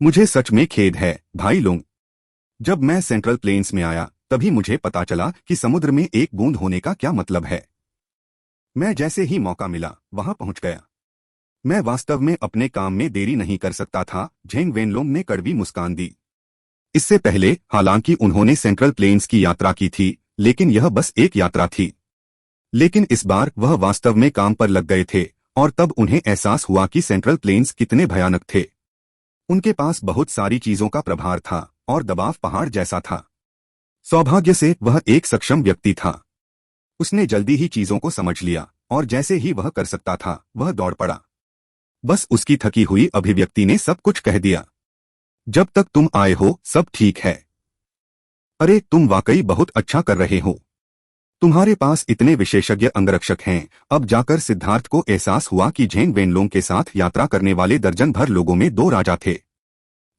मुझे सच में खेद है भाई लोग। जब मैं सेंट्रल प्लेन्स में आया तभी मुझे पता चला कि समुद्र में एक बूंद होने का क्या मतलब है। मैं जैसे ही मौका मिला वहां पहुंच गया। मैं वास्तव में अपने काम में देरी नहीं कर सकता था। झेंग वेनलोंग ने कड़वी मुस्कान दी। इससे पहले हालांकि उन्होंने सेंट्रल प्लेन्स की यात्रा की थी, लेकिन यह बस एक यात्रा थी। लेकिन इस बार वह वास्तव में काम पर लग गए थे और तब उन्हें एहसास हुआ कि सेंट्रल प्लेन्स कितने भयानक थे। उनके पास बहुत सारी चीजों का प्रभार था और दबाव पहाड़ जैसा था। सौभाग्य से वह एक सक्षम व्यक्ति था। उसने जल्दी ही चीजों को समझ लिया और जैसे ही वह कर सकता था वह दौड़ पड़ा। बस उसकी थकी हुई अभिव्यक्ति ने सब कुछ कह दिया। जब तक तुम आए हो सब ठीक है। अरे तुम वाकई बहुत अच्छा कर रहे हो। तुम्हारे पास इतने विशेषज्ञ अंगरक्षक हैं। अब जाकर सिद्धार्थ को एहसास हुआ कि झेंग वेनलोंग के साथ यात्रा करने वाले दर्जन भर लोगों में दो राजा थे,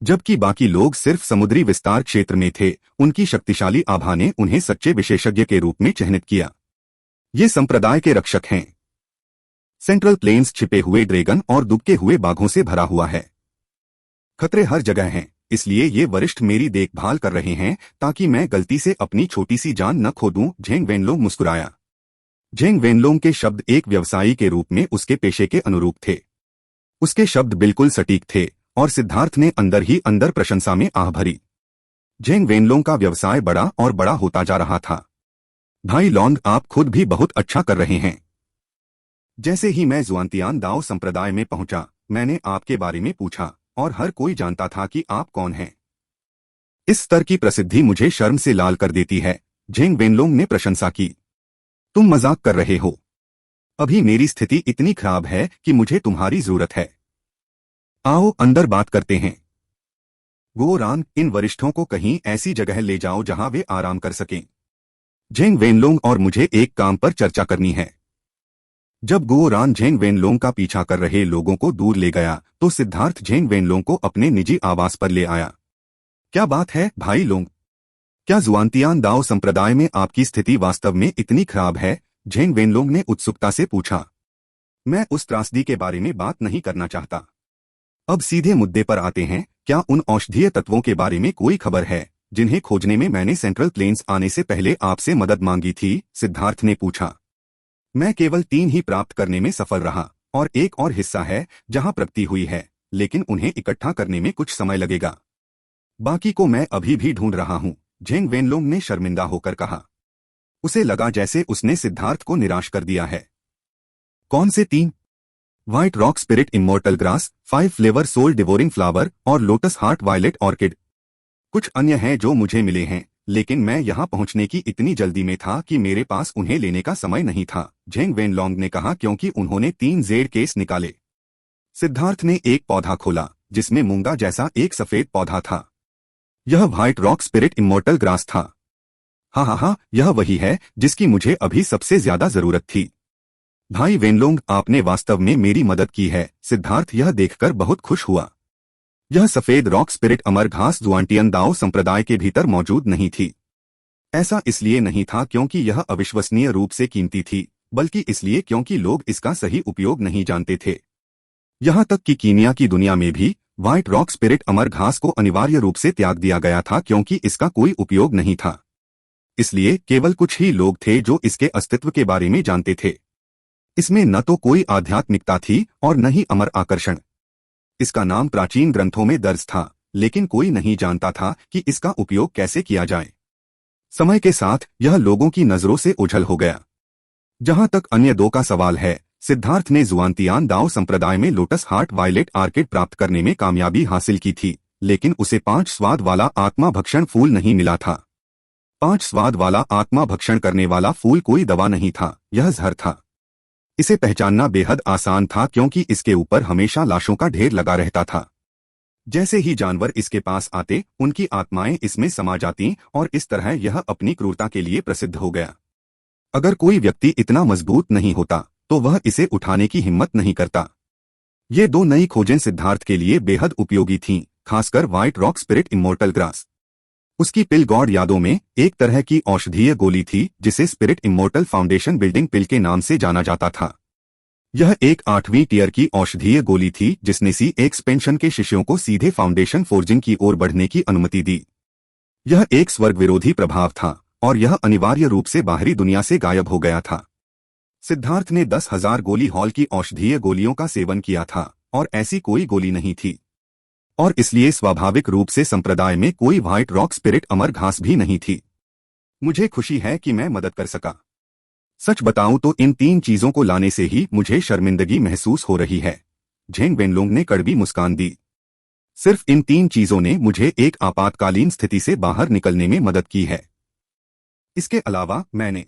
जबकि बाकी लोग सिर्फ समुद्री विस्तार क्षेत्र में थे। उनकी शक्तिशाली आभा ने उन्हें सच्चे विशेषज्ञ के रूप में चिन्हित किया। ये संप्रदाय के रक्षक हैं। सेंट्रल प्लेन्स छिपे हुए ड्रैगन और दुबके हुए बाघों से भरा हुआ है। खतरे हर जगह हैं, इसलिए ये वरिष्ठ मेरी देखभाल कर रहे हैं ताकि मैं गलती से अपनी छोटी सी जान न खो दूं। झेंग वेनलोंग मुस्कुराया। झेंग वेनलोंग के शब्द एक व्यवसायी के रूप में उसके पेशे के अनुरूप थे। उसके शब्द बिल्कुल सटीक थे और सिद्धार्थ ने अंदर ही अंदर प्रशंसा में आह भरी। झेंग वेनलोंग का व्यवसाय बड़ा और बड़ा होता जा रहा था। भाई लॉन्ग, आप खुद भी बहुत अच्छा कर रहे हैं। जैसे ही मैं जुआनतियान दाओ संप्रदाय में पहुंचा मैंने आपके बारे में पूछा और हर कोई जानता था कि आप कौन हैं। इस स्तर की प्रसिद्धि मुझे शर्म से लाल कर देती है। झेंग वेनलोंग ने प्रशंसा की। तुम मजाक कर रहे हो। अभी मेरी स्थिति इतनी खराब है कि मुझे तुम्हारी जरूरत है। आओ अंदर बात करते हैं। गोरान, इन वरिष्ठों को कहीं ऐसी जगह ले जाओ जहां वे आराम कर सकें। झेंग वेनलोंग और मुझे एक काम पर चर्चा करनी है। जब गोरान झेंग वेनलोंग का पीछा कर रहे लोगों को दूर ले गया तो सिद्धार्थ झेंग वेनलोंग को अपने निजी आवास पर ले आया। क्या बात है भाई लोंग? क्या जुआनतियान दाओ संप्रदाय में आपकी स्थिति वास्तव में इतनी खराब है? झेंग वेनलोंग ने उत्सुकता से पूछा। मैं उस त्रासदी के बारे में बात नहीं करना चाहता। अब सीधे मुद्दे पर आते हैं। क्या उन औषधीय तत्वों के बारे में कोई खबर है जिन्हें खोजने में मैंने सेंट्रल प्लेन्स आने से पहले आपसे मदद मांगी थी? सिद्धार्थ ने पूछा। मैं केवल 3 ही प्राप्त करने में सफल रहा और एक और हिस्सा है जहां प्रगति हुई है, लेकिन उन्हें इकट्ठा करने में कुछ समय लगेगा। बाकी को मैं अभी भी ढूंढ रहा हूं। झेंग वेनलोंग ने शर्मिंदा होकर कहा। उसे लगा जैसे उसने सिद्धार्थ को निराश कर दिया है। कौन से 3? White rock spirit immortal grass, 5 flavour soul devouring flower और लोटस हार्ट वायलेट ऑर्किड। कुछ अन्य हैं जो मुझे मिले हैं, लेकिन मैं यहां पहुंचने की इतनी जल्दी में था कि मेरे पास उन्हें लेने का समय नहीं था। झेंग वेनलोंग ने कहा, क्योंकि उन्होंने 3 जेड केस निकाले। सिद्धार्थ ने एक पौधा खोला जिसमें मूंगा जैसा एक सफेद पौधा था। यह white rock spirit immortal grass था। हाँ, यह वही है जिसकी मुझे अभी सबसे ज्यादा जरूरत थी। भाई वेनलोंग, आपने वास्तव में मेरी मदद की है। सिद्धार्थ यह देखकर बहुत खुश हुआ। यह सफेद रॉक स्पिरिट अमर घास जुआनटियन दाओ संप्रदाय के भीतर मौजूद नहीं थी। ऐसा इसलिए नहीं था क्योंकि यह अविश्वसनीय रूप से कीमती थी, बल्कि इसलिए क्योंकि लोग इसका सही उपयोग नहीं जानते थे। यहां तक कि कीनिया की दुनिया में भी व्हाइट रॉक स्पिरिट अमर घास को अनिवार्य रूप से त्याग दिया गया था क्योंकि इसका कोई उपयोग नहीं था। इसलिए केवल कुछ ही लोग थे जो इसके अस्तित्व के बारे में जानते थे। इसमें न तो कोई आध्यात्मिकता थी और न ही अमर आकर्षण। इसका नाम प्राचीन ग्रंथों में दर्ज था, लेकिन कोई नहीं जानता था कि इसका उपयोग कैसे किया जाए। समय के साथ यह लोगों की नजरों से ओझल हो गया। जहां तक अन्य 2 का सवाल है, सिद्धार्थ ने जुआनतियान दाओ संप्रदाय में लोटस हार्ट वायलेट ऑर्किड प्राप्त करने में कामयाबी हासिल की थी, लेकिन उसे 5 स्वाद वाला आत्मा भक्षण फूल नहीं मिला था। 5 स्वाद वाला आत्मा भक्षण करने वाला फूल कोई दवा नहीं था, यह जहर था। इसे पहचानना बेहद आसान था क्योंकि इसके ऊपर हमेशा लाशों का ढेर लगा रहता था। जैसे ही जानवर इसके पास आते उनकी आत्माएं इसमें समा जाती और इस तरह यह अपनी क्रूरता के लिए प्रसिद्ध हो गया। अगर कोई व्यक्ति इतना मजबूत नहीं होता तो वह इसे उठाने की हिम्मत नहीं करता। ये 2 नई खोजें सिद्धार्थ के लिए बेहद उपयोगी थीं, खासकर white rock spirit immortal grass. उसकी पिल गॉड यादों में एक तरह की औषधीय गोली थी जिसे स्पिरिट इमोर्टल फाउंडेशन बिल्डिंग पिल के नाम से जाना जाता था। यह एक 8वीं टियर की औषधीय गोली थी जिसने सी एक्सपेंशन के शिष्यों को सीधे फाउंडेशन फोर्जिंग की ओर बढ़ने की अनुमति दी। यह एक स्वर्ग विरोधी प्रभाव था और यह अनिवार्य रूप से बाहरी दुनिया से गायब हो गया था। सिद्धार्थ ने 10,000 गोली हॉल की औषधीय गोलियों का सेवन किया था और ऐसी कोई गोली नहीं थी, और इसलिए स्वाभाविक रूप से संप्रदाय में कोई व्हाइट रॉक स्पिरिट अमर घास भी नहीं थी। मुझे खुशी है कि मैं मदद कर सका। सच बताऊं तो इन 3 चीजों को लाने से ही मुझे शर्मिंदगी महसूस हो रही है। झेंग वेनलोंग ने कड़वी मुस्कान दी। सिर्फ इन 3 चीजों ने मुझे एक आपातकालीन स्थिति से बाहर निकलने में मदद की है। इसके अलावा मैंने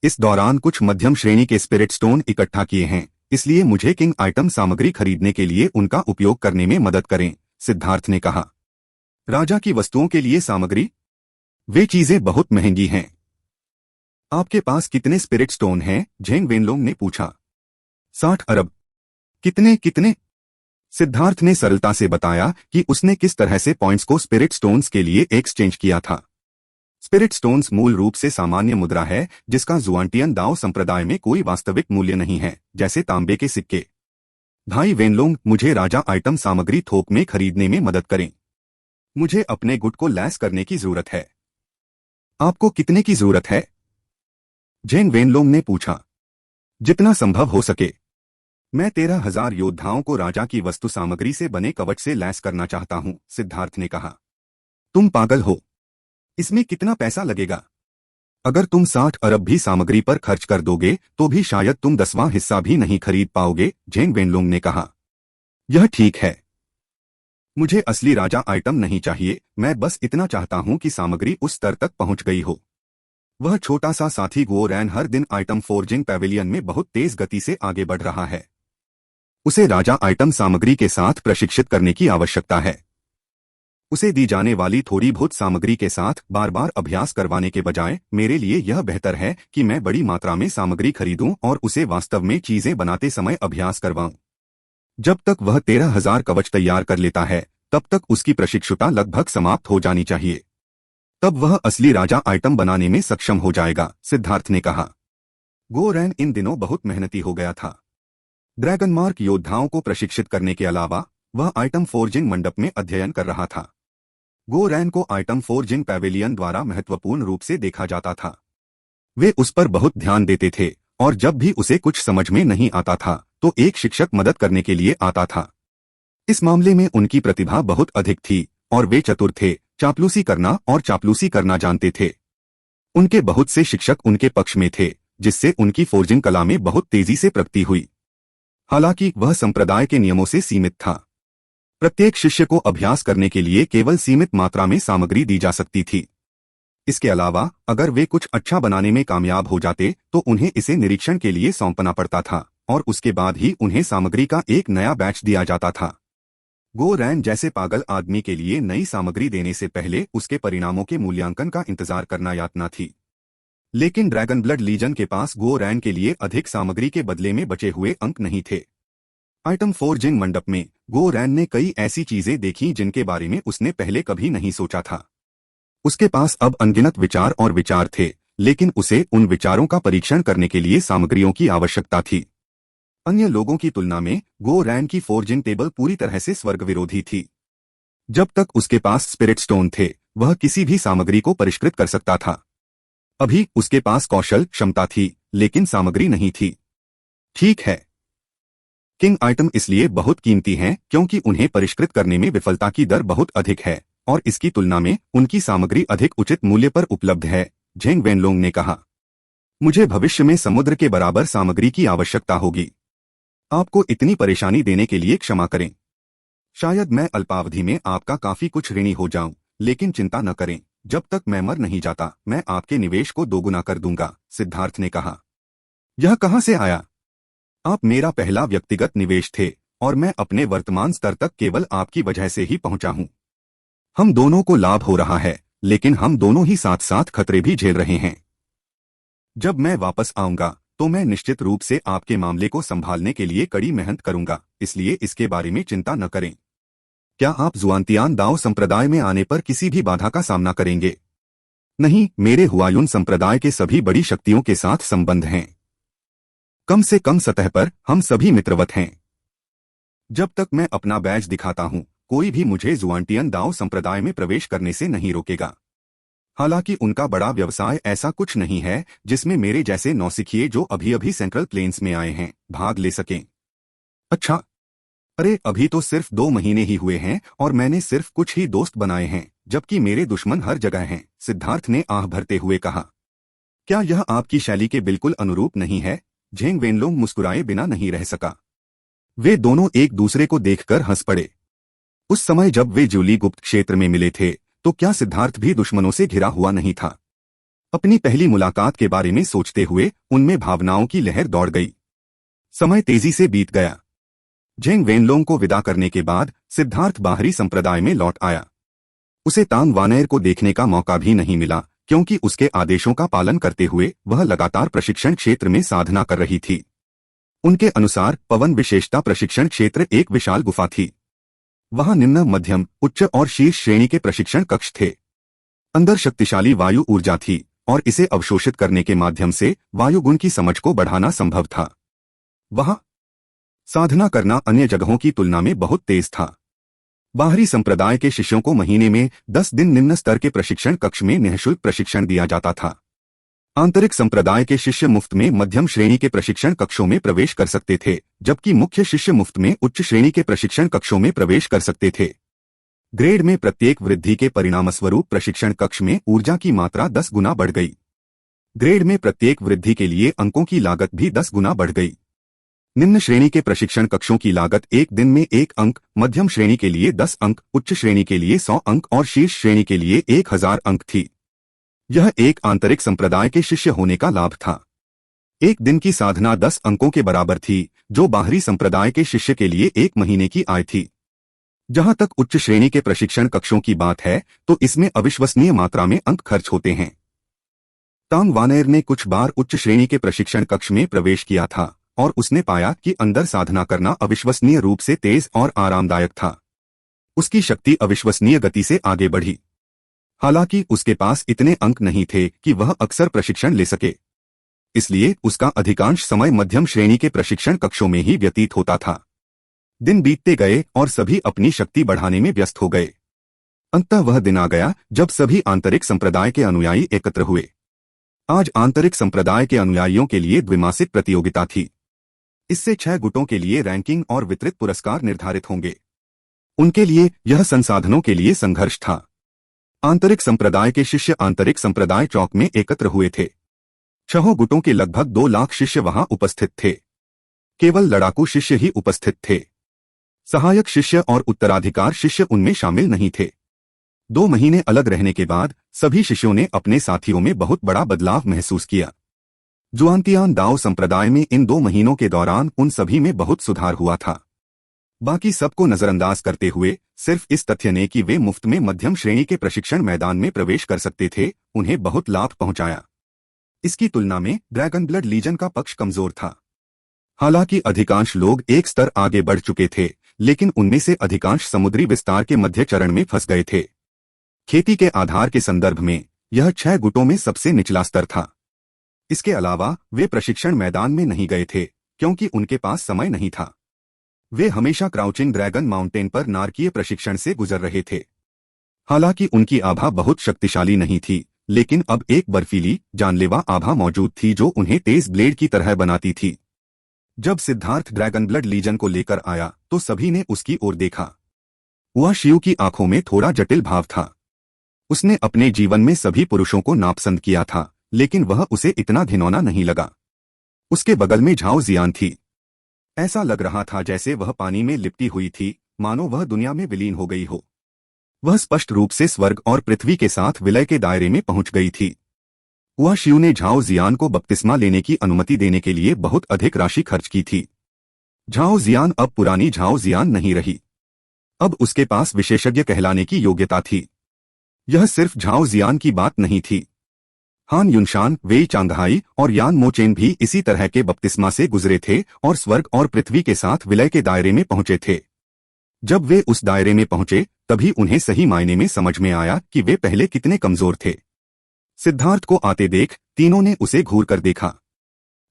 इस दौरान कुछ मध्यम श्रेणी के स्पिरिट स्टोन इकट्ठा किए हैं, इसलिए मुझे किंग आइटम सामग्री खरीदने के लिए उनका उपयोग करने में मदद करें, सिद्धार्थ ने कहा। राजा की वस्तुओं के लिए सामग्री? वे चीजें बहुत महंगी हैं। आपके पास कितने स्पिरिट स्टोन हैं? झेंग वेनलोंग ने पूछा। 60 अरब। कितने कितने? सिद्धार्थ ने सरलता से बताया कि उसने किस तरह से पॉइंट्स को स्पिरिट स्टोन्स के लिए एक्सचेंज किया था। स्पिरिट स्टोन्स मूल रूप से सामान्य मुद्रा है जिसका जुआंटियन दाओ संप्रदाय में कोई वास्तविक मूल्य नहीं है, जैसे तांबे के सिक्के। भाई वेनलोंग, मुझे राजा आइटम सामग्री थोक में खरीदने में मदद करें। मुझे अपने गुट को लैस करने की जरूरत है। आपको कितने की जरूरत है? झेंग वेनलोंग ने पूछा। जितना संभव हो सके। मैं 13,000 योद्धाओं को राजा की वस्तु सामग्री से बने कवच से लैस करना चाहता हूं, सिद्धार्थ ने कहा। तुम पागल हो। इसमें कितना पैसा लगेगा? अगर तुम 60 अरब भी सामग्री पर खर्च कर दोगे तो भी शायद तुम 10वां हिस्सा भी नहीं खरीद पाओगे, झेंग वेनलोंग ने कहा। यह ठीक है। मुझे असली राजा आइटम नहीं चाहिए, मैं बस इतना चाहता हूं कि सामग्री उस स्तर तक पहुंच गई हो। वह छोटा सा साथी गो रैन हर दिन आइटम फोर्जिंग पैविलियन में बहुत तेज गति से आगे बढ़ रहा है। उसे राजा आइटम सामग्री के साथ प्रशिक्षित करने की आवश्यकता है। उसे दी जाने वाली थोड़ी बहुत सामग्री के साथ बार बार अभ्यास करवाने के बजाय मेरे लिए यह बेहतर है कि मैं बड़ी मात्रा में सामग्री खरीदूं और उसे वास्तव में चीजें बनाते समय अभ्यास करवाऊं। जब तक वह 13,000 कवच तैयार कर लेता है तब तक उसकी प्रशिक्षुता लगभग समाप्त हो जानी चाहिए। तब वह असली राजा आइटम बनाने में सक्षम हो जाएगा, सिद्धार्थ ने कहा। गो रैन इन दिनों बहुत मेहनती हो गया था। ड्रैगन मार्क योद्धाओं को प्रशिक्षित करने के अलावा वह आइटम फोर्जिंग मंडप में अध्ययन कर रहा था। गो रैन को आइटम फोर्जिंग पैविलियन द्वारा महत्वपूर्ण रूप से देखा जाता था। वे उस पर बहुत ध्यान देते थे और जब भी उसे कुछ समझ में नहीं आता था तो एक शिक्षक मदद करने के लिए आता था। इस मामले में उनकी प्रतिभा बहुत अधिक थी और वे चतुर थे, चापलूसी करना और चापलूसी करना जानते थे। उनके बहुत से शिक्षक उनके पक्ष में थे, जिससे उनकी फोर्जिंग कला में बहुत तेजी से प्रगति हुई। हालांकि वह संप्रदाय के नियमों से सीमित था। प्रत्येक शिष्य को अभ्यास करने के लिए केवल सीमित मात्रा में सामग्री दी जा सकती थी। इसके अलावा अगर वे कुछ अच्छा बनाने में कामयाब हो जाते तो उन्हें इसे निरीक्षण के लिए सौंपना पड़ता था और उसके बाद ही उन्हें सामग्री का एक नया बैच दिया जाता था। गो रैन जैसे पागल आदमी के लिए नई सामग्री देने से पहले उसके परिणामों के मूल्यांकन का इंतजार करना यातना थी। लेकिन ड्रैगन ब्लड लीजन के पास गो रैन के लिए अधिक सामग्री के बदले में बचे हुए अंक नहीं थे। आइटम फोर्जिंग मंडप में गो रैन ने कई ऐसी चीजें देखीं जिनके बारे में उसने पहले कभी नहीं सोचा था। उसके पास अब अनगिनत विचार और विचार थे, लेकिन उसे उन विचारों का परीक्षण करने के लिए सामग्रियों की आवश्यकता थी। अन्य लोगों की तुलना में गो रैन की फोर्जिंग टेबल पूरी तरह से स्वर्ग विरोधी थी। जब तक उसके पास स्पिरिट स्टोन थे वह किसी भी सामग्री को परिष्कृत कर सकता था। अभी उसके पास कौशल क्षमता थी लेकिन सामग्री नहीं थी। ठीक है, किंग आइटम इसलिए बहुत कीमती हैं क्योंकि उन्हें परिष्कृत करने में विफलता की दर बहुत अधिक है और इसकी तुलना में उनकी सामग्री अधिक उचित मूल्य पर उपलब्ध है, झेंग वेनलोंग ने कहा। मुझे भविष्य में समुद्र के बराबर सामग्री की आवश्यकता होगी। आपको इतनी परेशानी देने के लिए क्षमा करें। शायद मैं अल्पावधि में आपका काफी कुछ ऋणी हो जाऊं, लेकिन चिंता न करें, जब तक मैं मर नहीं जाता मैं आपके निवेश को दोगुना कर दूंगा, सिद्धार्थ ने कहा। यह कहां से आया? आप मेरा पहला व्यक्तिगत निवेश थे और मैं अपने वर्तमान स्तर तक केवल आपकी वजह से ही पहुंचा हूं। हम दोनों को लाभ हो रहा है, लेकिन हम दोनों ही साथ साथ खतरे भी झेल रहे हैं। जब मैं वापस आऊंगा तो मैं निश्चित रूप से आपके मामले को संभालने के लिए कड़ी मेहनत करूंगा, इसलिए इसके बारे में चिंता न करें। क्या आप जुआंतियान दाओ संप्रदाय में आने पर किसी भी बाधा का सामना करेंगे? नहीं, मेरे हुआयुन संप्रदाय के सभी बड़ी शक्तियों के साथ संबंध हैं। कम से कम सतह पर हम सभी मित्रवत हैं। जब तक मैं अपना बैज दिखाता हूं, कोई भी मुझे जुआंटियन दाओ संप्रदाय में प्रवेश करने से नहीं रोकेगा। हालांकि उनका बड़ा व्यवसाय ऐसा कुछ नहीं है जिसमें मेरे जैसे नौसिखिए जो अभी अभी सेंट्रल प्लेन्स में आए हैं भाग ले सकें। अच्छा, अरे अभी तो सिर्फ 2 महीने ही हुए हैं और मैंने सिर्फ कुछ ही दोस्त बनाए हैं, जबकि मेरे दुश्मन हर जगह हैं। सिद्धार्थ ने आह भरते हुए कहा। क्या यह आपकी शैली के बिल्कुल अनुरूप नहीं है? झेंग वेनलोंग मुस्कुराए बिना नहीं रह सका। वे दोनों एक दूसरे को देखकर हंस पड़े। उस समय जब वे जूली गुप्त क्षेत्र में मिले थे तो क्या सिद्धार्थ भी दुश्मनों से घिरा हुआ नहीं था? अपनी पहली मुलाकात के बारे में सोचते हुए उनमें भावनाओं की लहर दौड़ गई। समय तेजी से बीत गया। झेंग वेनलोंग को विदा करने के बाद सिद्धार्थ बाहरी संप्रदाय में लौट आया। उसे तांग वानर को देखने का मौका भी नहीं मिला क्योंकि उसके आदेशों का पालन करते हुए वह लगातार प्रशिक्षण क्षेत्र में साधना कर रही थी। उनके अनुसार पवन विशेषता प्रशिक्षण क्षेत्र एक विशाल गुफा थी। वहां निम्न, मध्यम, उच्च और शीर्ष श्रेणी के प्रशिक्षण कक्ष थे। अंदर शक्तिशाली वायु ऊर्जा थी और इसे अवशोषित करने के माध्यम से वायुगुण की समझ को बढ़ाना संभव था। वहां साधना करना अन्य जगहों की तुलना में बहुत तेज था। बाहरी संप्रदाय के शिष्यों को महीने में 10 दिन निम्न स्तर के प्रशिक्षण कक्ष में निःशुल्क प्रशिक्षण दिया जाता था। आंतरिक संप्रदाय के शिष्य मुफ्त में मध्यम श्रेणी के प्रशिक्षण कक्षों में प्रवेश कर सकते थे, जबकि मुख्य शिष्य मुफ्त में उच्च श्रेणी के प्रशिक्षण कक्षों में प्रवेश कर सकते थे। ग्रेड में प्रत्येक वृद्धि के परिणामस्वरूप प्रशिक्षण कक्ष में ऊर्जा की मात्रा 10 गुना बढ़ गई। ग्रेड में प्रत्येक वृद्धि के लिए अंकों की लागत भी 10 गुना बढ़ गई। निम्न श्रेणी के प्रशिक्षण कक्षों की लागत एक दिन में 1 अंक, मध्यम श्रेणी के लिए 10 अंक, उच्च श्रेणी के लिए 100 अंक और शीर्ष श्रेणी के लिए 1000 अंक थी। यह एक आंतरिक संप्रदाय के शिष्य होने का लाभ था। एक दिन की साधना 10 अंकों के बराबर थी, जो बाहरी संप्रदाय के शिष्य के लिए 1 महीने की आय थी। जहां तक उच्च श्रेणी के प्रशिक्षण कक्षों की बात है तो इसमें अविश्वसनीय मात्रा में अंक खर्च होते हैं। तांग वानर ने कुछ बार उच्च श्रेणी के प्रशिक्षण कक्ष में प्रवेश किया था और उसने पाया कि अंदर साधना करना अविश्वसनीय रूप से तेज और आरामदायक था। उसकी शक्ति अविश्वसनीय गति से आगे बढ़ी। हालांकि उसके पास इतने अंक नहीं थे कि वह अक्सर प्रशिक्षण ले सके, इसलिए उसका अधिकांश समय मध्यम श्रेणी के प्रशिक्षण कक्षों में ही व्यतीत होता था। दिन बीतते गए और सभी अपनी शक्ति बढ़ाने में व्यस्त हो गए। अंततः वह दिन आ गया जब सभी आंतरिक संप्रदाय के अनुयायी एकत्र हुए। आज आंतरिक संप्रदाय के अनुयायियों के लिए द्विमासिक प्रतियोगिता थी। इससे 6 गुटों के लिए रैंकिंग और वितरित पुरस्कार निर्धारित होंगे। उनके लिए यह संसाधनों के लिए संघर्ष था। आंतरिक संप्रदाय के शिष्य आंतरिक संप्रदाय चौक में एकत्र हुए थे। 6 गुटों के लगभग 2 लाख शिष्य वहां उपस्थित थे। केवल लड़ाकू शिष्य ही उपस्थित थे। सहायक शिष्य और उत्तराधिकार शिष्य उनमें शामिल नहीं थे। 2 महीने अलग रहने के बाद सभी शिष्यों ने अपने साथियों में बहुत बड़ा बदलाव महसूस किया। जुआंतियान दाओ संप्रदाय में इन 2 महीनों के दौरान उन सभी में बहुत सुधार हुआ था। बाकी सबको नजरअंदाज करते हुए सिर्फ इस तथ्य ने कि वे मुफ्त में मध्यम श्रेणी के प्रशिक्षण मैदान में प्रवेश कर सकते थे, उन्हें बहुत लाभ पहुंचाया। इसकी तुलना में ड्रैगन ब्लड लीजन का पक्ष कमजोर था। हालांकि अधिकांश लोग एक स्तर आगे बढ़ चुके थे, लेकिन उनमें से अधिकांश समुद्री विस्तार के मध्य चरण में फंस गए थे। खेती के आधार के संदर्भ में यह 6 गुटों में सबसे निचला स्तर था। इसके अलावा वे प्रशिक्षण मैदान में नहीं गए थे क्योंकि उनके पास समय नहीं था। वे हमेशा क्राउचिंग ड्रैगन माउंटेन पर नारकीय प्रशिक्षण से गुजर रहे थे। हालांकि उनकी आभा बहुत शक्तिशाली नहीं थी, लेकिन अब एक बर्फीली, जानलेवा आभा मौजूद थी जो उन्हें तेज ब्लेड की तरह बनाती थी। जब सिद्धार्थ ड्रैगन ब्लड लीजन को लेकर आया तो सभी ने उसकी ओर देखा। हुआ शिव की आंखों में थोड़ा जटिल भाव था। उसने अपने जीवन में सभी पुरुषों को नापसंद किया था, लेकिन वह उसे इतना घिनौना नहीं लगा। उसके बगल में झाओ जियान थी। ऐसा लग रहा था जैसे वह पानी में लिपटी हुई थी, मानो वह दुनिया में विलीन हो गई हो। वह स्पष्ट रूप से स्वर्ग और पृथ्वी के साथ विलय के दायरे में पहुंच गई थी। हुआ शिव ने झाओ जियान को बपतिस्मा लेने की अनुमति देने के लिए बहुत अधिक राशि खर्च की थी। झाओ जियान अब पुरानी झाओ जियान नहीं रही। अब उसके पास विशेषज्ञ कहलाने की योग्यता थी। यह सिर्फ झाओ जियान की बात नहीं थी। हान युनशान, वेई चांगहाई और यान मोचेन भी इसी तरह के बपतिस्मा से गुजरे थे और स्वर्ग और पृथ्वी के साथ विलय के दायरे में पहुंचे थे। जब वे उस दायरे में पहुंचे तभी उन्हें सही मायने में समझ में आया कि वे पहले कितने कमजोर थे। सिद्धार्थ को आते देख तीनों ने उसे घूर कर देखा।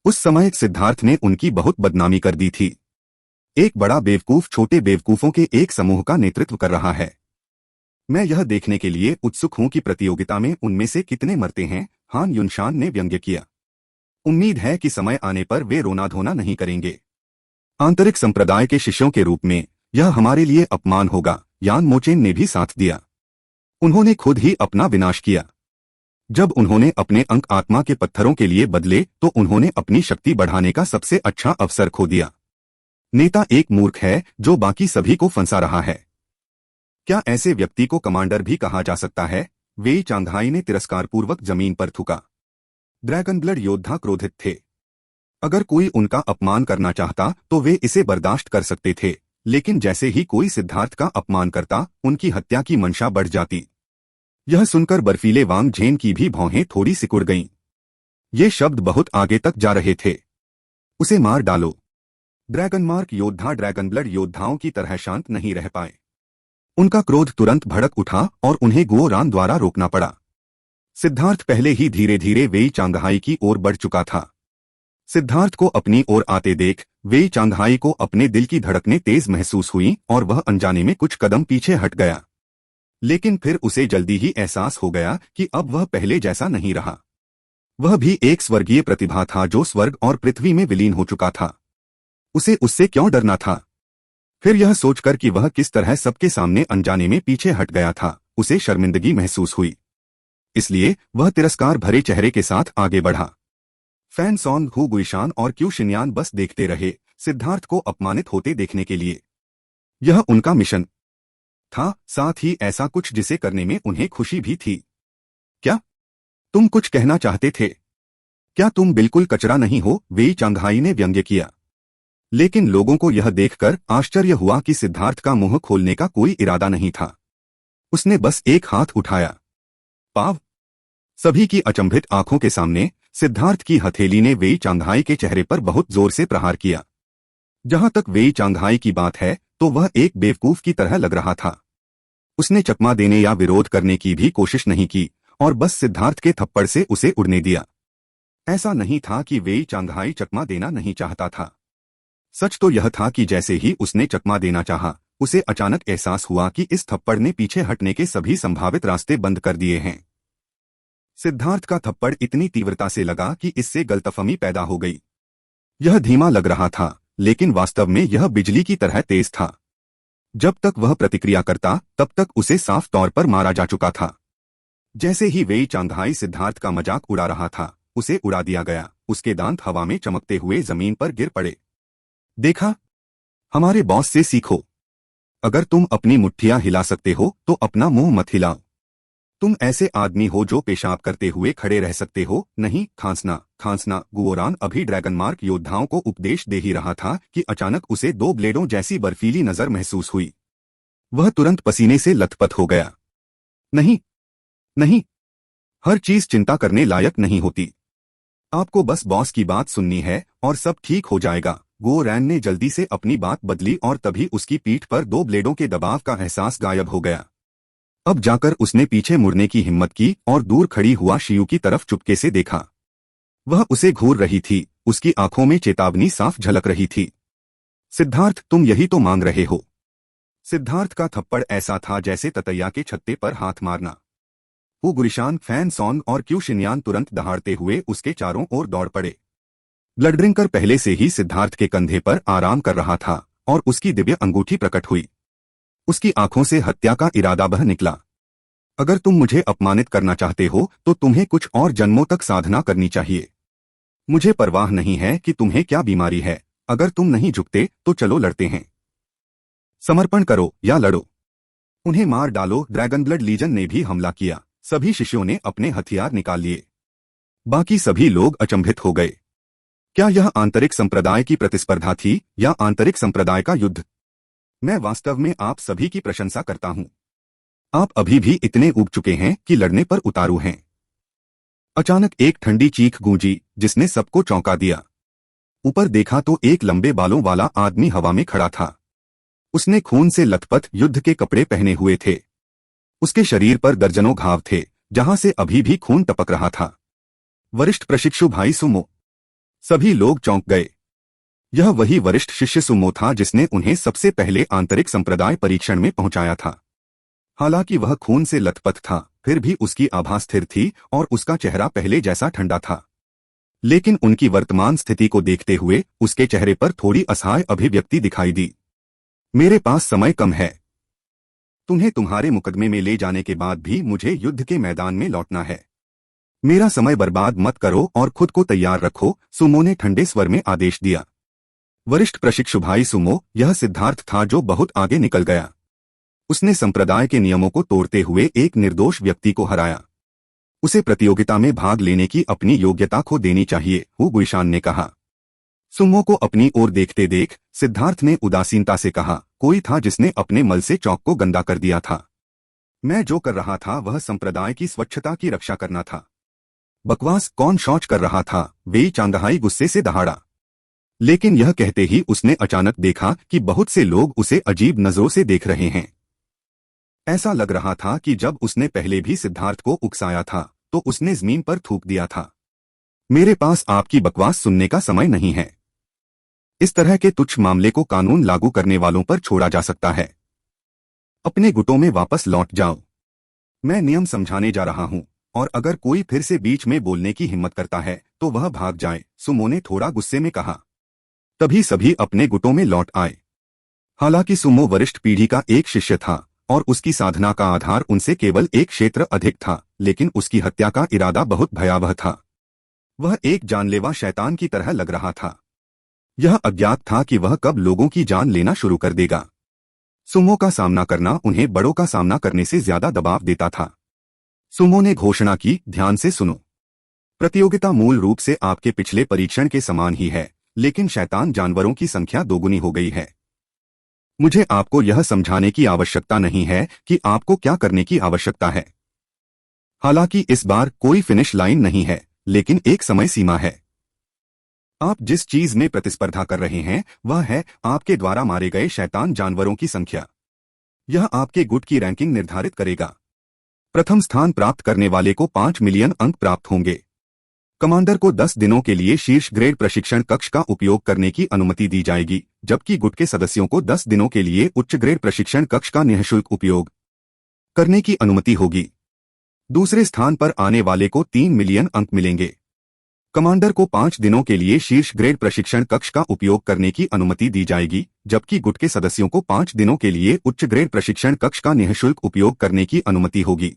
उस समय सिद्धार्थ ने उनकी बहुत बदनामी कर दी थी। एक बड़ा बेवकूफ छोटे बेवकूफों के एक समूह का नेतृत्व कर रहा है। मैं यह देखने के लिए उत्सुक हूं कि प्रतियोगिता में उनमें से कितने मरते हैं, हान युनशान ने व्यंग्य किया। उम्मीद है कि समय आने पर वे रोना धोना नहीं करेंगे। आंतरिक संप्रदाय के शिष्यों के रूप में यह हमारे लिए अपमान होगा, यान मोचेन ने भी साथ दिया। उन्होंने खुद ही अपना विनाश किया। जब उन्होंने अपने अंक आत्मा के पत्थरों के लिए बदले तो उन्होंने अपनी शक्ति बढ़ाने का सबसे अच्छा अवसर खो दिया। नेता एक मूर्ख है जो बाकी सभी को फंसा रहा है। क्या ऐसे व्यक्ति को कमांडर भी कहा जा सकता है? वेई चांगहाई ने तिरस्कारपूर्वक जमीन पर थूका। ड्रैगन ब्लड योद्धा क्रोधित थे। अगर कोई उनका अपमान करना चाहता तो वे इसे बर्दाश्त कर सकते थे, लेकिन जैसे ही कोई सिद्धार्थ का अपमान करता, उनकी हत्या की मंशा बढ़ जाती। यह सुनकर बर्फीले वांग झेन की भी भौहें थोड़ी सिकुड़ गईं। ये शब्द बहुत आगे तक जा रहे थे। उसे मार डालो। ड्रैगन मार्क योद्धा ड्रैगन ब्लड योद्धाओं की तरह शांत नहीं रह पाए। उनका क्रोध तुरंत भड़क उठा और उन्हें गुओ रान द्वारा रोकना पड़ा। सिद्धार्थ पहले ही धीरे धीरे वेई चांगहाई की ओर बढ़ चुका था। सिद्धार्थ को अपनी ओर आते देख वेई चांगहाई को अपने दिल की धड़कनें तेज महसूस हुई और वह अनजाने में कुछ कदम पीछे हट गया। लेकिन फिर उसे जल्दी ही एहसास हो गया कि अब वह पहले जैसा नहीं रहा। वह भी एक स्वर्गीय प्रतिभा था जो स्वर्ग और पृथ्वी में विलीन हो चुका था। उसे उससे क्यों डरना था? फिर यह सोचकर कि वह किस तरह सबके सामने अनजाने में पीछे हट गया था, उसे शर्मिंदगी महसूस हुई। इसलिए वह तिरस्कार भरे चेहरे के साथ आगे बढ़ा। फैन सॉन्ग, हु गुइशान और क्यू शिन्यान बस देखते रहे, सिद्धार्थ को अपमानित होते देखने के लिए। यह उनका मिशन था, साथ ही ऐसा कुछ जिसे करने में उन्हें खुशी भी थी। क्या तुम कुछ कहना चाहते थे? क्या तुम बिल्कुल कचरा नहीं हो? वेई चांगहाई ने व्यंग्य किया। लेकिन लोगों को यह देखकर आश्चर्य हुआ कि सिद्धार्थ का मुंह खोलने का कोई इरादा नहीं था। उसने बस एक हाथ उठाया। पाव! सभी की अचंभित आंखों के सामने सिद्धार्थ की हथेली ने वेई चांगहाई के चेहरे पर बहुत जोर से प्रहार किया। जहां तक वेई चांगहाई की बात है तो वह एक बेवकूफ की तरह लग रहा था। उसने चकमा देने या विरोध करने की भी कोशिश नहीं की और बस सिद्धार्थ के थप्पड़ से उसे उड़ने दिया। ऐसा नहीं था कि वेई चांगहाई चकमा देना नहीं चाहता था। सच तो यह था कि जैसे ही उसने चकमा देना चाहा, उसे अचानक एहसास हुआ कि इस थप्पड़ ने पीछे हटने के सभी संभावित रास्ते बंद कर दिए हैं। सिद्धार्थ का थप्पड़ इतनी तीव्रता से लगा कि इससे गलतफहमी पैदा हो गई। यह धीमा लग रहा था, लेकिन वास्तव में यह बिजली की तरह तेज था। जब तक वह प्रतिक्रिया करता, तब तक उसे साफ तौर पर मारा जा चुका था। जैसे ही वेई चांगहाई सिद्धार्थ का मजाक उड़ा रहा था, उसे उड़ा दिया गया। उसके दांत हवा में चमकते हुए जमीन पर गिर पड़े। देखा, हमारे बॉस से सीखो। अगर तुम अपनी मुट्ठियां हिला सकते हो तो अपना मुंह मत हिलाओ। तुम ऐसे आदमी हो जो पेशाब करते हुए खड़े रह सकते हो, नहीं खांसना। गुओरान अभी ड्रैगन मार्क योद्धाओं को उपदेश दे ही रहा था कि अचानक उसे दो ब्लेडों जैसी बर्फीली नजर महसूस हुई। वह तुरंत पसीने से लथपथ हो गया। नहीं, हर चीज चिंता करने लायक नहीं होती। आपको बस बॉस की बात सुननी है और सब ठीक हो जाएगा। गो रैन ने जल्दी से अपनी बात बदली और तभी उसकी पीठ पर दो ब्लेडों के दबाव का एहसास गायब हो गया। अब जाकर उसने पीछे मुड़ने की हिम्मत की और दूर खड़ी हुआ शियू की तरफ चुपके से देखा। वह उसे घूर रही थी, उसकी आंखों में चेतावनी साफ झलक रही थी। सिद्धार्थ, तुम यही तो मांग रहे हो। सिद्धार्थ का थप्पड़ ऐसा था जैसे ततैया के छत्ते पर हाथ मारना। हु गुरिशान, फैन सॉन्ग और क्यू शिन्यान तुरंत दहाड़ते हुए उसके चारों ओर दौड़ पड़े। ब्लड ड्रिंकर पहले से ही सिद्धार्थ के कंधे पर आराम कर रहा था और उसकी दिव्य अंगूठी प्रकट हुई। उसकी आंखों से हत्या का इरादा बह निकला। अगर तुम मुझे अपमानित करना चाहते हो तो तुम्हें कुछ और जन्मों तक साधना करनी चाहिए। मुझे परवाह नहीं है कि तुम्हें क्या बीमारी है। अगर तुम नहीं झुकते तो चलो लड़ते हैं। समर्पण करो या लड़ो। उन्हें मार डालो। ड्रैगन ब्लड लीजन ने भी हमला किया। सभी शिष्यों ने अपने हथियार निकाल लिए। बाकी सभी लोग अचंभित हो गए। क्या यह आंतरिक संप्रदाय की प्रतिस्पर्धा थी या आंतरिक संप्रदाय का युद्ध? मैं वास्तव में आप सभी की प्रशंसा करता हूं। आप अभी भी इतने ऊब चुके हैं कि लड़ने पर उतारू हैं। अचानक एक ठंडी चीख गूंजी जिसने सबको चौंका दिया। ऊपर देखा तो एक लंबे बालों वाला आदमी हवा में खड़ा था। उसने खून से लथपथ युद्ध के कपड़े पहने हुए थे। उसके शरीर पर दर्जनों घाव थे जहां से अभी भी खून टपक रहा था। वरिष्ठ प्रशिक्षु भाई सुमो। सभी लोग चौंक गए। यह वही वरिष्ठ शिष्य सुमो था जिसने उन्हें सबसे पहले आंतरिक संप्रदाय परीक्षण में पहुंचाया था। हालांकि वह खून से लथपथ था, फिर भी उसकी आभा स्थिर थी और उसका चेहरा पहले जैसा ठंडा था। लेकिन उनकी वर्तमान स्थिति को देखते हुए उसके चेहरे पर थोड़ी असहाय अभिव्यक्ति दिखाई दी। मेरे पास समय कम है। तुम्हें तुम्हारे मुकदमे में ले जाने के बाद भी मुझे युद्ध के मैदान में लौटना है। मेरा समय बर्बाद मत करो और खुद को तैयार रखो, सुमो ने ठंडे स्वर में आदेश दिया। वरिष्ठ प्रशिक्षु भाई सुमो, यह सिद्धार्थ था जो बहुत आगे निकल गया। उसने संप्रदाय के नियमों को तोड़ते हुए एक निर्दोष व्यक्ति को हराया। उसे प्रतियोगिता में भाग लेने की अपनी योग्यता खो देनी चाहिए, हु गुईशान ने कहा। सुमो को अपनी ओर देखते देख सिद्धार्थ ने उदासीनता से कहा, कोई था जिसने अपने मल से चौक को गंदा कर दिया था। मैं जो कर रहा था वह संप्रदाय की स्वच्छता की रक्षा करना था। बकवास, कौन शौच कर रहा था? वेई चांगहाई गुस्से से दहाड़ा। लेकिन यह कहते ही उसने अचानक देखा कि बहुत से लोग उसे अजीब नजरों से देख रहे हैं। ऐसा लग रहा था कि जब उसने पहले भी सिद्धार्थ को उकसाया था तो उसने जमीन पर थूक दिया था। मेरे पास आपकी बकवास सुनने का समय नहीं है। इस तरह के तुच्छ मामले को कानून लागू करने वालों पर छोड़ा जा सकता है। अपने गुटों में वापस लौट जाओ। मैं नियम समझाने जा रहा हूं और अगर कोई फिर से बीच में बोलने की हिम्मत करता है तो वह भाग जाए, सुमो ने थोड़ा गुस्से में कहा। तभी सभी अपने गुटों में लौट आए। हालांकि सुमो वरिष्ठ पीढ़ी का एक शिष्य था और उसकी साधना का आधार उनसे केवल एक क्षेत्र अधिक था, लेकिन उसकी हत्या का इरादा बहुत भयावह था। वह एक जानलेवा शैतान की तरह लग रहा था। यह अज्ञात था कि वह कब लोगों की जान लेना शुरू कर देगा। सुमो का सामना करना उन्हें बड़ों का सामना करने से ज्यादा दबाव देता था। सुमो ने घोषणा की, ध्यान से सुनो। प्रतियोगिता मूल रूप से आपके पिछले परीक्षण के समान ही है, लेकिन शैतान जानवरों की संख्या दोगुनी हो गई है। मुझे आपको यह समझाने की आवश्यकता नहीं है कि आपको क्या करने की आवश्यकता है। हालांकि इस बार कोई फिनिश लाइन नहीं है, लेकिन एक समय सीमा है। आप जिस चीज में प्रतिस्पर्धा कर रहे हैं वह है आपके द्वारा मारे गए शैतान जानवरों की संख्या। यह आपके गुट की रैंकिंग निर्धारित करेगा। प्रथम स्थान प्राप्त करने वाले को 5 मिलियन अंक प्राप्त होंगे। कमांडर को 10 दिनों के लिए शीर्ष ग्रेड प्रशिक्षण कक्ष का उपयोग करने की अनुमति दी जाएगी, जबकि गुट के सदस्यों को 10 दिनों के लिए उच्च ग्रेड प्रशिक्षण कक्ष का निःशुल्क उपयोग करने की अनुमति होगी। दूसरे स्थान पर आने वाले को 3 मिलियन अंक मिलेंगे। कमांडर को 5 दिनों के लिए शीर्ष ग्रेड प्रशिक्षण कक्ष का उपयोग करने की अनुमति दी जाएगी, जबकि गुट के सदस्यों को 5 दिनों के लिए उच्च ग्रेड प्रशिक्षण कक्ष का निःशुल्क उपयोग करने की अनुमति होगी।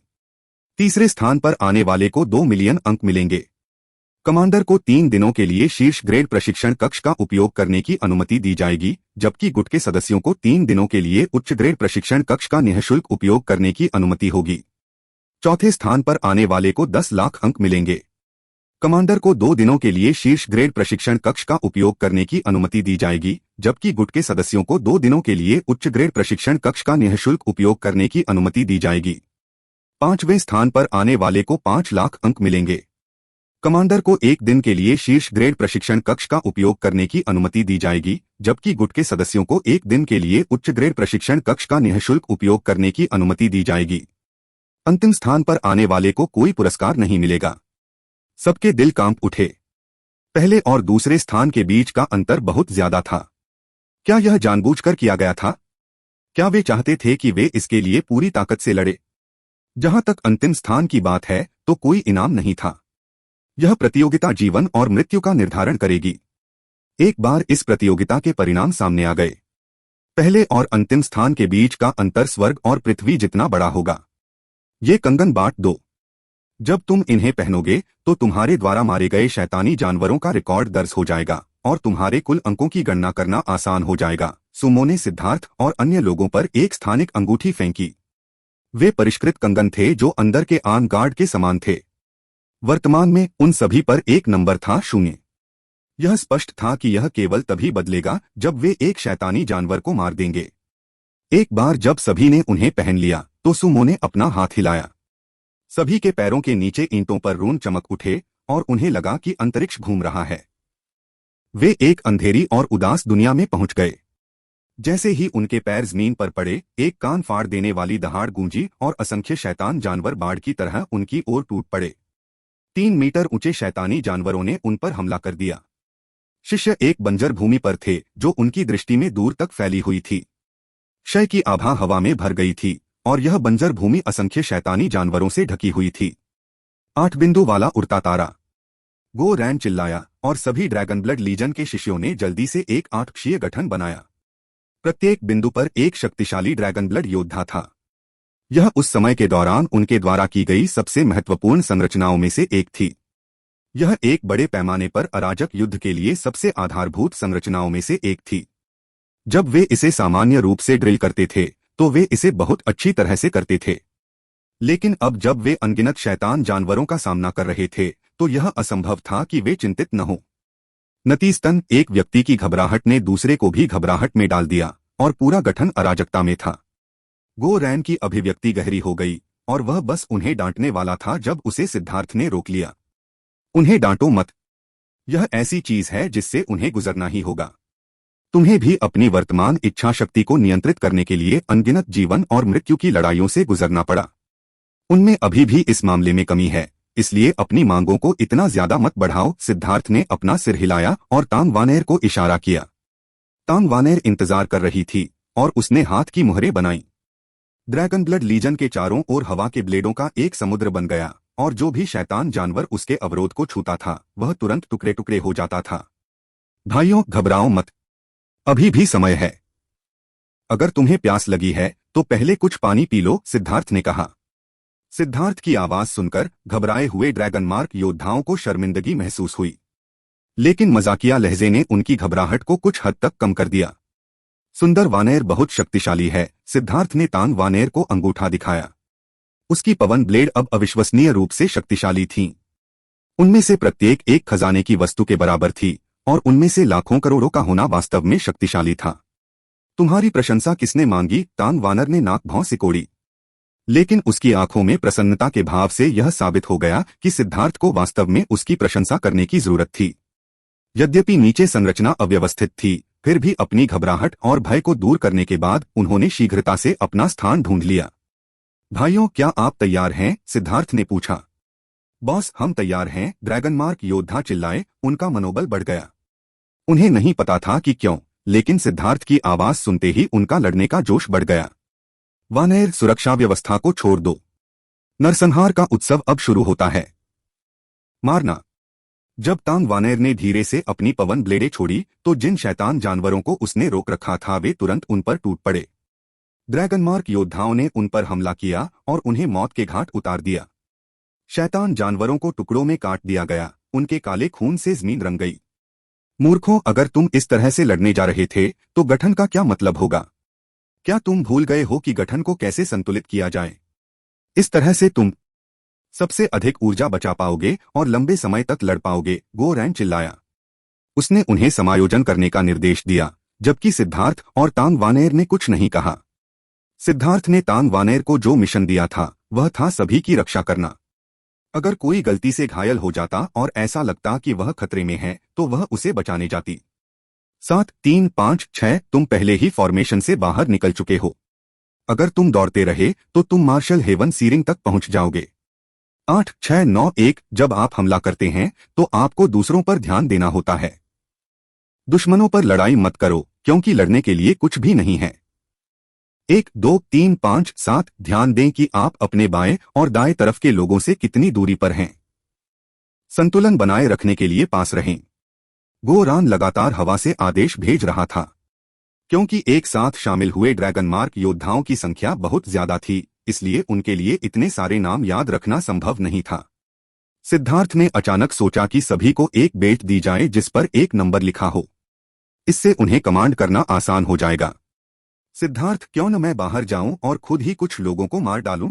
तीसरे स्थान पर आने वाले को 2 मिलियन अंक मिलेंगे। कमांडर को 3 दिनों के लिए शीर्ष ग्रेड प्रशिक्षण कक्ष का उपयोग करने की अनुमति दी जाएगी, जबकि गुट के सदस्यों को 3 दिनों के लिए उच्च ग्रेड प्रशिक्षण कक्ष का निःशुल्क उपयोग करने की अनुमति होगी। चौथे स्थान पर आने वाले को 10 लाख अंक मिलेंगे। कमांडर को 2 दिनों के लिए शीर्ष ग्रेड प्रशिक्षण कक्ष का उपयोग करने की अनुमति दी जाएगी, जबकि गुट के सदस्यों को 2 दिनों के लिए उच्च ग्रेड प्रशिक्षण कक्ष का निःशुल्क उपयोग करने की अनुमति दी जाएगी। पांचवें स्थान पर आने वाले को 5 लाख अंक मिलेंगे। कमांडर को 1 दिन के लिए शीर्ष ग्रेड प्रशिक्षण कक्ष का उपयोग करने की अनुमति दी जाएगी, जबकि गुट के सदस्यों को 1 दिन के लिए उच्च ग्रेड प्रशिक्षण कक्ष का निःशुल्क उपयोग करने की अनुमति दी जाएगी। अंतिम स्थान पर आने वाले को कोई पुरस्कार नहीं मिलेगा। सबके दिल कांप उठे। पहले और दूसरे स्थान के बीच का अंतर बहुत ज्यादा था। क्या यह जानबूझकर किया गया था? क्या वे चाहते थे कि वे इसके लिए पूरी ताकत से लड़े? जहां तक अंतिम स्थान की बात है तो कोई इनाम नहीं था। यह प्रतियोगिता जीवन और मृत्यु का निर्धारण करेगी। एक बार इस प्रतियोगिता के परिणाम सामने आ गए, पहले और अंतिम स्थान के बीच का अंतर स्वर्ग और पृथ्वी जितना बड़ा होगा। ये कंगन बांट दो। जब तुम इन्हें पहनोगे तो तुम्हारे द्वारा मारे गए शैतानी जानवरों का रिकॉर्ड दर्ज हो जाएगा और तुम्हारे कुल अंकों की गणना करना आसान हो जाएगा। सुमो ने सिद्धार्थ और अन्य लोगों पर एक स्थानिक अंगूठी फेंकी। वे परिष्कृत कंगन थे जो अंदर के आर्म गार्ड के समान थे। वर्तमान में उन सभी पर एक नंबर था, 0। यह स्पष्ट था कि यह केवल तभी बदलेगा जब वे एक शैतानी जानवर को मार देंगे। एक बार जब सभी ने उन्हें पहन लिया तो सुमो ने अपना हाथ हिलाया। सभी के पैरों के नीचे ईंटों पर रून चमक उठे और उन्हें लगा कि अंतरिक्ष घूम रहा है। वे एक अंधेरी और उदास दुनिया में पहुंच गए। जैसे ही उनके पैर जमीन पर पड़े, एक कान फाड़ देने वाली दहाड़ गूंजी और असंख्य शैतान जानवर बाढ़ की तरह उनकी ओर टूट पड़े। 3 मीटर ऊंचे शैतानी जानवरों ने उन पर हमला कर दिया। शिष्य एक बंजर भूमि पर थे जो उनकी दृष्टि में दूर तक फैली हुई थी। क्षय की आभा हवा में भर गई थी और यह बंजर भूमि असंख्य शैतानी जानवरों से ढकी हुई थी। 8 बिंदु वाला उड़ता तारा। गो रैन चिल्लाया और सभी ड्रैगन ब्लड लीजन के शिष्यों ने जल्दी से एक 8 अक्षीय गठन बनाया। प्रत्येक बिंदु पर एक शक्तिशाली ड्रैगन ब्लड योद्धा था। यह उस समय के दौरान उनके द्वारा की गई सबसे महत्वपूर्ण संरचनाओं में से एक थी। यह एक बड़े पैमाने पर अराजक युद्ध के लिए सबसे आधारभूत संरचनाओं में से एक थी। जब वे इसे सामान्य रूप से ड्रिल करते थे तो वे इसे बहुत अच्छी तरह से करते थे, लेकिन अब जब वे अनगिनत शैतान जानवरों का सामना कर रहे थे तो यह असंभव था कि वे चिंतित न हों। नतीजतन एक व्यक्ति की घबराहट ने दूसरे को भी घबराहट में डाल दिया और पूरा गठन अराजकता में था। गो रैन की अभिव्यक्ति गहरी हो गई और वह बस उन्हें डांटने वाला था जब उसे सिद्धार्थ ने रोक लिया। उन्हें डांटो मत। यह ऐसी चीज है जिससे उन्हें गुजरना ही होगा। तुम्हें भी अपनी वर्तमान इच्छा शक्ति को नियंत्रित करने के लिए अनगिनत जीवन और मृत्यु की लड़ाइयों से गुजरना पड़ा। उनमें अभी भी इस मामले में कमी है, इसलिए अपनी मांगों को इतना ज्यादा मत बढ़ाओ। सिद्धार्थ ने अपना सिर हिलाया और तांग वानेर को इशारा किया। तांग वानेर इंतजार कर रही थी और उसने हाथ की मुहरें बनाई। ड्रैगन ब्लड लीजन के चारों ओर हवा के ब्लेडों का एक समुद्र बन गया और जो भी शैतान जानवर उसके अवरोध को छूता था वह तुरंत टुकड़े टुकड़े हो जाता था। भाइयों, घबराओ मत, अभी भी समय है। अगर तुम्हें प्यास लगी है तो पहले कुछ पानी पी लो, सिद्धार्थ ने कहा। सिद्धार्थ की आवाज सुनकर घबराए हुए ड्रैगन मार्क योद्धाओं को शर्मिंदगी महसूस हुई, लेकिन मजाकिया लहजे ने उनकी घबराहट को कुछ हद तक कम कर दिया। सुंदर वानेर बहुत शक्तिशाली है, सिद्धार्थ ने तांग वानेर को अंगूठा दिखाया। उसकी पवन ब्लेड अब अविश्वसनीय रूप से शक्तिशाली थीं। उनमें से प्रत्येक एक खजाने की वस्तु के बराबर थी और उनमें से लाखों करोड़ों का होना वास्तव में शक्तिशाली था। तुम्हारी प्रशंसा किसने मांगी? तांग वानर ने नाक भौं सिकोड़ी, लेकिन उसकी आंखों में प्रसन्नता के भाव से यह साबित हो गया कि सिद्धार्थ को वास्तव में उसकी प्रशंसा करने की जरूरत थी। यद्यपि नीचे संरचना अव्यवस्थित थी, फिर भी अपनी घबराहट और भय को दूर करने के बाद उन्होंने शीघ्रता से अपना स्थान ढूंढ लिया। भाइयों, क्या आप तैयार हैं? सिद्धार्थ ने पूछा। बॉस, हम तैयार हैं, ड्रैगन मार्क योद्धा चिल्लाए। उनका मनोबल बढ़ गया। उन्हें नहीं पता था कि क्यों, लेकिन सिद्धार्थ की आवाज सुनते ही उनका लड़ने का जोश बढ़ गया। वानेर, सुरक्षा व्यवस्था को छोड़ दो। नरसंहार का उत्सव अब शुरू होता है। मारना। जब तांग वानेर ने धीरे से अपनी पवन ब्लेडें छोड़ी तो जिन शैतान जानवरों को उसने रोक रखा था वे तुरंत उन पर टूट पड़े। ड्रैगन मार्क योद्धाओं ने उन पर हमला किया और उन्हें मौत के घाट उतार दिया। शैतान जानवरों को टुकड़ों में काट दिया गया, उनके काले खून से जमीन रंग गई। मूर्खों, अगर तुम इस तरह से लड़ने जा रहे थे तो गठन का क्या मतलब होगा? क्या तुम भूल गए हो कि गठन को कैसे संतुलित किया जाए? इस तरह से तुम सबसे अधिक ऊर्जा बचा पाओगे और लंबे समय तक लड़ पाओगे, गो रैन चिल्लाया। उसने उन्हें समायोजन करने का निर्देश दिया, जबकि सिद्धार्थ और तांग वानेर ने कुछ नहीं कहा। सिद्धार्थ ने तांग वानेर को जो मिशन दिया था वह था सभी की रक्षा करना। अगर कोई गलती से घायल हो जाता और ऐसा लगता कि वह खतरे में है तो वह उसे बचाने जाती। 7, 3, 5, 6 तुम पहले ही फॉर्मेशन से बाहर निकल चुके हो। अगर तुम दौड़ते रहे तो तुम मार्शल हेवन सीरिंग तक पहुंच जाओगे। 8, 6, 9, 1 जब आप हमला करते हैं तो आपको दूसरों पर ध्यान देना होता है। दुश्मनों पर लड़ाई मत करो, क्योंकि लड़ने के लिए कुछ भी नहीं है। 1, 2, 3, 5, 7 ध्यान दें कि आप अपने बाएं और दाएं तरफ के लोगों से कितनी दूरी पर हैं। संतुलन बनाए रखने के लिए पास रहें। गो रैन लगातार हवा से आदेश भेज रहा था। क्योंकि एक साथ शामिल हुए ड्रैगन मार्क योद्धाओं की संख्या बहुत ज्यादा थी, इसलिए उनके लिए इतने सारे नाम याद रखना संभव नहीं था। सिद्धार्थ ने अचानक सोचा कि सभी को एक बेल्ट दी जाए जिस पर एक नंबर लिखा हो। इससे उन्हें कमांड करना आसान हो जाएगा। सिद्धार्थ, क्यों न मैं बाहर जाऊं और खुद ही कुछ लोगों को मार डालूं?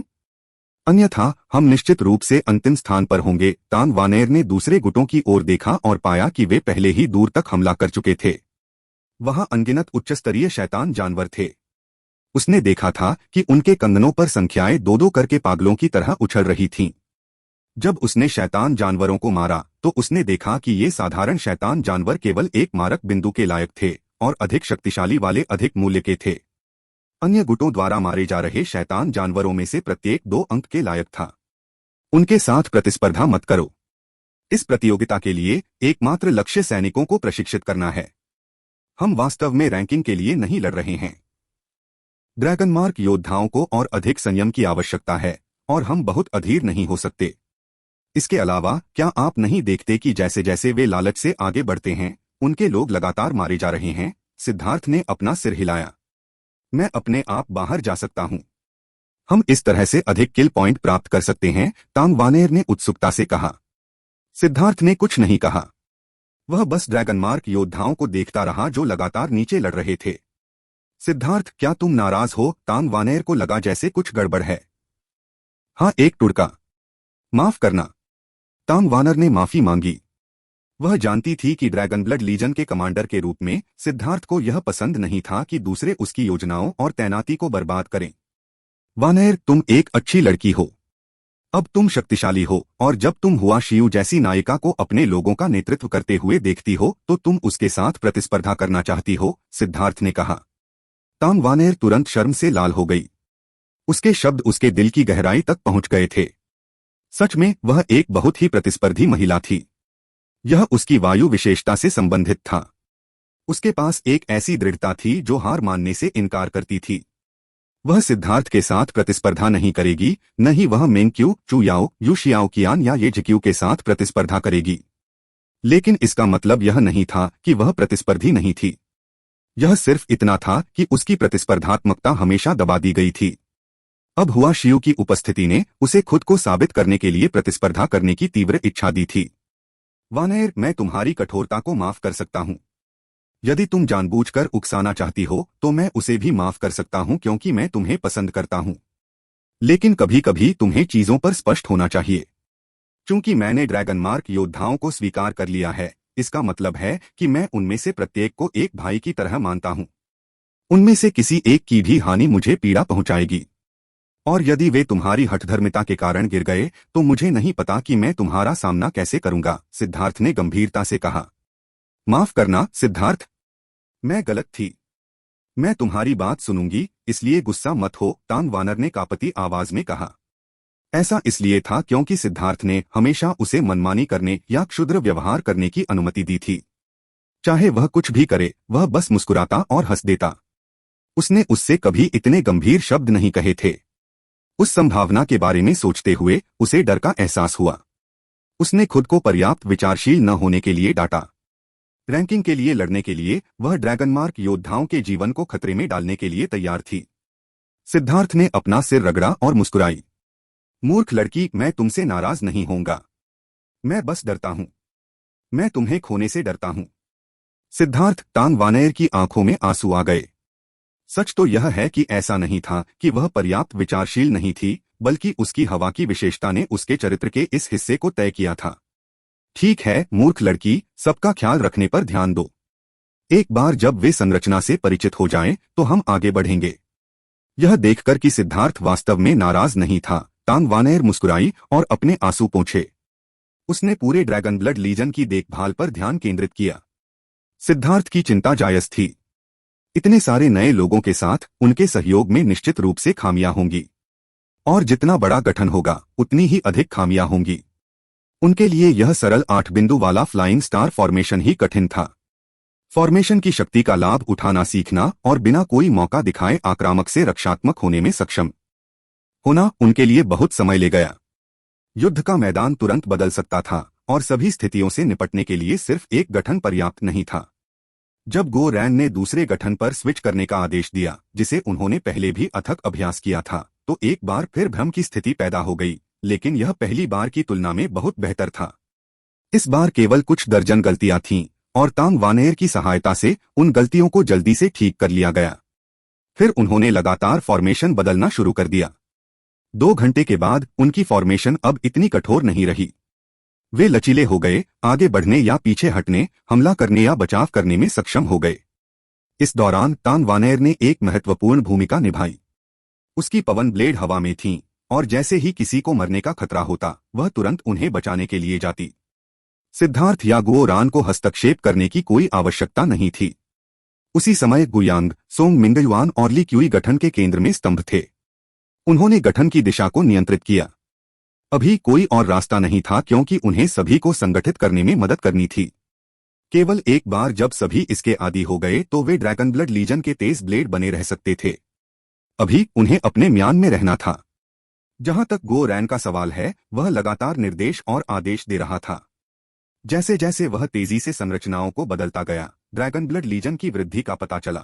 अन्यथा हम निश्चित रूप से अंतिम स्थान पर होंगे। तांग वानेर ने दूसरे गुटों की ओर देखा और पाया कि वे पहले ही दूर तक हमला कर चुके थे। वहां अनगिनत उच्चस्तरीय शैतान जानवर थे। उसने देखा था कि उनके कंगनों पर संख्याएं 2-2 करके पागलों की तरह उछल रही थीं। जब उसने शैतान जानवरों को मारा तो उसने देखा कि ये साधारण शैतान जानवर केवल एक मारक बिंदु के लायक थे और अधिक शक्तिशाली वाले अधिक मूल्य के थे। अन्य गुटों द्वारा मारे जा रहे शैतान जानवरों में से प्रत्येक 2 अंक के लायक था। उनके साथ प्रतिस्पर्धा मत करो। इस प्रतियोगिता के लिए एकमात्र लक्ष्य सैनिकों को प्रशिक्षित करना है। हम वास्तव में रैंकिंग के लिए नहीं लड़ रहे हैं। ड्रैगन मार्क योद्धाओं को और अधिक संयम की आवश्यकता है और हम बहुत अधीर नहीं हो सकते। इसके अलावा क्या आप नहीं देखते कि जैसे जैसे वे लालच से आगे बढ़ते हैं उनके लोग लगातार मारे जा रहे हैं? सिद्धार्थ ने अपना सिर हिलाया। मैं अपने आप बाहर जा सकता हूं। हम इस तरह से अधिक किल पॉइंट प्राप्त कर सकते हैं, तांग वानेर ने उत्सुकता से कहा। सिद्धार्थ ने कुछ नहीं कहा। वह बस ड्रैगन मार्क योद्धाओं को देखता रहा जो लगातार नीचे लड़ रहे थे। सिद्धार्थ, क्या तुम नाराज हो? तांग वानेर को लगा जैसे कुछ गड़बड़ है। हाँ, एक टुड़का। माफ करना। तांग वानर ने माफी मांगी। वह जानती थी कि ड्रैगन ब्लड लीजन के कमांडर के रूप में सिद्धार्थ को यह पसंद नहीं था कि दूसरे उसकी योजनाओं और तैनाती को बर्बाद करें। वानेर, तुम एक अच्छी लड़की हो। अब तुम शक्तिशाली हो और जब तुम हुआ शियू जैसी नायिका को अपने लोगों का नेतृत्व करते हुए देखती हो तो तुम उसके साथ प्रतिस्पर्धा करना चाहती हो, सिद्धार्थ ने कहा। तांग वानेर तुरंत शर्म से लाल हो गई। उसके शब्द उसके दिल की गहराई तक पहुंच गए थे। सच में वह एक बहुत ही प्रतिस्पर्धी महिला थी। यह उसकी वायु विशेषता से संबंधित था। उसके पास एक ऐसी दृढ़ता थी जो हार मानने से इनकार करती थी। वह सिद्धार्थ के साथ प्रतिस्पर्धा नहीं करेगी, न ही वह मेंग्क्यू, चुयाओ, यू शियाओकियान या ये जिक्यू के साथ प्रतिस्पर्धा करेगी। लेकिन इसका मतलब यह नहीं था कि वह प्रतिस्पर्धी नहीं थी। यह सिर्फ इतना था कि उसकी प्रतिस्पर्धात्मकता हमेशा दबा दी गई थी। अब हुआ शियू की उपस्थिति ने उसे खुद को साबित करने के लिए प्रतिस्पर्धा करने की तीव्र इच्छा दी थी। वानेर, मैं तुम्हारी कठोरता को माफ कर सकता हूं। यदि तुम जानबूझकर उकसाना चाहती हो तो मैं उसे भी माफ कर सकता हूं क्योंकि मैं तुम्हें पसंद करता हूं। लेकिन कभी कभी तुम्हें चीजों पर स्पष्ट होना चाहिए। चूंकि मैंने ड्रैगन मार्क योद्धाओं को स्वीकार कर लिया है, इसका मतलब है कि मैं उनमें से प्रत्येक को एक भाई की तरह मानता हूं। उनमें से किसी एक की भी हानि मुझे पीड़ा पहुंचाएगी। और यदि वे तुम्हारी हठधर्मिता के कारण गिर गए तो मुझे नहीं पता कि मैं तुम्हारा सामना कैसे करूंगा, सिद्धार्थ ने गंभीरता से कहा। माफ करना सिद्धार्थ, मैं गलत थी। मैं तुम्हारी बात सुनूंगी, इसलिए गुस्सा मत हो, तांग वानर ने कांपती आवाज में कहा। ऐसा इसलिए था क्योंकि सिद्धार्थ ने हमेशा उसे मनमानी करने या क्षुद्र व्यवहार करने की अनुमति दी थी। चाहे वह कुछ भी करे, वह बस मुस्कुराता और हंस देता। उसने उससे कभी इतने गंभीर शब्द नहीं कहे थे। उस संभावना के बारे में सोचते हुए उसे डर का एहसास हुआ। उसने खुद को पर्याप्त विचारशील न होने के लिए डांटा। रैंकिंग के लिए लड़ने के लिए वह ड्रैगन मार्क योद्धाओं के जीवन को खतरे में डालने के लिए तैयार थी। सिद्धार्थ ने अपना सिर रगड़ा और मुस्कुराई। मूर्ख लड़की, मैं तुमसे नाराज नहीं होऊंगा। मैं बस डरता हूं। मैं तुम्हें खोने से डरता हूं। सिद्धार्थ, तांग वानेर की आंखों में आंसू आ गए। सच तो यह है कि ऐसा नहीं था कि वह पर्याप्त विचारशील नहीं थी, बल्कि उसकी हवा की विशेषता ने उसके चरित्र के इस हिस्से को तय किया था। ठीक है मूर्ख लड़की, सबका ख्याल रखने पर ध्यान दो। एक बार जब वे संरचना से परिचित हो जाएं, तो हम आगे बढ़ेंगे। यह देखकर कि सिद्धार्थ वास्तव में नाराज नहीं था, तांग वानेर मुस्कुराई और अपने आंसू पोंछे। उसने पूरे ड्रैगन ब्लड लीजन की देखभाल पर ध्यान केंद्रित किया। सिद्धार्थ की चिंता जायज थी। इतने सारे नए लोगों के साथ उनके सहयोग में निश्चित रूप से खामियां होंगी, और जितना बड़ा गठन होगा उतनी ही अधिक खामियां होंगी। उनके लिए यह सरल 8 बिंदु वाला फ्लाइंग स्टार फॉर्मेशन ही कठिन था। फॉर्मेशन की शक्ति का लाभ उठाना सीखना और बिना कोई मौका दिखाए आक्रामक से रक्षात्मक होने में सक्षम होना उनके लिए बहुत समय ले गया। युद्ध का मैदान तुरंत बदल सकता था और सभी स्थितियों से निपटने के लिए सिर्फ एक गठन पर्याप्त नहीं था। जब गो रैन ने दूसरे गठन पर स्विच करने का आदेश दिया, जिसे उन्होंने पहले भी अथक अभ्यास किया था, तो एक बार फिर भ्रम की स्थिति पैदा हो गई, लेकिन यह पहली बार की तुलना में बहुत बेहतर था। इस बार केवल कुछ दर्जन गलतियां थीं और तांग वानेर की सहायता से उन गलतियों को जल्दी से ठीक कर लिया गया। फिर उन्होंने लगातार फॉर्मेशन बदलना शुरू कर दिया। 2 घंटे के बाद उनकी फॉर्मेशन अब इतनी कठोर नहीं रही। वे लचीले हो गए, आगे बढ़ने या पीछे हटने, हमला करने या बचाव करने में सक्षम हो गए। इस दौरान तांग वानेर ने एक महत्वपूर्ण भूमिका निभाई। उसकी पवन ब्लेड हवा में थीं और जैसे ही किसी को मरने का खतरा होता, वह तुरंत उन्हें बचाने के लिए जाती। सिद्धार्थ या गुओ रान को हस्तक्षेप करने की कोई आवश्यकता नहीं थी। उसी समय गुयांग, सोंग मिंगयुआन और ली क्यूई गठन के केंद्र में स्तंभ थे। उन्होंने गठन की दिशा को नियंत्रित किया। अभी कोई और रास्ता नहीं था क्योंकि उन्हें सभी को संगठित करने में मदद करनी थी। केवल एक बार जब सभी इसके आदी हो गए तो वे ड्रैगन ब्लड लीजन के तेज ब्लेड बने रह सकते थे। अभी उन्हें अपने म्यान में रहना था। जहां तक गो रैन का सवाल है, वह लगातार निर्देश और आदेश दे रहा था। जैसे जैसे वह तेजी से संरचनाओं को बदलता गया, ड्रैगन ब्लड लीजन की वृद्धि का पता चला।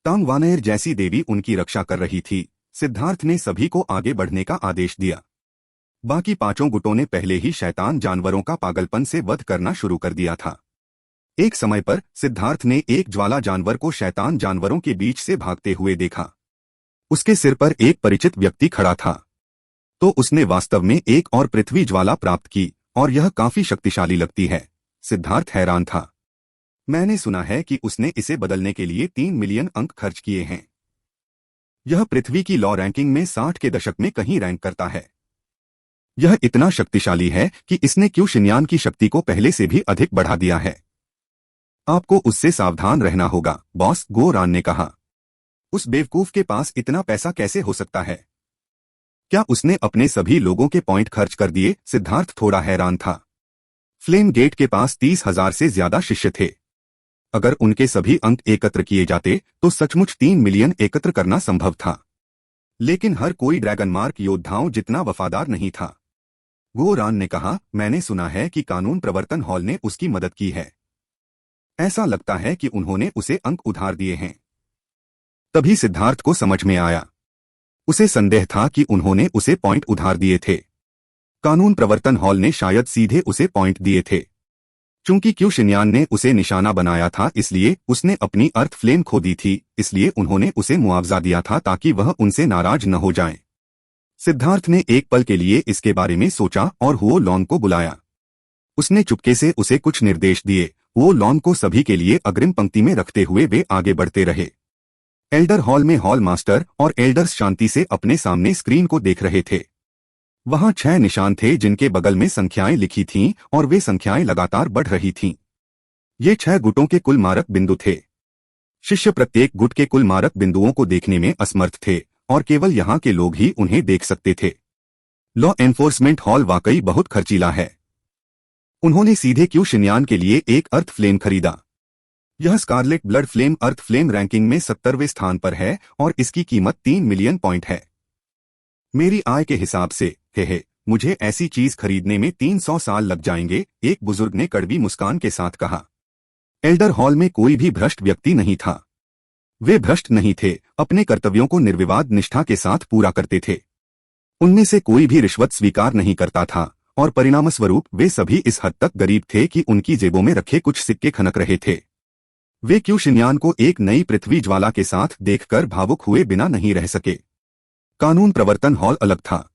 तांग वानेर जैसी देवी उनकी रक्षा कर रही थी। सिद्धार्थ ने सभी को आगे बढ़ने का आदेश दिया। बाकी पांचों गुटों ने पहले ही शैतान जानवरों का पागलपन से वध करना शुरू कर दिया था। एक समय पर सिद्धार्थ ने एक ज्वाला जानवर को शैतान जानवरों के बीच से भागते हुए देखा। उसके सिर पर एक परिचित व्यक्ति खड़ा था। तो उसने वास्तव में एक और पृथ्वी ज्वाला प्राप्त की, और यह काफी शक्तिशाली लगती है। सिद्धार्थ हैरान था। मैंने सुना है कि उसने इसे बदलने के लिए 3 मिलियन अंक खर्च किए हैं। यह पृथ्वी की लॉ रैंकिंग में 60 के दशक में कहीं रैंक करता है। यह इतना शक्तिशाली है कि इसने क्यू शिन्यान की शक्ति को पहले से भी अधिक बढ़ा दिया है। आपको उससे सावधान रहना होगा, बॉस, गो रान ने कहा। उस बेवकूफ के पास इतना पैसा कैसे हो सकता है? क्या उसने अपने सभी लोगों के पॉइंट खर्च कर दिए? सिद्धार्थ थोड़ा हैरान था। फ्लेम गेट के पास 30,000 से ज्यादा शिष्य थे। अगर उनके सभी अंक एकत्र किए जाते तो सचमुच 3 मिलियन एकत्र करना संभव था। लेकिन हर कोई ड्रैगन मार्क योद्धाओं जितना वफादार नहीं था। गो रान ने कहा, मैंने सुना है कि कानून प्रवर्तन हॉल ने उसकी मदद की है। ऐसा लगता है कि उन्होंने उसे अंक उधार दिए हैं। तभी सिद्धार्थ को समझ में आया। उसे संदेह था कि उन्होंने उसे पॉइंट उधार दिए थे। कानून प्रवर्तन हॉल ने शायद सीधे उसे पॉइंट दिए थे। चूंकि क्यू शिन्यान ने उसे निशाना बनाया था, इसलिए उसने अपनी अर्थ फ्लेम खो दी थी, इसलिए उन्होंने उसे मुआवजा दिया था ताकि वह उनसे नाराज न हो जाए। सिद्धार्थ ने एक पल के लिए इसके बारे में सोचा और हुओ लॉन को बुलाया। उसने चुपके से उसे कुछ निर्देश दिए। हुओ लॉन को सभी के लिए अग्रिम पंक्ति में रखते हुए वे आगे बढ़ते रहे। एल्डर हॉल में हॉल मास्टर और एल्डर्स शांति से अपने सामने स्क्रीन को देख रहे थे। वहां 6 निशान थे जिनके बगल में संख्याएं लिखी थीं, और वे संख्याएं लगातार बढ़ रही थीं। ये 6 गुटों के कुल मारक बिंदु थे। शिष्य प्रत्येक गुट के कुल मारक बिंदुओं को देखने में असमर्थ थे, और केवल यहाँ के लोग ही उन्हें देख सकते थे। लॉ एनफोर्समेंट हॉल वाकई बहुत खर्चीला है। उन्होंने सीधे क्यू शिन्यान के लिए एक अर्थ फ्लेम खरीदा। यह स्कारलेट ब्लड फ्लेम अर्थ फ्लेम रैंकिंग में 70वें स्थान पर है, और इसकी कीमत 3 मिलियन पॉइंट है। मेरी आय के हिसाब से मुझे ऐसी चीज खरीदने में 300 साल लग जाएंगे, एक बुजुर्ग ने कड़वी मुस्कान के साथ कहा। एल्डर हॉल में कोई भी भ्रष्ट व्यक्ति नहीं था। वे भ्रष्ट नहीं थे, अपने कर्तव्यों को निर्विवाद निष्ठा के साथ पूरा करते थे। उनमें से कोई भी रिश्वत स्वीकार नहीं करता था, और परिणामस्वरूप वे सभी इस हद तक गरीब थे कि उनकी जेबों में रखे कुछ सिक्के खनक रहे थे। वे क्यू शिन्यान को एक नई पृथ्वी ज्वाला के साथ देखकर भावुक हुए बिना नहीं रह सके। कानून प्रवर्तन हॉल अलग था।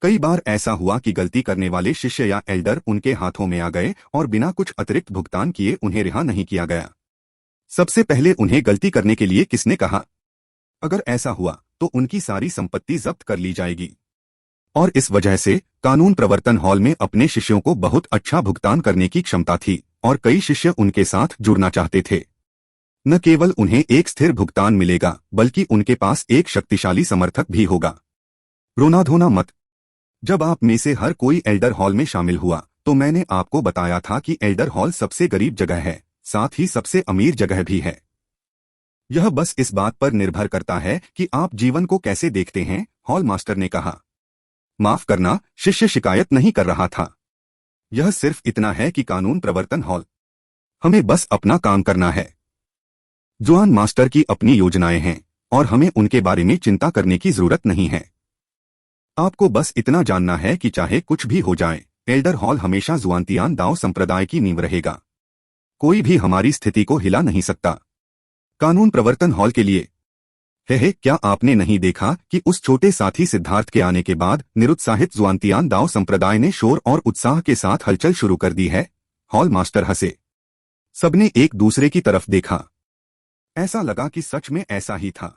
कई बार ऐसा हुआ कि गलती करने वाले शिष्य या एल्डर उनके हाथों में आ गए और बिना कुछ अतिरिक्त भुगतान किए उन्हें रिहा नहीं किया गया। सबसे पहले उन्हें गलती करने के लिए किसने कहा? अगर ऐसा हुआ तो उनकी सारी संपत्ति जब्त कर ली जाएगी। और इस वजह से कानून प्रवर्तन हॉल में अपने शिष्यों को बहुत अच्छा भुगतान करने की क्षमता थी, और कई शिष्य उनके साथ जुड़ना चाहते थे। न केवल उन्हें एक स्थिर भुगतान मिलेगा, बल्कि उनके पास एक शक्तिशाली समर्थक भी होगा। रोना धोना मत। जब आप में से हर कोई एल्डर हॉल में शामिल हुआ तो मैंने आपको बताया था कि एल्डर हॉल सबसे गरीब जगह है, साथ ही सबसे अमीर जगह भी है। यह बस इस बात पर निर्भर करता है कि आप जीवन को कैसे देखते हैं, हॉल मास्टर ने कहा। माफ करना, शिष्य शिकायत नहीं कर रहा था। यह सिर्फ इतना है कि कानून प्रवर्तन हॉल, हमें बस अपना काम करना है। जुआन मास्टर की अपनी योजनाएं हैं, और हमें उनके बारे में चिंता करने की जरूरत नहीं है। आपको बस इतना जानना है कि चाहे कुछ भी हो जाए, एल्डर हॉल हमेशा जुआनतियान दाओ संप्रदाय की नींव रहेगा। कोई भी हमारी स्थिति को हिला नहीं सकता। कानून प्रवर्तन हॉल के लिए क्या आपने नहीं देखा कि उस छोटे साथी सिद्धार्थ के आने के बाद निरुत्साहित जुआनतियान दाओ संप्रदाय ने शोर और उत्साह के साथ हलचल शुरू कर दी है? हॉल मास्टर हंसे। सबने एक दूसरे की तरफ देखा। ऐसा लगा कि सच में ऐसा ही था।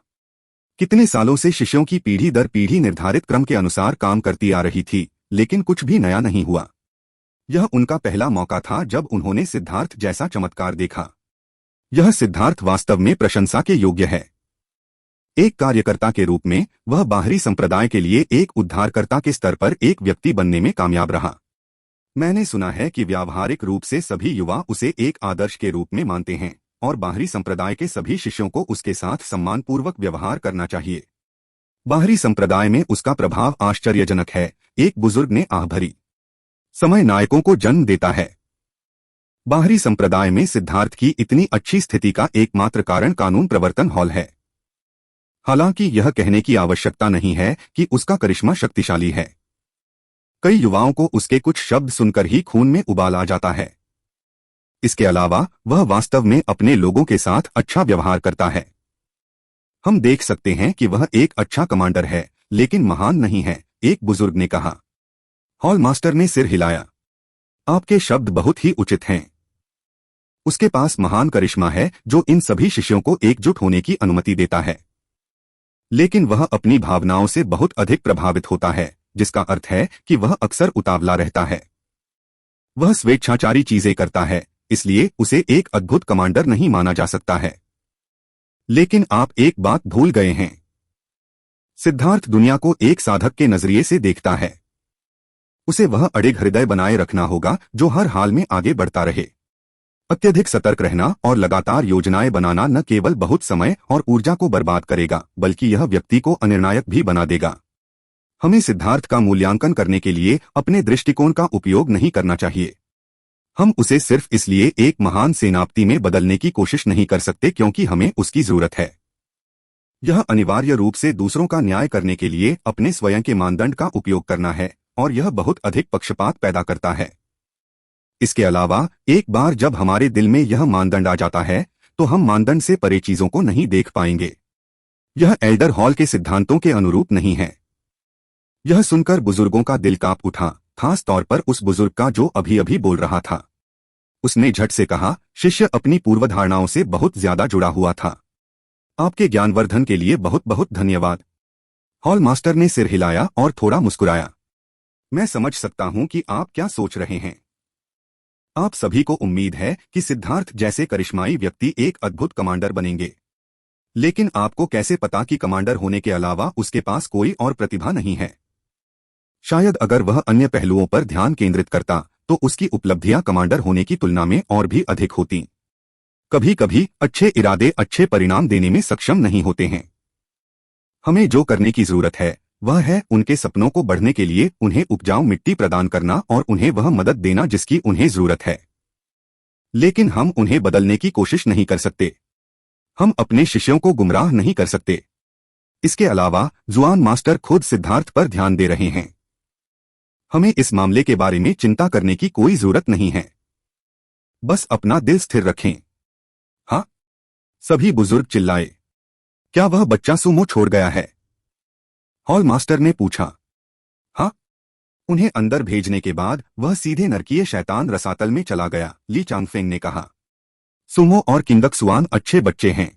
कितने सालों से शिष्यों की पीढ़ी दर पीढ़ी निर्धारित क्रम के अनुसार काम करती आ रही थी, लेकिन कुछ भी नया नहीं हुआ। यह उनका पहला मौका था जब उन्होंने सिद्धार्थ जैसा चमत्कार देखा। यह सिद्धार्थ वास्तव में प्रशंसा के योग्य है। एक कार्यकर्ता के रूप में वह बाहरी संप्रदाय के लिए एक उद्धारकर्ता के स्तर पर एक व्यक्ति बनने में कामयाब रहा। मैंने सुना है कि व्यावहारिक रूप से सभी युवा उसे एक आदर्श के रूप में मानते हैं और बाहरी संप्रदाय के सभी शिष्यों को उसके साथ सम्मानपूर्वक व्यवहार करना चाहिए। बाहरी संप्रदाय में उसका प्रभाव आश्चर्यजनक है, एक बुजुर्ग ने आह भरी। समय नायकों को जन्म देता है। बाहरी संप्रदाय में सिद्धार्थ की इतनी अच्छी स्थिति का एकमात्र कारण कानून प्रवर्तन हॉल है। हालांकि यह कहने की आवश्यकता नहीं है कि उसका करिश्मा शक्तिशाली है। कई युवाओं को उसके कुछ शब्द सुनकर ही खून में उबाल आ जाता है। इसके अलावा वह वास्तव में अपने लोगों के साथ अच्छा व्यवहार करता है। हम देख सकते हैं कि वह एक अच्छा कमांडर है, लेकिन महान नहीं है, एक बुजुर्ग ने कहा। हॉल मास्टर ने सिर हिलाया। आपके शब्द बहुत ही उचित हैं। उसके पास महान करिश्मा है जो इन सभी शिष्यों को एकजुट होने की अनुमति देता है, लेकिन वह अपनी भावनाओं से बहुत अधिक प्रभावित होता है, जिसका अर्थ है कि वह अक्सर उतावला रहता है। वह स्वेच्छाचारी चीजें करता है, इसलिए उसे एक अद्भुत कमांडर नहीं माना जा सकता है। लेकिन आप एक बात भूल गए हैं। सिद्धार्थ दुनिया को एक साधक के नजरिए से देखता है। उसे वह अड़िग हृदय बनाए रखना होगा जो हर हाल में आगे बढ़ता रहे। अत्यधिक सतर्क रहना और लगातार योजनाएं बनाना न केवल बहुत समय और ऊर्जा को बर्बाद करेगा, बल्कि यह व्यक्ति को अनिर्णायक भी बना देगा। हमें सिद्धार्थ का मूल्यांकन करने के लिए अपने दृष्टिकोण का उपयोग नहीं करना चाहिए। हम उसे सिर्फ इसलिए एक महान सेनापति में बदलने की कोशिश नहीं कर सकते क्योंकि हमें उसकी जरूरत है। यह अनिवार्य रूप से दूसरों का न्याय करने के लिए अपने स्वयं के मानदंड का उपयोग करना है, और यह बहुत अधिक पक्षपात पैदा करता है। इसके अलावा एक बार जब हमारे दिल में यह मानदंड आ जाता है तो हम मानदंड से परे चीजों को नहीं देख पाएंगे। यह एल्डर हॉल के सिद्धांतों के अनुरूप नहीं है। यह सुनकर बुजुर्गों का दिल कांप उठा, खास तौर पर उस बुजुर्ग का जो अभी अभी बोल रहा था। उसने झट से कहा, शिष्य अपनी पूर्वधारणाओं से बहुत ज्यादा जुड़ा हुआ था। आपके ज्ञानवर्धन के लिए बहुत बहुत धन्यवाद। हॉल मास्टर ने सिर हिलाया और थोड़ा मुस्कुराया। मैं समझ सकता हूं कि आप क्या सोच रहे हैं। आप सभी को उम्मीद है कि सिद्धार्थ जैसे करिश्माई व्यक्ति एक अद्भुत कमांडर बनेंगे, लेकिन आपको कैसे पता कि कमांडर होने के अलावा उसके पास कोई और प्रतिभा नहीं है। शायद अगर वह अन्य पहलुओं पर ध्यान केंद्रित करता तो उसकी उपलब्धियां कमांडर होने की तुलना में और भी अधिक होती। कभी कभी अच्छे इरादे अच्छे परिणाम देने में सक्षम नहीं होते हैं। हमें जो करने की जरूरत है वह है उनके सपनों को बढ़ने के लिए उन्हें उपजाऊ मिट्टी प्रदान करना और उन्हें वह मदद देना जिसकी उन्हें जरूरत है। लेकिन हम उन्हें बदलने की कोशिश नहीं कर सकते। हम अपने शिष्यों को गुमराह नहीं कर सकते। इसके अलावा जुआन मास्टर खुद सिद्धार्थ पर ध्यान दे रहे हैं। हमें इस मामले के बारे में चिंता करने की कोई जरूरत नहीं है। बस अपना दिल स्थिर रखें। हाँ, सभी बुजुर्ग चिल्लाए। क्या वह बच्चा सुमो छोड़ गया है? हॉल मास्टर ने पूछा। हाँ, उन्हें अंदर भेजने के बाद वह सीधे नरकीय शैतान रसातल में चला गया, ली चांगफेंग ने कहा। सुमो और किंगक्सुआन अच्छे बच्चे हैं।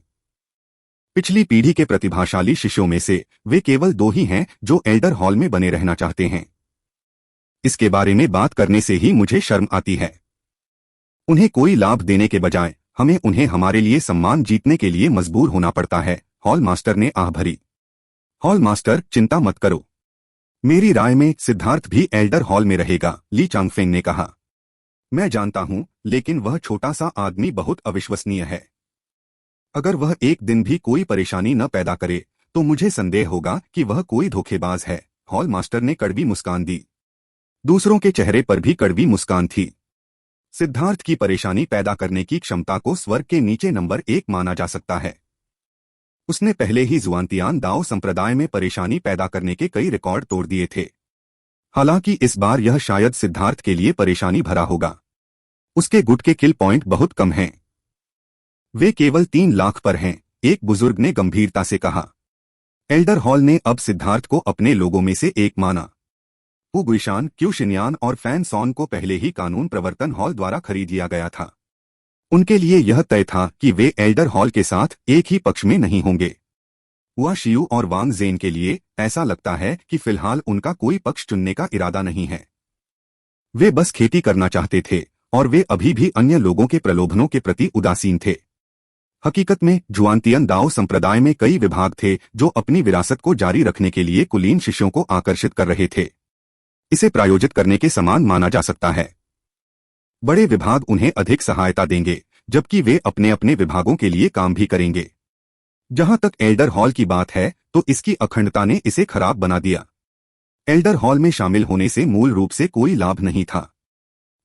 पिछली पीढ़ी के प्रतिभाशाली शिष्यों में से वे केवल 2 ही हैं जो एल्डर हॉल में बने रहना चाहते हैं। इसके बारे में बात करने से ही मुझे शर्म आती है। उन्हें कोई लाभ देने के बजाय हमें उन्हें हमारे लिए सम्मान जीतने के लिए मजबूर होना पड़ता है, हॉल मास्टर ने आह भरी। हॉल मास्टर, चिंता मत करो। मेरी राय में सिद्धार्थ भी एल्डर हॉल में रहेगा, ली चांगफेंग ने कहा। मैं जानता हूं, लेकिन वह छोटा सा आदमी बहुत अविश्वसनीय है। अगर वह एक दिन भी कोई परेशानी न पैदा करे तो मुझे संदेह होगा कि वह कोई धोखेबाज है, हॉल मास्टर ने कड़वी मुस्कान दी। दूसरों के चेहरे पर भी कड़वी मुस्कान थी। सिद्धार्थ की परेशानी पैदा करने की क्षमता को स्वर्ग के नीचे नंबर 1 माना जा सकता है। उसने पहले ही जुआनतियान दाओ संप्रदाय में परेशानी पैदा करने के कई रिकॉर्ड तोड़ दिए थे। हालांकि इस बार यह शायद सिद्धार्थ के लिए परेशानी भरा होगा। उसके गुट के किल पॉइंट बहुत कम हैं। वे केवल 3 लाख पर हैं, एक बुजुर्ग ने गंभीरता से कहा। एल्डर हॉल ने अब सिद्धार्थ को अपने लोगों में से एक माना। गुइशान, क्यूशिन्यान और फैन सॉन को पहले ही कानून प्रवर्तन हॉल द्वारा खरीद लिया गया था। उनके लिए यह तय था कि वे एल्डर हॉल के साथ एक ही पक्ष में नहीं होंगे। हुआ शियू और वांग जेन के लिए ऐसा लगता है कि फिलहाल उनका कोई पक्ष चुनने का इरादा नहीं है। वे बस खेती करना चाहते थे और वे अभी भी अन्य लोगों के प्रलोभनों के प्रति उदासीन थे। हकीकत में जुआनतियन दाओ संप्रदाय में कई विभाग थे जो अपनी विरासत को जारी रखने के लिए कुलीन शिष्यों को आकर्षित कर रहे थे। इसे प्रायोजित करने के समान माना जा सकता है। बड़े विभाग उन्हें अधिक सहायता देंगे, जबकि वे अपने अपने विभागों के लिए काम भी करेंगे। जहां तक एल्डर हॉल की बात है तो इसकी अखंडता ने इसे खराब बना दिया। एल्डर हॉल में शामिल होने से मूल रूप से कोई लाभ नहीं था,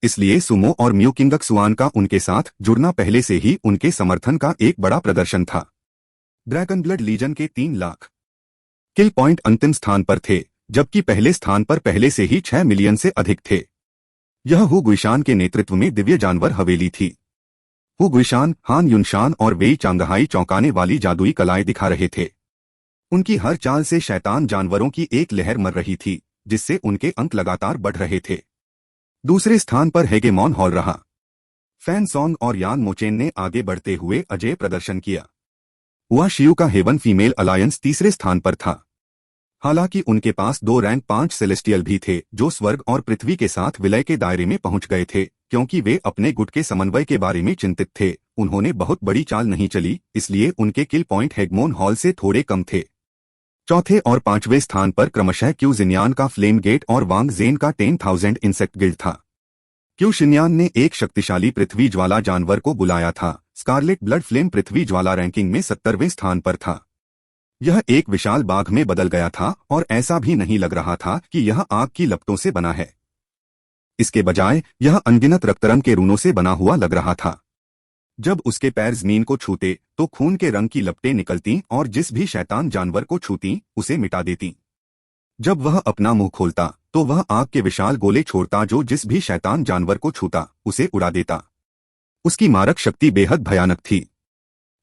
इसलिए सुमो और म्यू किंगक्सुआन का उनके साथ जुड़ना पहले से ही उनके समर्थन का एक बड़ा प्रदर्शन था। ड्रैगन ब्लड लीजन के 3 लाख किल पॉइंट अंतिम स्थान पर थे, जबकि पहले स्थान पर पहले से ही 6 मिलियन से अधिक थे। यह हु गुइशान के नेतृत्व में दिव्य जानवर हवेली थी। हु गुइशान, हान युनशान और वेई चांगहाई चौंकाने वाली जादुई कलाएं दिखा रहे थे। उनकी हर चाल से शैतान जानवरों की एक लहर मर रही थी, जिससे उनके अंक लगातार बढ़ रहे थे। दूसरे स्थान पर हेगेमॉन हॉल रहा। फैन सॉन्ग और यान मोचेन ने आगे बढ़ते हुए अजय प्रदर्शन किया। हुआ शियू का हेवन फीमेल अलायंस तीसरे स्थान पर था। हालांकि उनके पास 2 रैंक 5 सेलेस्टियल भी थे जो स्वर्ग और पृथ्वी के साथ विलय के दायरे में पहुंच गए थे। क्योंकि वे अपने गुट के समन्वय के बारे में चिंतित थे, उन्होंने बहुत बड़ी चाल नहीं चली, इसलिए उनके किल पॉइंट हेगमोन हॉल से थोड़े कम थे। चौथे और 5वें स्थान पर क्रमशः क्यू जिन्यान का फ्लेम गेट और वांग जेन का 10,000 इंसेक्ट गिल्ड था। क्यू शिन्यान ने एक शक्तिशाली पृथ्वी ज्वाला जानवर को बुलाया था। स्कारलेट ब्लड फ्लेम पृथ्वी ज्वाला रैंकिंग में 70वें स्थान पर था। यह एक विशाल बाघ में बदल गया था और ऐसा भी नहीं लग रहा था कि यह आग की लपटों से बना है। इसके बजाय यह अनगिनत रक्तरंग के रूनों से बना हुआ लग रहा था। जब उसके पैर जमीन को छूते तो खून के रंग की लपटें निकलती और जिस भी शैतान जानवर को छूती उसे मिटा देती। जब वह अपना मुंह खोलता तो वह आग के विशाल गोले छोड़ता जो जिस भी शैतान जानवर को छूता उसे उड़ा देता। उसकी मारक शक्ति बेहद भयानक थी।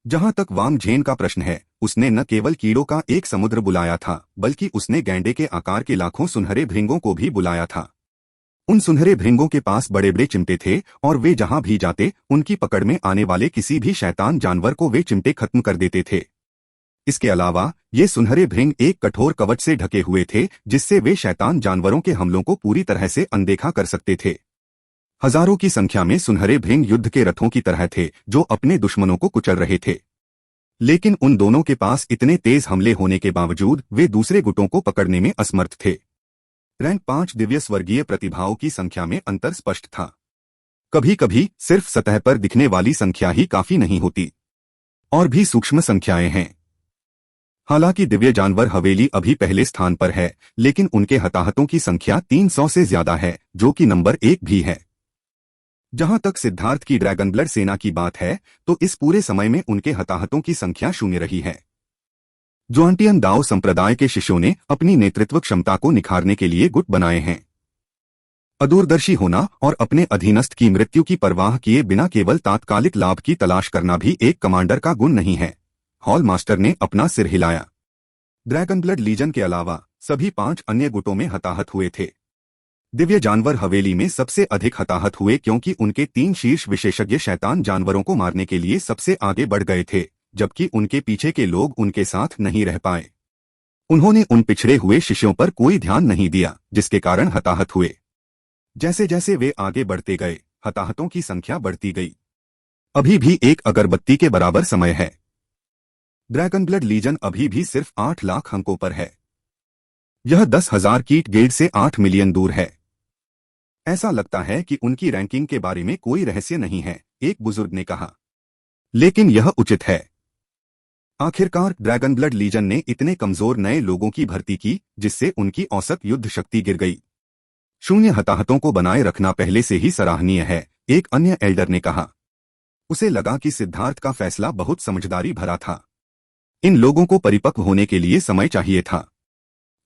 जहां तक वांग झेन का प्रश्न है, उसने न केवल कीड़ों का एक समुद्र बुलाया था, बल्कि उसने गैंडे के आकार के लाखों सुनहरे भृंगों को भी बुलाया था। उन सुनहरे भृंगों के पास बड़े बड़े चिमटे थे और वे जहां भी जाते उनकी पकड़ में आने वाले किसी भी शैतान जानवर को वे चिमटे खत्म कर देते थे। इसके अलावा ये सुनहरे भृंग एक कठोर कवच से ढके हुए थे जिससे वे शैतान जानवरों के हमलों को पूरी तरह से अनदेखा कर सकते थे। हजारों की संख्या में सुनहरे भृंग युद्ध के रथों की तरह थे जो अपने दुश्मनों को कुचल रहे थे। लेकिन उन दोनों के पास इतने तेज हमले होने के बावजूद वे दूसरे गुटों को पकड़ने में असमर्थ थे। रैंक 5 दिव्य स्वर्गीय प्रतिभाओं की संख्या में अंतर स्पष्ट था। कभी कभी सिर्फ सतह पर दिखने वाली संख्या ही काफी नहीं होती, और भी सूक्ष्म संख्याएं हैं। हालांकि दिव्य जानवर हवेली अभी पहले स्थान पर है, लेकिन उनके हताहतों की संख्या 300 से ज्यादा है, जो कि नंबर 1 भी है। जहां तक सिद्धार्थ की ड्रैगन ब्लड सेना की बात है तो इस पूरे समय में उनके हताहतों की संख्या 0 रही है। जुआनटियन दाओ संप्रदाय के शिष्यों ने अपनी नेतृत्व क्षमता को निखारने के लिए गुट बनाए हैं। अदूरदर्शी होना और अपने अधीनस्थ की मृत्यु की परवाह किए बिना केवल तात्कालिक लाभ की तलाश करना भी एक कमांडर का गुण नहीं है। हॉल मास्टर ने अपना सिर हिलाया। ड्रैगन ब्लड लीजन के अलावा सभी 5 अन्य गुटों में हताहत हुए थे। दिव्य जानवर हवेली में सबसे अधिक हताहत हुए क्योंकि उनके 3 शीर्ष विशेषज्ञ शैतान जानवरों को मारने के लिए सबसे आगे बढ़ गए थे, जबकि उनके पीछे के लोग उनके साथ नहीं रह पाए। उन्होंने उन पिछड़े हुए शिष्यों पर कोई ध्यान नहीं दिया, जिसके कारण हताहत हुए। जैसे जैसे वे आगे बढ़ते गए, हताहतों की संख्या बढ़ती गई। अभी भी एक अगरबत्ती के बराबर समय है। ड्रैगन ब्लड लीजन अभी भी सिर्फ 8 लाख अंकों पर है। यह 10,000 कीट गिल्ड से 8 मिलियन दूर है। ऐसा लगता है कि उनकी रैंकिंग के बारे में कोई रहस्य नहीं है, एक बुजुर्ग ने कहा। लेकिन यह उचित है। आखिरकार ड्रैगन ब्लड लीजन ने इतने कमजोर नए लोगों की भर्ती की जिससे उनकी औसत युद्ध शक्ति गिर गई। 0 हताहतों को बनाए रखना पहले से ही सराहनीय है, एक अन्य एल्डर ने कहा। उसे लगा कि सिद्धार्थ का फैसला बहुत समझदारी भरा था। इन लोगों को परिपक्व होने के लिए समय चाहिए था।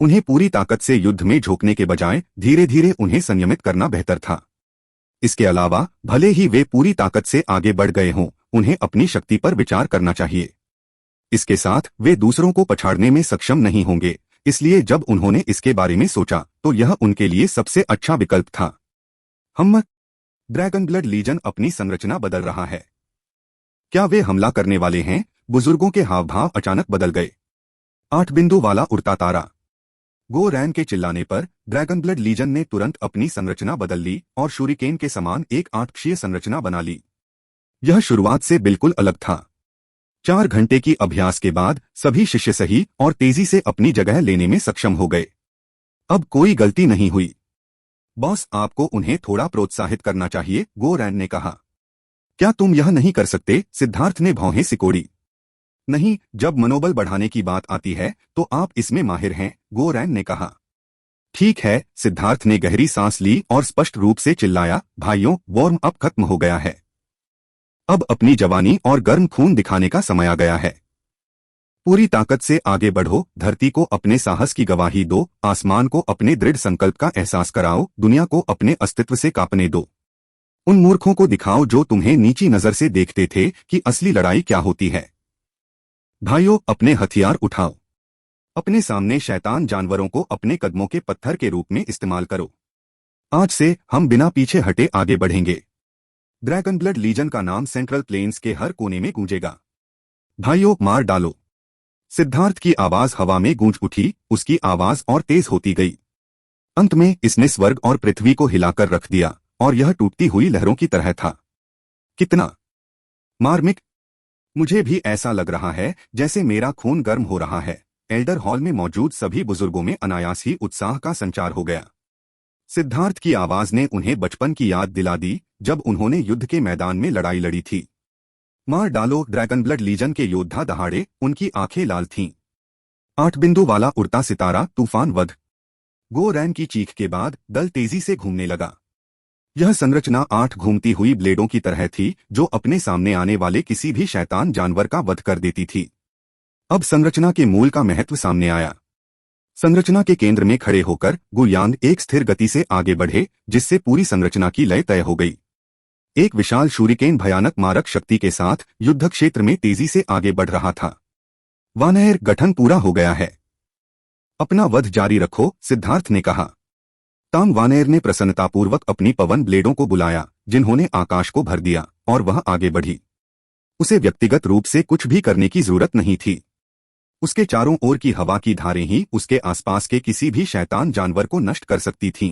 उन्हें पूरी ताकत से युद्ध में झोंकने के बजाय धीरे धीरे उन्हें संयमित करना बेहतर था। इसके अलावा भले ही वे पूरी ताकत से आगे बढ़ गए हों, उन्हें अपनी शक्ति पर विचार करना चाहिए। इसके साथ वे दूसरों को पछाड़ने में सक्षम नहीं होंगे, इसलिए जब उन्होंने इसके बारे में सोचा तो यह उनके लिए सबसे अच्छा विकल्प था। ड्रैगन ब्लड लीजन अपनी संरचना बदल रहा है। क्या वे हमला करने वाले हैं? बुजुर्गों के हाव भाव अचानक बदल गए। 8 बिंदु वाला उड़ता तारा। गो रैन के चिल्लाने पर ड्रैगन ब्लड लीजन ने तुरंत अपनी संरचना बदल ली और शूरिकेन के समान एक 8 अक्षीय संरचना बना ली। यह शुरुआत से बिल्कुल अलग था। 4 घंटे की अभ्यास के बाद सभी शिष्य सही और तेजी से अपनी जगह लेने में सक्षम हो गए। अब कोई गलती नहीं हुई। बॉस, आपको उन्हें थोड़ा प्रोत्साहित करना चाहिए, गो रैन ने कहा। क्या तुम यह नहीं कर सकते? सिद्धार्थ ने भौहें सिकोड़ी। नहीं, जब मनोबल बढ़ाने की बात आती है तो आप इसमें माहिर हैं, गो रैन ने कहा। ठीक है, सिद्धार्थ ने गहरी सांस ली और स्पष्ट रूप से चिल्लाया, भाइयों, वार्म अप खत्म हो गया है। अब अपनी जवानी और गर्म खून दिखाने का समय आ गया है। पूरी ताकत से आगे बढ़ो, धरती को अपने साहस की गवाही दो, आसमान को अपने दृढ़ संकल्प का एहसास कराओ, दुनिया को अपने अस्तित्व से कांपने दो। उन मूर्खों को दिखाओ जो तुम्हें नीची नजर से देखते थे कि असली लड़ाई क्या होती है। भाइयों, अपने हथियार उठाओ। अपने सामने शैतान जानवरों को अपने कदमों के पत्थर के रूप में इस्तेमाल करो। आज से हम बिना पीछे हटे आगे बढ़ेंगे। ड्रैगन ब्लड लीजन का नाम सेंट्रल प्लेन्स के हर कोने में गूंजेगा। भाइयों, मार डालो। सिद्धार्थ की आवाज हवा में गूंज उठी, उसकी आवाज और तेज होती गई। अंत में इसने स्वर्ग और पृथ्वी को हिलाकर रख दिया और यह टूटती हुई लहरों की तरह था। कितना मार्मिक! मुझे भी ऐसा लग रहा है जैसे मेरा खून गर्म हो रहा है। एल्डर हॉल में मौजूद सभी बुजुर्गों में अनायास ही उत्साह का संचार हो गया। सिद्धार्थ की आवाज ने उन्हें बचपन की याद दिला दी, जब उन्होंने युद्ध के मैदान में लड़ाई लड़ी थी। मार डालो, ड्रैगन ब्लड लीजन के योद्धा दहाड़े, उनकी आंखें लाल थीं। 8 बिंदु वाला उड़ता सितारा, तूफान वध। गो रैन की चीख के बाद दल तेजी से घूमने लगा। यह संरचना 8 घूमती हुई ब्लेडों की तरह थी जो अपने सामने आने वाले किसी भी शैतान जानवर का वध कर देती थी। अब संरचना के मूल का महत्व सामने आया। संरचना के केंद्र में खड़े होकर गुयान एक स्थिर गति से आगे बढ़े, जिससे पूरी संरचना की लय तय हो गई। एक विशाल शूरिकेन भयानक मारक शक्ति के साथ युद्ध क्षेत्र में तेजी से आगे बढ़ रहा था। वानर गठन पूरा हो गया है। अपना वध जारी रखो, सिद्धार्थ ने कहा। तांग वानर ने प्रसन्नतापूर्वक अपनी पवन ब्लेडों को बुलाया, जिन्होंने आकाश को भर दिया, और वह आगे बढ़ी। उसे व्यक्तिगत रूप से कुछ भी करने की जरूरत नहीं थी। उसके चारों ओर की हवा की धारें ही उसके आसपास के किसी भी शैतान जानवर को नष्ट कर सकती थीं।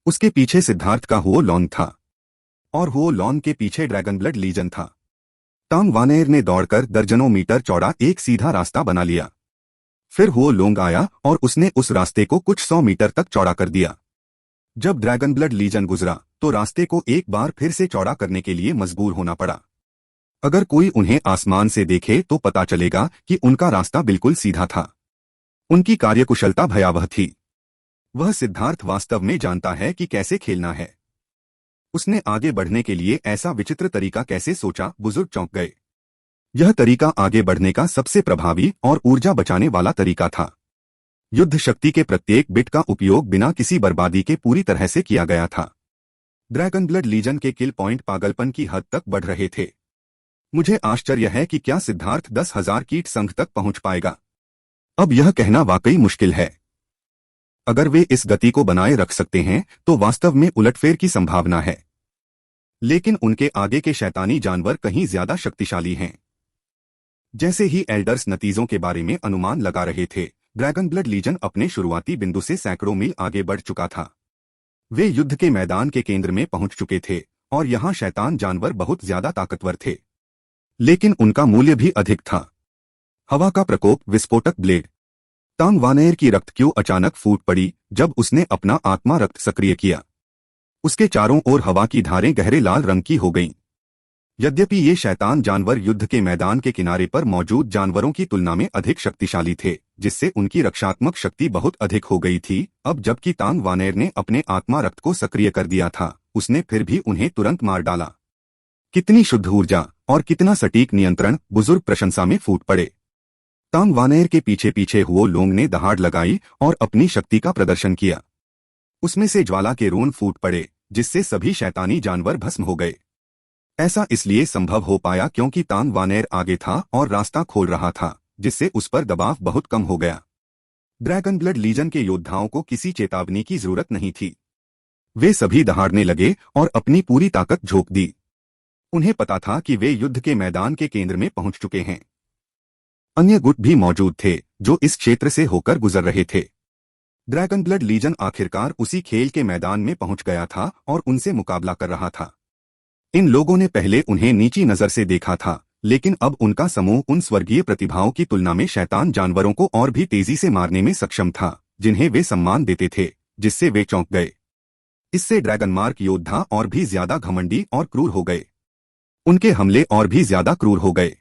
उसके पीछे सिद्धार्थ का हुओ लॉन था, और हुओ लॉन के पीछे ड्रैगन ब्लड लीजन था। तांग वानर ने दौड़कर दर्जनों मीटर चौड़ा एक सीधा रास्ता बना लिया। फिर हुओ लोंग आया और उसने उस रास्ते को कुछ 100 मीटर तक चौड़ा कर दिया। जब ड्रैगन ब्लड लीजन गुजरा तो रास्ते को एक बार फिर से चौड़ा करने के लिए मजबूर होना पड़ा। अगर कोई उन्हें आसमान से देखे तो पता चलेगा कि उनका रास्ता बिल्कुल सीधा था। उनकी कार्यकुशलता भयावह थी। वह सिद्धार्थ वास्तव में जानता है कि कैसे खेलना है। उसने आगे बढ़ने के लिए ऐसा विचित्र तरीका कैसे सोचा, बुजुर्ग चौंक गए। यह तरीका आगे बढ़ने का सबसे प्रभावी और ऊर्जा बचाने वाला तरीका था। युद्ध शक्ति के प्रत्येक बिट का उपयोग बिना किसी बर्बादी के पूरी तरह से किया गया था। ड्रैगन ब्लड लीजन के किल पॉइंट पागलपन की हद तक बढ़ रहे थे। मुझे आश्चर्य है कि क्या सिद्धार्थ 10,000 कीट संघ तक पहुंच पाएगा। अब यह कहना वाकई मुश्किल है। अगर वे इस गति को बनाए रख सकते हैं तो वास्तव में उलटफेर की संभावना है। लेकिन उनके आगे के शैतानी जानवर कहीं ज्यादा शक्तिशाली हैं। जैसे ही एल्डर्स नतीजों के बारे में अनुमान लगा रहे थे, ड्रैगन ब्लड लीजन अपने शुरुआती बिंदु से सैकड़ों मील आगे बढ़ चुका था। वे युद्ध के मैदान के केंद्र में पहुंच चुके थे और यहां शैतान जानवर बहुत ज्यादा ताकतवर थे, लेकिन उनका मूल्य भी अधिक था। हवा का प्रकोप, विस्फोटक ब्लेड। तांग वानर की रक्त क्यू अचानक फूट पड़ी जब उसने अपना आत्मा रक्त सक्रिय किया। उसके चारों ओर हवा की धारें गहरे लाल रंग की हो गईं। यद्यपि ये शैतान जानवर युद्ध के मैदान के किनारे पर मौजूद जानवरों की तुलना में अधिक शक्तिशाली थे, जिससे उनकी रक्षात्मक शक्ति बहुत अधिक हो गई थी। अब जबकि तांग वानर ने अपने आत्मा रक्त को सक्रिय कर दिया था, उसने फिर भी उन्हें तुरंत मार डाला। कितनी शुद्ध ऊर्जा और कितना सटीक नियंत्रण, बुजुर्ग प्रशंसा में फूट पड़े। तांग वानर के पीछे पीछे हुओ लोंग ने दहाड़ लगाई और अपनी शक्ति का प्रदर्शन किया। उसमें से ज्वाला के रोन फूट पड़े, जिससे सभी शैतानी जानवर भस्म हो गए। ऐसा इसलिए संभव हो पाया क्योंकि तांग वानर आगे था और रास्ता खोल रहा था, जिससे उस पर दबाव बहुत कम हो गया। ड्रैगन ब्लड लीजन के योद्धाओं को किसी चेतावनी की जरूरत नहीं थी। वे सभी दहाड़ने लगे और अपनी पूरी ताकत झोंक दी। उन्हें पता था कि वे युद्ध के मैदान के केंद्र में पहुंच चुके हैं। अन्य गुट भी मौजूद थे जो इस क्षेत्र से होकर गुजर रहे थे। ड्रैगन ब्लड लीजन आखिरकार उसी खेल के मैदान में पहुंच गया था और उनसे मुकाबला कर रहा था। इन लोगों ने पहले उन्हें नीची नजर से देखा था, लेकिन अब उनका समूह उन स्वर्गीय प्रतिभाओं की तुलना में शैतान जानवरों को और भी तेजी से मारने में सक्षम था, जिन्हें वे सम्मान देते थे, जिससे वे चौंक गए। इससे ड्रैगनमार्क योद्धा और भी ज्यादा घमंडी और क्रूर हो गए। उनके हमले और भी ज्यादा क्रूर हो गए।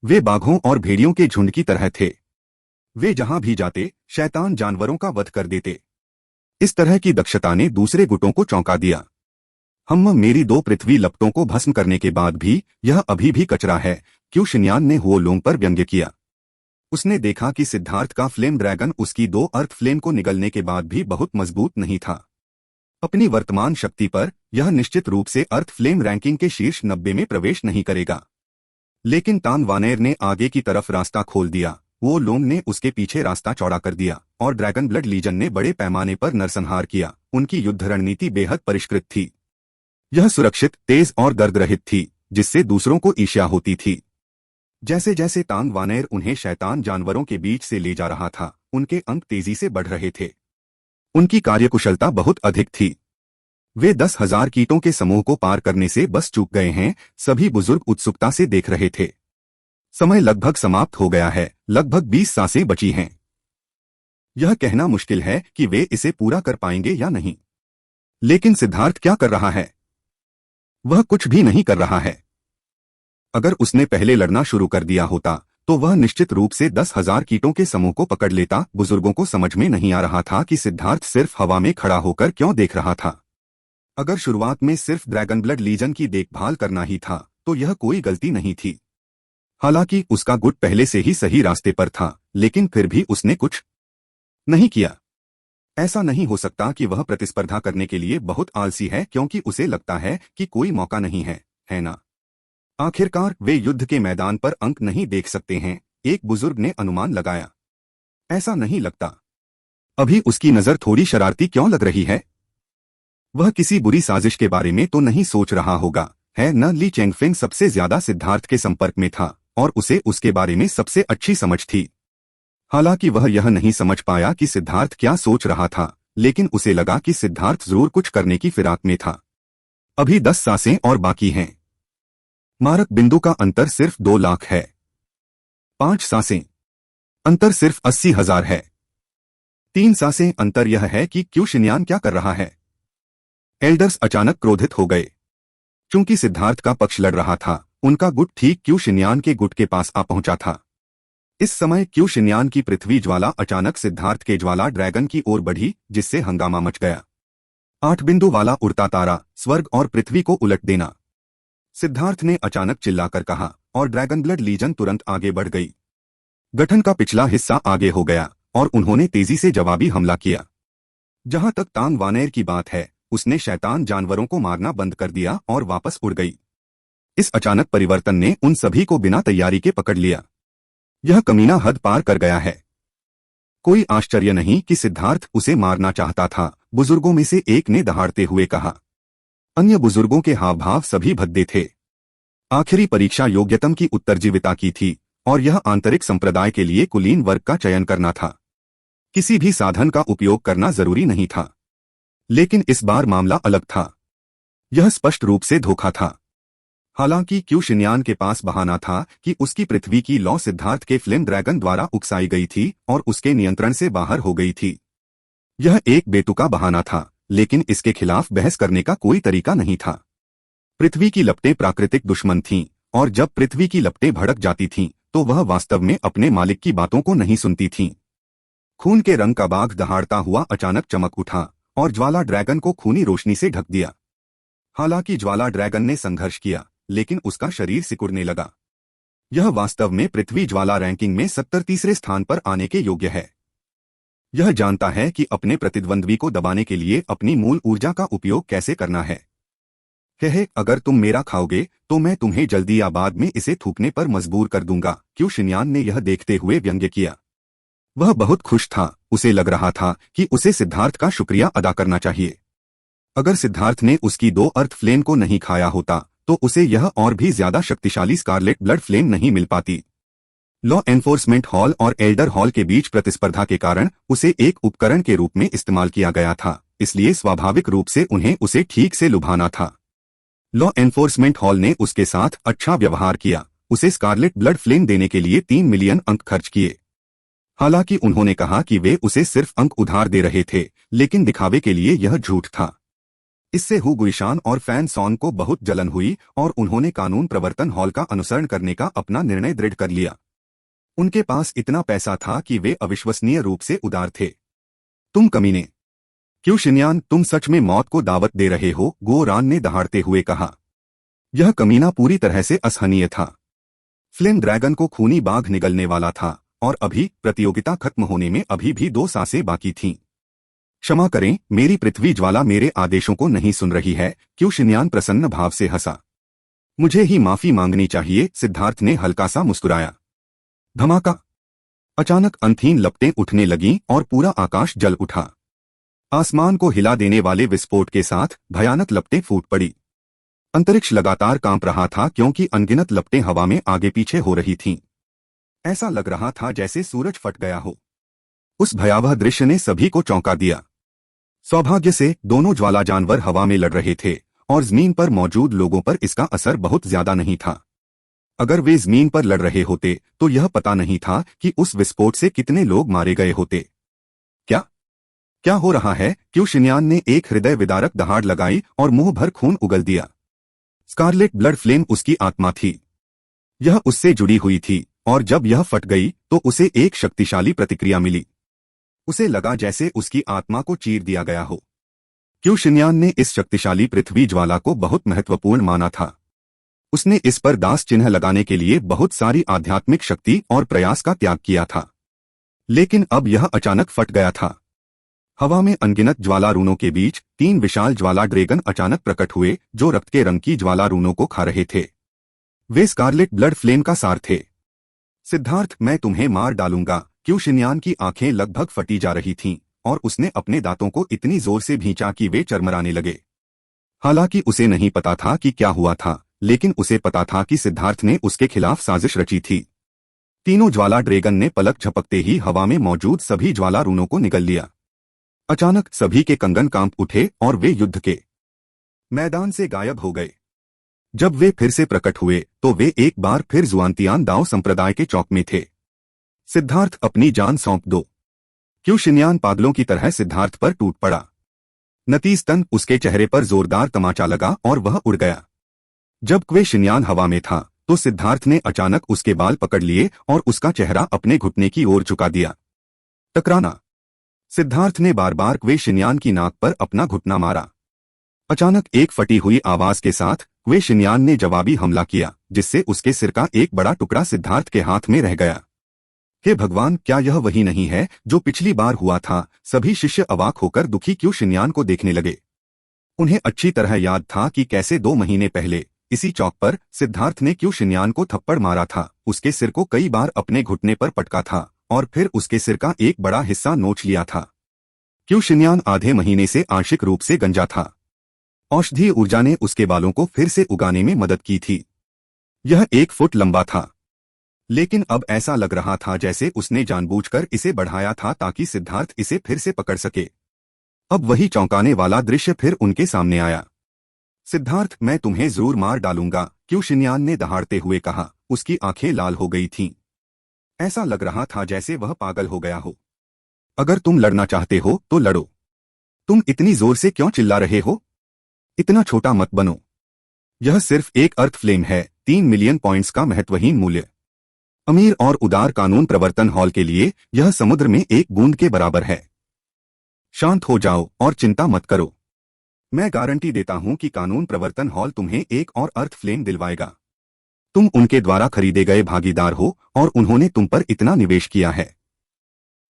वे बाघों और भेड़ियों के झुंड की तरह थे। वे जहां भी जाते शैतान जानवरों का वध कर देते। इस तरह की दक्षता ने दूसरे गुटों को चौंका दिया। मेरी 2 पृथ्वी लपटों को भस्म करने के बाद भी यह अभी भी कचरा है, क्यों शिन्यान ने हुओ लोंग पर व्यंग्य किया। उसने देखा कि सिद्धार्थ का फ्लेम ड्रैगन उसकी 2 अर्थ फ्लेम को निगलने के बाद भी बहुत मजबूत नहीं था। अपनी वर्तमान शक्ति पर यह निश्चित रूप से अर्थ फ्लेम रैंकिंग के शीर्ष 90 में प्रवेश नहीं करेगा। लेकिन तान वानेर ने आगे की तरफ रास्ता खोल दिया। वो लोंग ने उसके पीछे रास्ता चौड़ा कर दिया और ड्रैगन ब्लड लीजन ने बड़े पैमाने पर नरसंहार किया। उनकी युद्ध रणनीति बेहद परिष्कृत थी। यह सुरक्षित, तेज और दर्दरहित थी, जिससे दूसरों को ईर्ष्या होती थी। जैसे जैसे तांग वानेर उन्हें शैतान जानवरों के बीच से ले जा रहा था, उनके अंक तेजी से बढ़ रहे थे। उनकी कार्यकुशलता बहुत अधिक थी। वे 10,000 कीटों के समूह को पार करने से बस चूक गए हैं। सभी बुजुर्ग उत्सुकता से देख रहे थे। समय लगभग समाप्त हो गया है, लगभग 20 सांसें बची हैं। यह कहना मुश्किल है कि वे इसे पूरा कर पाएंगे या नहीं। लेकिन सिद्धार्थ क्या कर रहा है? वह कुछ भी नहीं कर रहा है। अगर उसने पहले लड़ना शुरू कर दिया होता तो वह निश्चित रूप से 10,000 कीटों के समूह को पकड़ लेता। बुजुर्गों को समझ में नहीं आ रहा था कि सिद्धार्थ सिर्फ हवा में खड़ा होकर क्यों देख रहा था। अगर शुरुआत में सिर्फ ड्रैगन ब्लड लीजन की देखभाल करना ही था तो यह कोई गलती नहीं थी। हालांकि उसका गुट पहले से ही सही रास्ते पर था, लेकिन फिर भी उसने कुछ नहीं किया। ऐसा नहीं हो सकता कि वह प्रतिस्पर्धा करने के लिए बहुत आलसी है क्योंकि उसे लगता है कि कोई मौका नहीं है ना? आखिरकार वे युद्ध के मैदान पर अंक नहीं देख सकते हैं, एक बुजुर्ग ने अनुमान लगाया। ऐसा नहीं लगता। अभी उसकी नजर थोड़ी शरारती क्यों लग रही है? वह किसी बुरी साजिश के बारे में तो नहीं सोच रहा होगा, है न? ली चेंगफेंग सबसे ज्यादा सिद्धार्थ के संपर्क में था और उसे उसके बारे में सबसे अच्छी समझ थी। हालांकि वह यह नहीं समझ पाया कि सिद्धार्थ क्या सोच रहा था, लेकिन उसे लगा कि सिद्धार्थ जरूर कुछ करने की फिराक में था। अभी 10 सांसें और बाकी हैं। मारक बिंदु का अंतर सिर्फ 2 लाख है। 5 सांसें अंतर सिर्फ 80,000 है। 3 सांसें अंतर यह है कि क्यों शिन्यान क्या कर रहा है? एल्डर्स अचानक क्रोधित हो गए। चूंकि सिद्धार्थ का पक्ष लड़ रहा था, उनका गुट ठीक क्यों शिन्यान के गुट के पास आ पहुंचा था। इस समय क्यों शिन्यान की पृथ्वी ज्वाला अचानक सिद्धार्थ के ज्वाला ड्रैगन की ओर बढ़ी, जिससे हंगामा मच गया। 8 बिंदु वाला उड़ता तारा, स्वर्ग और पृथ्वी को उलट देना, सिद्धार्थ ने अचानक चिल्लाकर कहा और ड्रैगन ब्लड लीजन तुरंत आगे बढ़ गई। गठन का पिछला हिस्सा आगे हो गया और उन्होंने तेजी से जवाबी हमला किया। जहां तक तांग वानेर की बात है, उसने शैतान जानवरों को मारना बंद कर दिया और वापस उड़ गई। इस अचानक परिवर्तन ने उन सभी को बिना तैयारी के पकड़ लिया। यह कमीना हद पार कर गया है। कोई आश्चर्य नहीं कि सिद्धार्थ उसे मारना चाहता था, बुजुर्गों में से एक ने दहाड़ते हुए कहा। अन्य बुजुर्गों के हाव भाव सभी भद्दे थे। आखिरी परीक्षा योग्यतम की उत्तरजीविता की थी और यह आंतरिक संप्रदाय के लिए कुलीन वर्ग का चयन करना था। किसी भी साधन का उपयोग करना जरूरी नहीं था। लेकिन इस बार मामला अलग था। यह स्पष्ट रूप से धोखा था। हालांकि क्यू शिन्यान के पास बहाना था कि उसकी पृथ्वी की लौ सिद्धार्थ के फ्लेम ड्रैगन द्वारा उकसाई गई थी और उसके नियंत्रण से बाहर हो गई थी। यह एक बेतुका बहाना था, लेकिन इसके खिलाफ बहस करने का कोई तरीका नहीं था। पृथ्वी की लपटें प्राकृतिक दुश्मन थीं, और जब पृथ्वी की लपटें भड़क जाती थीं, तो वह वास्तव में अपने मालिक की बातों को नहीं सुनती थीं। खून के रंग का बाघ दहाड़ता हुआ अचानक चमक उठा और ज्वाला ड्रैगन को खूनी रोशनी से ढक दिया। हालांकि ज्वाला ड्रैगन ने संघर्ष किया, लेकिन उसका शरीर सिकुड़ने लगा। यह वास्तव में पृथ्वी ज्वाला रैंकिंग में 73 स्थान पर आने के योग्य है। यह जानता है कि अपने प्रतिद्वंद्वी को दबाने के लिए अपनी मूल ऊर्जा का उपयोग कैसे करना है। कहे, अगर तुम मेरा खाओगे तो मैं तुम्हें जल्दी या बाद में इसे थूकने पर मजबूर कर दूंगा। क्यू शिन्यान ने यह देखते हुए व्यंग्य किया। वह बहुत खुश था। उसे लग रहा था कि उसे सिद्धार्थ का शुक्रिया अदा करना चाहिए। अगर सिद्धार्थ ने उसकी 2 अर्थ फ्लेम को नहीं खाया होता तो उसे यह और भी ज्यादा शक्तिशाली स्कारलेट ब्लड फ्लेम नहीं मिल पाती। लॉ एनफोर्समेंट हॉल और एल्डर हॉल के बीच प्रतिस्पर्धा के कारण उसे एक उपकरण के रूप में इस्तेमाल किया गया था, इसलिए स्वाभाविक रूप से उन्हें उसे ठीक से लुभाना था। लॉ एनफोर्समेंट हॉल ने उसके साथ अच्छा व्यवहार किया उसे स्कारलेट ब्लड फ्लेम देने के लिए 3 मिलियन अंक खर्च किए। हालांकि उन्होंने कहा कि वे उसे सिर्फ अंक उधार दे रहे थे, लेकिन दिखावे के लिए यह झूठ था। इससे हु गुइशान और फैन सॉन को बहुत जलन हुई और उन्होंने कानून प्रवर्तन हॉल का अनुसरण करने का अपना निर्णय दृढ़ कर लिया। उनके पास इतना पैसा था कि वे अविश्वसनीय रूप से उदार थे। तुम कमीने! क्यों शिन्यान, तुम सच में मौत को दावत दे रहे हो? गो रान ने दहाड़ते हुए कहा। यह कमीना पूरी तरह से असहनीय था। फ्लेम ड्रैगन को खूनी बाघ निगलने वाला था और अभी प्रतियोगिता खत्म होने में अभी भी 2 सांसें बाकी थीं। क्षमा करें, मेरी पृथ्वी ज्वाला मेरे आदेशों को नहीं सुन रही है। क्यों शिन्यान प्रसन्न भाव से हंसा। मुझे ही माफी मांगनी चाहिए, सिद्धार्थ ने हल्का सा मुस्कुराया। धमाका! अचानक अंतहीन लपटें उठने लगीं और पूरा आकाश जल उठा। आसमान को हिला देने वाले विस्फोट के साथ भयानक लपटें फूट पड़ी। अंतरिक्ष लगातार कांप रहा था क्योंकि अनगिनत लपटें हवा में आगे पीछे हो रही थीं। ऐसा लग रहा था जैसे सूरज फट गया हो। उस भयावह दृश्य ने सभी को चौंका दिया। सौभाग्य से दोनों ज्वाला जानवर हवा में लड़ रहे थे और जमीन पर मौजूद लोगों पर इसका असर बहुत ज्यादा नहीं था। अगर वे जमीन पर लड़ रहे होते तो यह पता नहीं था कि उस विस्फोट से कितने लोग मारे गए होते। क्या क्या हो रहा है? क्यों शिन्यान ने एक हृदय विदारक दहाड़ लगाई और मुंह भर खून उगल दिया। स्कारलेट ब्लड फ्लेम उसकी आत्मा थी। यह उससे जुड़ी हुई थी और जब यह फट गई तो उसे एक शक्तिशाली प्रतिक्रिया मिली। उसे लगा जैसे उसकी आत्मा को चीर दिया गया हो। क्यों शिन्यान ने इस शक्तिशाली पृथ्वी ज्वाला को बहुत महत्वपूर्ण माना था। उसने इस पर दास चिन्ह लगाने के लिए बहुत सारी आध्यात्मिक शक्ति और प्रयास का त्याग किया था, लेकिन अब यह अचानक फट गया था। हवा में अनगिनत ज्वाला रूनों के बीच 3 विशाल ज्वाला ड्रैगन अचानक प्रकट हुए जो रक्त के रंग की ज्वाला रूनों को खा रहे थे। वे स्कारलेट ब्लड फ्लेम का सार थे। सिद्धार्थ, मैं तुम्हें मार डालूंगा। क्यों शिन्यान की आंखें लगभग फटी जा रही थीं और उसने अपने दांतों को इतनी जोर से भींचा कि वे चरमराने लगे। हालांकि उसे नहीं पता था कि क्या हुआ था, लेकिन उसे पता था कि सिद्धार्थ ने उसके खिलाफ साजिश रची थी। तीनों ज्वाला ड्रैगन ने पलक झपकते ही हवा में मौजूद सभी ज्वाला रूनों को निगल लिया। अचानक सभी के कंगन कांप उठे और वे युद्ध के मैदान से गायब हो गए। जब वे फिर से प्रकट हुए तो वे एक बार फिर जुआनतियान दाओ संप्रदाय के चौक में थे। सिद्धार्थ, अपनी जान सौंप दो। क्यों शिन्यान पागलों की तरह सिद्धार्थ पर टूट पड़ा। नतीजतन उसके चेहरे पर जोरदार तमाचा लगा और वह उड़ गया। जब क्वे शिन्यान हवा में था तो सिद्धार्थ ने अचानक उसके बाल पकड़ लिए और उसका चेहरा अपने घुटने की ओर झुका दिया। टकराना! सिद्धार्थ ने बार बार क्वे शिन्यान की नाक पर अपना घुटना मारा। अचानक एक फटी हुई आवाज के साथ क्वे शिन्यान ने जवाबी हमला किया, जिससे उसके सिर का एक बड़ा टुकड़ा सिद्धार्थ के हाथ में रह गया। हे भगवान, क्या यह वही नहीं है जो पिछली बार हुआ था? सभी शिष्य अवाक होकर दुखी क्यू शिन्यान को देखने लगे। उन्हें अच्छी तरह याद था कि कैसे 2 महीने पहले इसी चौक पर सिद्धार्थ ने क्यू शिन्यान को थप्पड़ मारा था, उसके सिर को कई बार अपने घुटने पर पटका था और फिर उसके सिर का एक बड़ा हिस्सा नोच लिया था। क्यू शिन्यान आधे महीने से आंशिक रूप से गंजा था। औषधीय ऊर्जा ने उसके बालों को फिर से उगाने में मदद की थी। यह 1 फुट लंबा था, लेकिन अब ऐसा लग रहा था जैसे उसने जानबूझकर इसे बढ़ाया था ताकि सिद्धार्थ इसे फिर से पकड़ सके। अब वही चौंकाने वाला दृश्य फिर उनके सामने आया। सिद्धार्थ, मैं तुम्हें जरूर मार डालूंगा, क्यू शिन्यान ने दहाड़ते हुए कहा। उसकी आंखें लाल हो गई थीं। ऐसा लग रहा था जैसे वह पागल हो गया हो। अगर तुम लड़ना चाहते हो तो लड़ो। तुम इतनी जोर से क्यों चिल्ला रहे हो? इतना छोटा मत बनो। यह सिर्फ एक अर्थ फ्लेम है, 3 मिलियन पॉइंट्स का महत्वहीन मूल्य। अमीर और उदार कानून प्रवर्तन हॉल के लिए यह समुद्र में एक बूंद के बराबर है। शांत हो जाओ और चिंता मत करो। मैं गारंटी देता हूं कि कानून प्रवर्तन हॉल तुम्हें एक और अर्थ फ्लेम दिलवाएगा। तुम उनके द्वारा खरीदे गए भागीदार हो और उन्होंने तुम पर इतना निवेश किया है।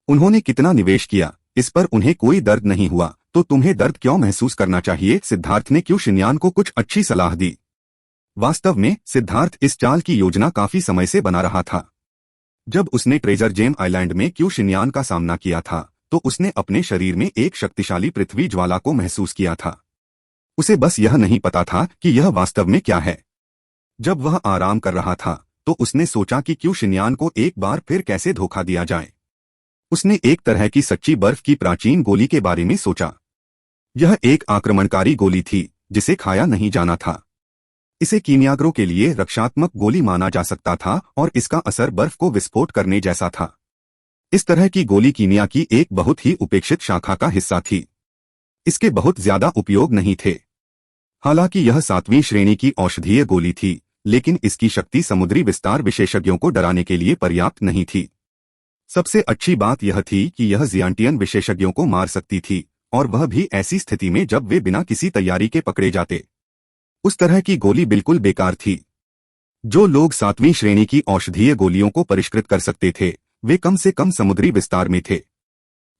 उन्होंने कितना निवेश किया, इस पर उन्हें कोई दर्द नहीं हुआ, तो तुम्हें दर्द क्यों महसूस करना चाहिए? सिद्धार्थ ने क्यू शिन्यान को कुछ अच्छी सलाह दी। वास्तव में सिद्धार्थ इस चाल की योजना काफी समय से बना रहा था। जब उसने ट्रेजर जेम आइलैंड में क्यू शिन्यान का सामना किया था तो उसने अपने शरीर में एक शक्तिशाली पृथ्वी ज्वाला को महसूस किया था। उसे बस यह नहीं पता था कि यह वास्तव में क्या है। जब वह आराम कर रहा था तो उसने सोचा कि क्यू शिन्यान को एक बार फिर कैसे धोखा दिया जाए। उसने एक तरह की सच्ची बर्फ की प्राचीन गोली के बारे में सोचा। यह एक आक्रमणकारी गोली थी जिसे खाया नहीं जाना था। इसे कीमियागरों के लिए रक्षात्मक गोली माना जा सकता था और इसका असर बर्फ को विस्फोट करने जैसा था। इस तरह की गोली कीमिया की एक बहुत ही उपेक्षित शाखा का हिस्सा थी। इसके बहुत ज्यादा उपयोग नहीं थे। हालांकि यह 7वीं श्रेणी की औषधीय गोली थी, लेकिन इसकी शक्ति समुद्री विस्तार विशेषज्ञों को डराने के लिए पर्याप्त नहीं थी। सबसे अच्छी बात यह थी कि यह जियांटियन विशेषज्ञों को मार सकती थी, और वह भी ऐसी स्थिति में जब वे बिना किसी तैयारी के पकड़े जाते। उस तरह की गोली बिल्कुल बेकार थी। जो लोग 7वीं श्रेणी की औषधीय गोलियों को परिष्कृत कर सकते थे, वे कम से कम समुद्री विस्तार में थे।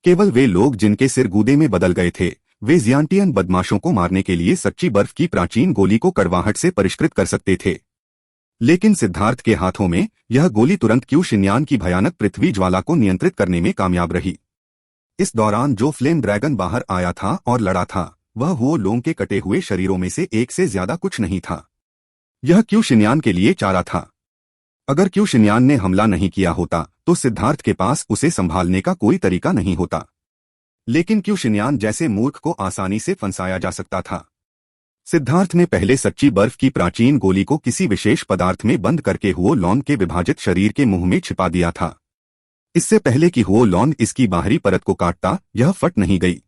केवल वे लोग जिनके सिर गूदे में बदल गए थे, वे जियांटियन बदमाशों को मारने के लिए सच्ची बर्फ की प्राचीन गोली को कड़वाहट से परिष्कृत कर सकते थे। लेकिन सिद्धार्थ के हाथों में यह गोली तुरंत क्यू शिन्यान की भयानक पृथ्वी ज्वाला को नियंत्रित करने में कामयाब रही। इस दौरान जो फ्लेम ड्रैगन बाहर आया था और लड़ा था, वह वो लोंग के कटे हुए शरीरों में से एक से ज्यादा कुछ नहीं था। यह क्यू शिन्यान के लिए चारा था। अगर क्यू शिन्यान ने हमला नहीं किया होता तो सिद्धार्थ के पास उसे संभालने का कोई तरीका नहीं होता। लेकिन क्यू शिन्यान जैसे मूर्ख को आसानी से फंसाया जा सकता था। सिद्धार्थ ने पहले सच्ची बर्फ की प्राचीन गोली को किसी विशेष पदार्थ में बंद करके हुओ लॉन के विभाजित शरीर के मुंह में छिपा दिया था। इससे पहले कि हुओ लॉन इसकी बाहरी परत को काटता, यह फट नहीं गई।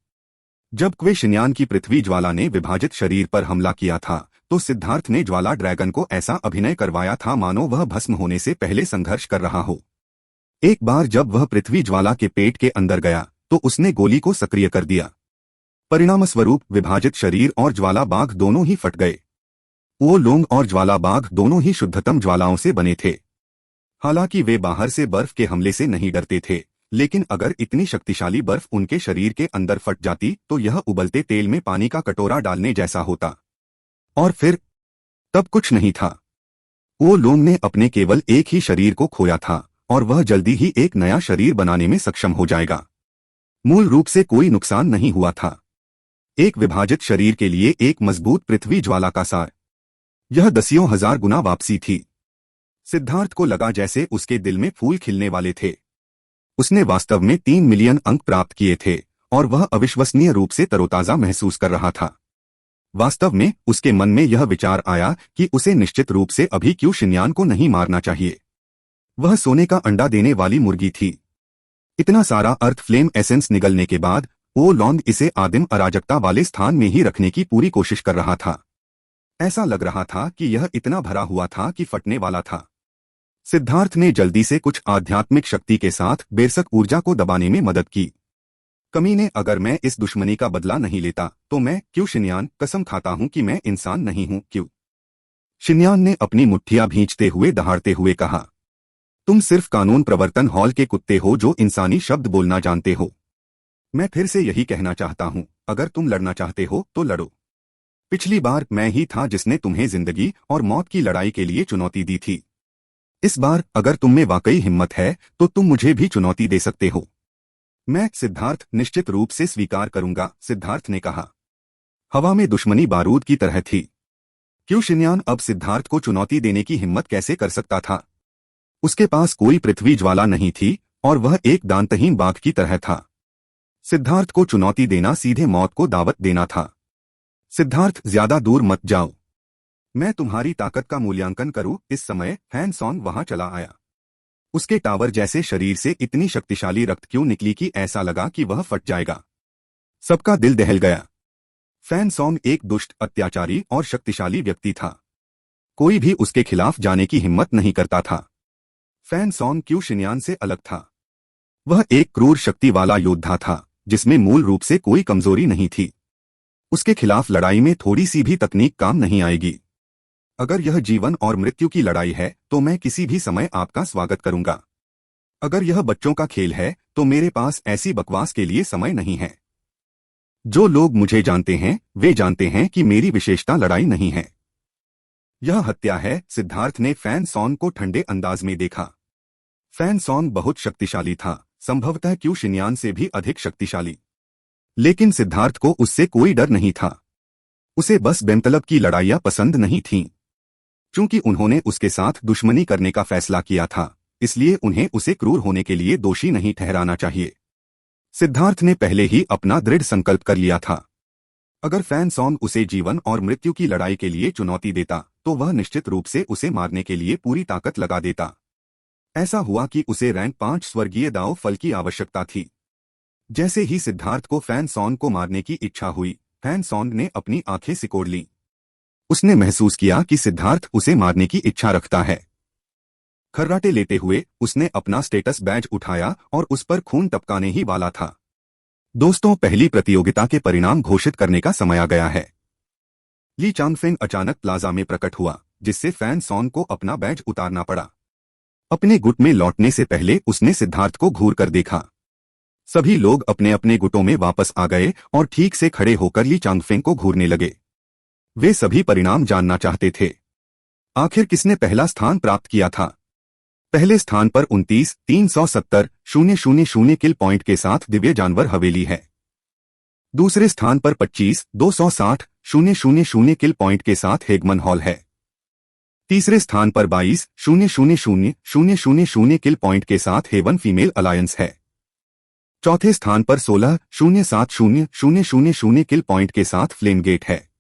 जब क्वे शिन्यान की पृथ्वी ज्वाला ने विभाजित शरीर पर हमला किया था, तो सिद्धार्थ ने ज्वाला ड्रैगन को ऐसा अभिनय करवाया था मानो वह भस्म होने से पहले संघर्ष कर रहा हो। एक बार जब वह पृथ्वी ज्वाला के पेट के अंदर गया, तो उसने गोली को सक्रिय कर दिया। परिणामस्वरूप विभाजित शरीर और ज्वाला बाघ दोनों ही फट गए। वो लोंग और ज्वाला बाघ दोनों ही शुद्धतम ज्वालाओं से बने थे। हालांकि वे बाहर से बर्फ के हमले से नहीं डरते थे, लेकिन अगर इतनी शक्तिशाली बर्फ उनके शरीर के अंदर फट जाती तो यह उबलते तेल में पानी का कटोरा डालने जैसा होता। और फिर तब कुछ नहीं था। वो लोंग ने अपने केवल एक ही शरीर को खोया था, और वह जल्दी ही एक नया शरीर बनाने में सक्षम हो जाएगा। मूल रूप से कोई नुकसान नहीं हुआ था। एक विभाजित शरीर के लिए एक मजबूत पृथ्वी ज्वाला का सार, यह दसियों हजार गुना वापसी थी। सिद्धार्थ को लगा जैसे उसके दिल में फूल खिलने वाले थे। उसने वास्तव में 3 मिलियन अंक प्राप्त किए थे, और वह अविश्वसनीय रूप से तरोताजा महसूस कर रहा था। वास्तव में उसके मन में यह विचार आया कि उसे निश्चित रूप से अभी क्यू शिन्यान को नहीं मारना चाहिए। वह सोने का अंडा देने वाली मुर्गी थी। इतना सारा अर्थ फ्लेम एसेंस निगलने के बाद वो लॉन्ग इसे आदिम अराजकता वाले स्थान में ही रखने की पूरी कोशिश कर रहा था। ऐसा लग रहा था कि यह इतना भरा हुआ था कि फटने वाला था। सिद्धार्थ ने जल्दी से कुछ आध्यात्मिक शक्ति के साथ बेरसक ऊर्जा को दबाने में मदद की। कमीने, अगर मैं इस दुश्मनी का बदला नहीं लेता तो मैं क्यू शिन्यान कसम खाता हूं कि मैं इंसान नहीं हूं। क्यू शिन्यान ने अपनी मुट्ठियां भींचते हुए दहाड़ते हुए कहा, तुम सिर्फ कानून प्रवर्तन हॉल के कुत्ते हो जो इंसानी शब्द बोलना जानते हो। मैं फिर से यही कहना चाहता हूं, अगर तुम लड़ना चाहते हो तो लड़ो। पिछली बार मैं ही था जिसने तुम्हें जिंदगी और मौत की लड़ाई के लिए चुनौती दी थी। इस बार अगर तुम में वाकई हिम्मत है तो तुम मुझे भी चुनौती दे सकते हो। मैं सिद्धार्थ निश्चित रूप से स्वीकार करूंगा, सिद्धार्थ ने कहा। हवा में दुश्मनी बारूद की तरह थी। क्यू शिन्यान अब सिद्धार्थ को चुनौती देने की हिम्मत कैसे कर सकता था? उसके पास कोई पृथ्वी ज्वाला नहीं थी, और वह एक दांतहीन बाघ की तरह था। सिद्धार्थ को चुनौती देना सीधे मौत को दावत देना था। सिद्धार्थ, ज्यादा दूर मत जाओ। मैं तुम्हारी ताकत का मूल्यांकन करूं। इस समय फैन सॉन्ग वहां चला आया। उसके टावर जैसे शरीर से इतनी शक्तिशाली रक्त क्यों निकली कि ऐसा लगा कि वह फट जाएगा। सबका दिल दहल गया। फैन सॉन्ग एक दुष्ट, अत्याचारी और शक्तिशाली व्यक्ति था। कोई भी उसके खिलाफ जाने की हिम्मत नहीं करता था। फैन सॉन्ग क्यू शिन्यान से अलग था। वह एक क्रूर शक्ति वाला योद्धा था, जिसमें मूल रूप से कोई कमजोरी नहीं थी। उसके खिलाफ लड़ाई में थोड़ी सी भी तकनीक काम नहीं आएगी। अगर यह जीवन और मृत्यु की लड़ाई है तो मैं किसी भी समय आपका स्वागत करूंगा। अगर यह बच्चों का खेल है तो मेरे पास ऐसी बकवास के लिए समय नहीं है। जो लोग मुझे जानते हैं वे जानते हैं कि मेरी विशेषता लड़ाई नहीं है, यह हत्या है। सिद्धार्थ ने फैन सॉन्ग को ठंडे अंदाज में देखा। फैन सॉन्ग बहुत शक्तिशाली था, संभवतः क्यू शिन्यान से भी अधिक शक्तिशाली। लेकिन सिद्धार्थ को उससे कोई डर नहीं था। उसे बस बेमतलब की लड़ाइयां पसंद नहीं थीं। चूंकि उन्होंने उसके साथ दुश्मनी करने का फैसला किया था, इसलिए उन्हें उसे क्रूर होने के लिए दोषी नहीं ठहराना चाहिए। सिद्धार्थ ने पहले ही अपना दृढ़ संकल्प कर लिया था। अगर फैन सॉन्ग उसे जीवन और मृत्यु की लड़ाई के लिए चुनौती देता तो वह निश्चित रूप से उसे मारने के लिए पूरी ताकत लगा देता। ऐसा हुआ कि उसे रैंक 5 स्वर्गीय दाव फल की आवश्यकता थी। जैसे ही सिद्धार्थ को फैन सॉन्ग को मारने की इच्छा हुई, फैन सॉन्ग ने अपनी आंखें सिकोड़ लीं। उसने महसूस किया कि सिद्धार्थ उसे मारने की इच्छा रखता है। खर्राटे लेते हुए उसने अपना स्टेटस बैज उठाया और उस पर खून टपकाने ही वाला था। दोस्तों, पहली प्रतियोगिता के परिणाम घोषित करने का समय आ गया है। ली चांगफेंग अचानक प्लाजा में प्रकट हुआ, जिससे फैन सॉन्ग को अपना बैज उतारना पड़ा। अपने गुट में लौटने से पहले उसने सिद्धार्थ को घूर कर देखा। सभी लोग अपने अपने गुटों में वापस आ गए और ठीक से खड़े होकर ली चांगफेंग को घूरने लगे। वे सभी परिणाम जानना चाहते थे। आखिर किसने पहला स्थान प्राप्त किया था? पहले स्थान पर 29,370,000 किल पॉइंट के साथ दिव्य जानवर हवेली है। दूसरे स्थान पर 25,260,000 किल पॉइंट के साथ हेगमन हॉल है। तीसरे स्थान पर 22,000,000 किल पॉइंट के साथ हेवन फीमेल अलायंस है। चौथे स्थान पर 16,070,000 किल पॉइंट के साथ फ्लेम गेट है।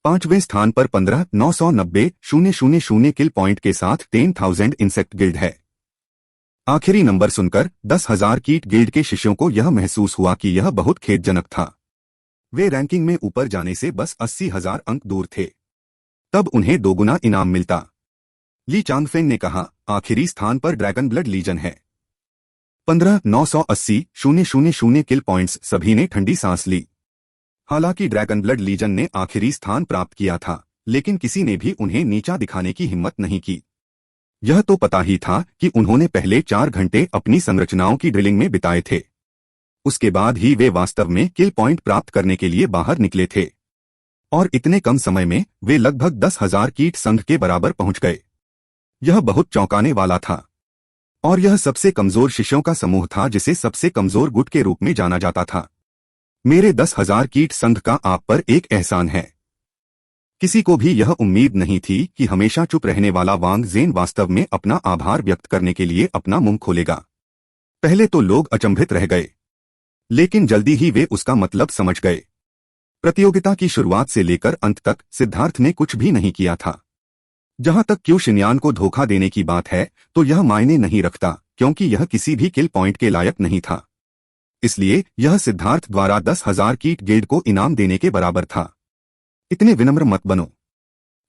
पांचवें स्थान पर 15,990,000 किल पॉइंट के साथ 10,000 इंसेक्ट गिल्ड है। आखिरी नंबर सुनकर 10,000 कीट गिल्ड के शिष्यों को यह महसूस हुआ कि यह बहुत खेदजनक था। वे रैंकिंग में ऊपर जाने से बस 80,000 अंक दूर थे। तब उन्हें दोगुना इनाम मिलता। ली चांगफेंग ने कहा, आखिरी स्थान पर ड्रैगन ब्लड लीजन है। 15,980,000 किल पॉइंट्स। सभी ने ठंडी सांस ली। हालांकि ड्रैगन ब्लड लीजन ने आखिरी स्थान प्राप्त किया था, लेकिन किसी ने भी उन्हें नीचा दिखाने की हिम्मत नहीं की। यह तो पता ही था कि उन्होंने पहले 4 घंटे अपनी संरचनाओं की ड्रिलिंग में बिताए थे। उसके बाद ही वे वास्तव में किल पॉइंट प्राप्त करने के लिए बाहर निकले थे। और इतने कम समय में वे लगभग 10,000 कीट संघ के बराबर पहुंच गए। यह बहुत चौंकाने वाला था। और यह सबसे कमजोर शिष्यों का समूह था, जिसे सबसे कमजोर गुट के रूप में जाना जाता था। मेरे 10,000 कीट संघ का आप पर एक एहसान है। किसी को भी यह उम्मीद नहीं थी कि हमेशा चुप रहने वाला वांग ज़ेन वास्तव में अपना आभार व्यक्त करने के लिए अपना मुंह खोलेगा। पहले तो लोग अचंभित रह गए, लेकिन जल्दी ही वे उसका मतलब समझ गए। प्रतियोगिता की शुरुआत से लेकर अंत तक सिद्धार्थ ने कुछ भी नहीं किया था। जहां तक क्यू शिनयान को धोखा देने की बात है, तो यह मायने नहीं रखता, क्योंकि यह किसी भी किल पॉइंट के लायक नहीं था। इसलिए यह सिद्धार्थ द्वारा 10,000 कीट गिल्ड को इनाम देने के बराबर था। इतने विनम्र मत बनो।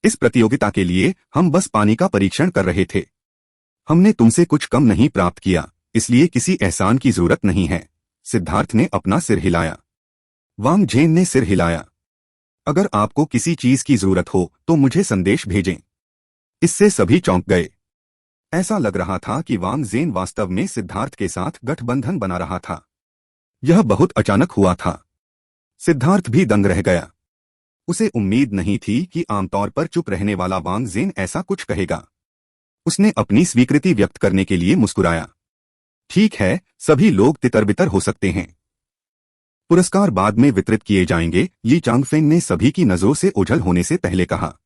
इस प्रतियोगिता के लिए हम बस पानी का परीक्षण कर रहे थे। हमने तुमसे कुछ कम नहीं प्राप्त किया, इसलिए किसी एहसान की जरूरत नहीं है। सिद्धार्थ ने अपना सिर हिलाया। वांग झेन ने सिर हिलाया। अगर आपको किसी चीज की जरूरत हो तो मुझे संदेश भेजें। इससे सभी चौंक गए। ऐसा लग रहा था कि वांग ज़ेन वास्तव में सिद्धार्थ के साथ गठबंधन बना रहा था। यह बहुत अचानक हुआ था। सिद्धार्थ भी दंग रह गया। उसे उम्मीद नहीं थी कि आमतौर पर चुप रहने वाला वांग ज़ेन ऐसा कुछ कहेगा। उसने अपनी स्वीकृति व्यक्त करने के लिए मुस्कुराया। ठीक है, सभी लोग तितर-बितर हो सकते हैं। पुरस्कार बाद में वितरित किए जाएंगे, ली चांगफेंग ने सभी की नजरों से ओझल होने से पहले कहा।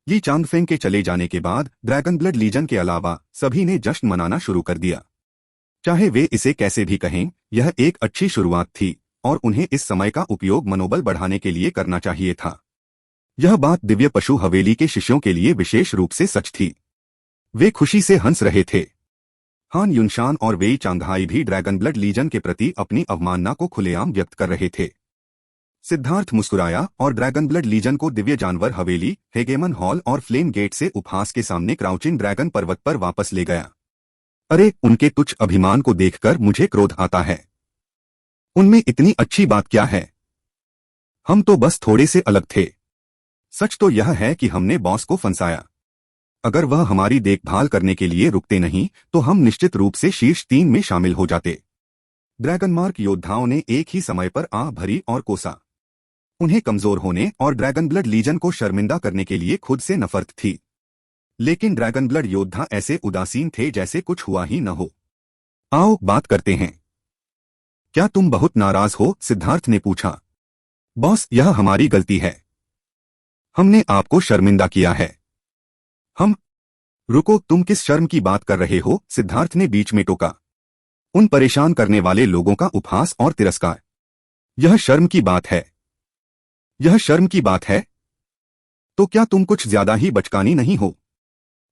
ली चांगफेंग के चले जाने के बाद ड्रैगन ब्लड लीजन के अलावा सभी ने जश्न मनाना शुरू कर दिया। चाहे वे इसे कैसे भी कहें, यह एक अच्छी शुरुआत थी और उन्हें इस समय का उपयोग मनोबल बढ़ाने के लिए करना चाहिए था। यह बात दिव्य पशु हवेली के शिष्यों के लिए विशेष रूप से सच थी। वे खुशी से हंस रहे थे। हान युनशान और वेई चांगहाई भी ड्रैगन ब्लड लीजन के प्रति अपनी अवमानना को खुलेआम व्यक्त कर रहे थे। सिद्धार्थ मुस्कुराया और ड्रैगन ब्लड लीजन को दिव्य जानवर हवेली, हेगेमन हॉल और फ्लेम गेट से उपहास के सामने क्राउचिंग ड्रैगन पर्वत पर वापस ले गया। अरे, उनके तुच्छ अभिमान को देखकर मुझे क्रोध आता है। उनमें इतनी अच्छी बात क्या है? हम तो बस थोड़े से अलग थे। सच तो यह है कि हमने बॉस को फंसाया। अगर वह हमारी देखभाल करने के लिए रुकते नहीं, तो हम निश्चित रूप से शीर्ष 3 में शामिल हो जाते। ड्रैगन मार्क योद्धाओं ने एक ही समय पर आह भरी और कोसा। उन्हें कमजोर होने और ड्रैगन ब्लड लीजन को शर्मिंदा करने के लिए खुद से नफरत थी। लेकिन ड्रैगन ब्लड योद्धा ऐसे उदासीन थे जैसे कुछ हुआ ही न हो। आओ बात करते हैं। क्या तुम बहुत नाराज हो? सिद्धार्थ ने पूछा। बॉस, यह हमारी गलती है। हमने आपको शर्मिंदा किया है। हम? रुको, तुम किस शर्म की बात कर रहे हो? सिद्धार्थ ने बीच में टोका। उन परेशान करने वाले लोगों का उपहास और तिरस्कार। यह शर्म की बात है। यह शर्म की बात है। तो क्या तुम कुछ ज्यादा ही बचकानी नहीं हो?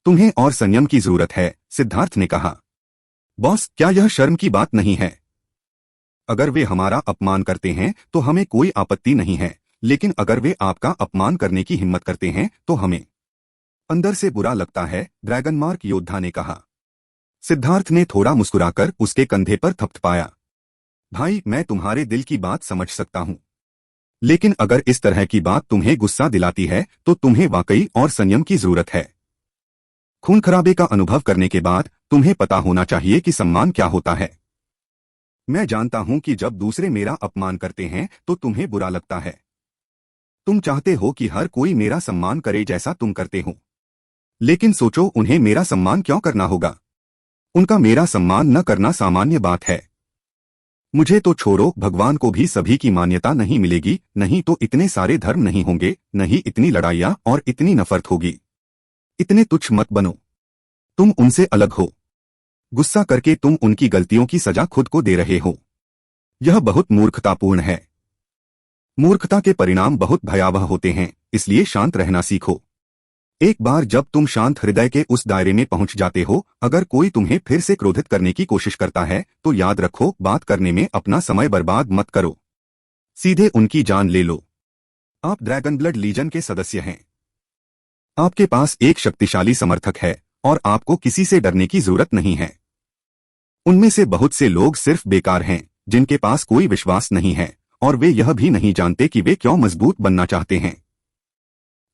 तुम्हें और संयम की जरूरत है, सिद्धार्थ ने कहा। बॉस, क्या यह शर्म की बात नहीं है? अगर वे हमारा अपमान करते हैं तो हमें कोई आपत्ति नहीं है, लेकिन अगर वे आपका अपमान करने की हिम्मत करते हैं तो हमें अंदर से बुरा लगता है, ड्रैगन मार्क योद्धा ने कहा। सिद्धार्थ ने थोड़ा मुस्कुराकर उसके कंधे पर थपथपाया। भाई, मैं तुम्हारे दिल की बात समझ सकता हूं, लेकिन अगर इस तरह की बात तुम्हें गुस्सा दिलाती है तो तुम्हें वाकई और संयम की जरूरत है। खून खराबे का अनुभव करने के बाद तुम्हें पता होना चाहिए कि सम्मान क्या होता है। मैं जानता हूं कि जब दूसरे मेरा अपमान करते हैं तो तुम्हें बुरा लगता है। तुम चाहते हो कि हर कोई मेरा सम्मान करे जैसा तुम करते हो, लेकिन सोचो, उन्हें मेरा सम्मान क्यों करना होगा? उनका मेरा सम्मान न करना सामान्य बात है। मुझे तो छोड़ो, भगवान को भी सभी की मान्यता नहीं मिलेगी, नहीं तो इतने सारे धर्म नहीं होंगे, नहीं इतनी लड़ाइयां और इतनी नफरत होगी। इतने तुच्छ मत बनो, तुम उनसे अलग हो। गुस्सा करके तुम उनकी गलतियों की सजा खुद को दे रहे हो। यह बहुत मूर्खतापूर्ण है। मूर्खता के परिणाम बहुत भयावह होते हैं, इसलिए शांत रहना सीखो। एक बार जब तुम शांत हृदय के उस दायरे में पहुंच जाते हो, अगर कोई तुम्हें फिर से क्रोधित करने की कोशिश करता है तो याद रखो, बात करने में अपना समय बर्बाद मत करो, सीधे उनकी जान ले लो। आप ड्रैगन ब्लड लीजन के सदस्य हैं। आपके पास एक शक्तिशाली समर्थक है और आपको किसी से डरने की जरूरत नहीं है। उनमें से बहुत से लोग सिर्फ बेकार हैं, जिनके पास कोई विश्वास नहीं है और वे यह भी नहीं जानते कि वे क्यों मजबूत बनना चाहते हैं।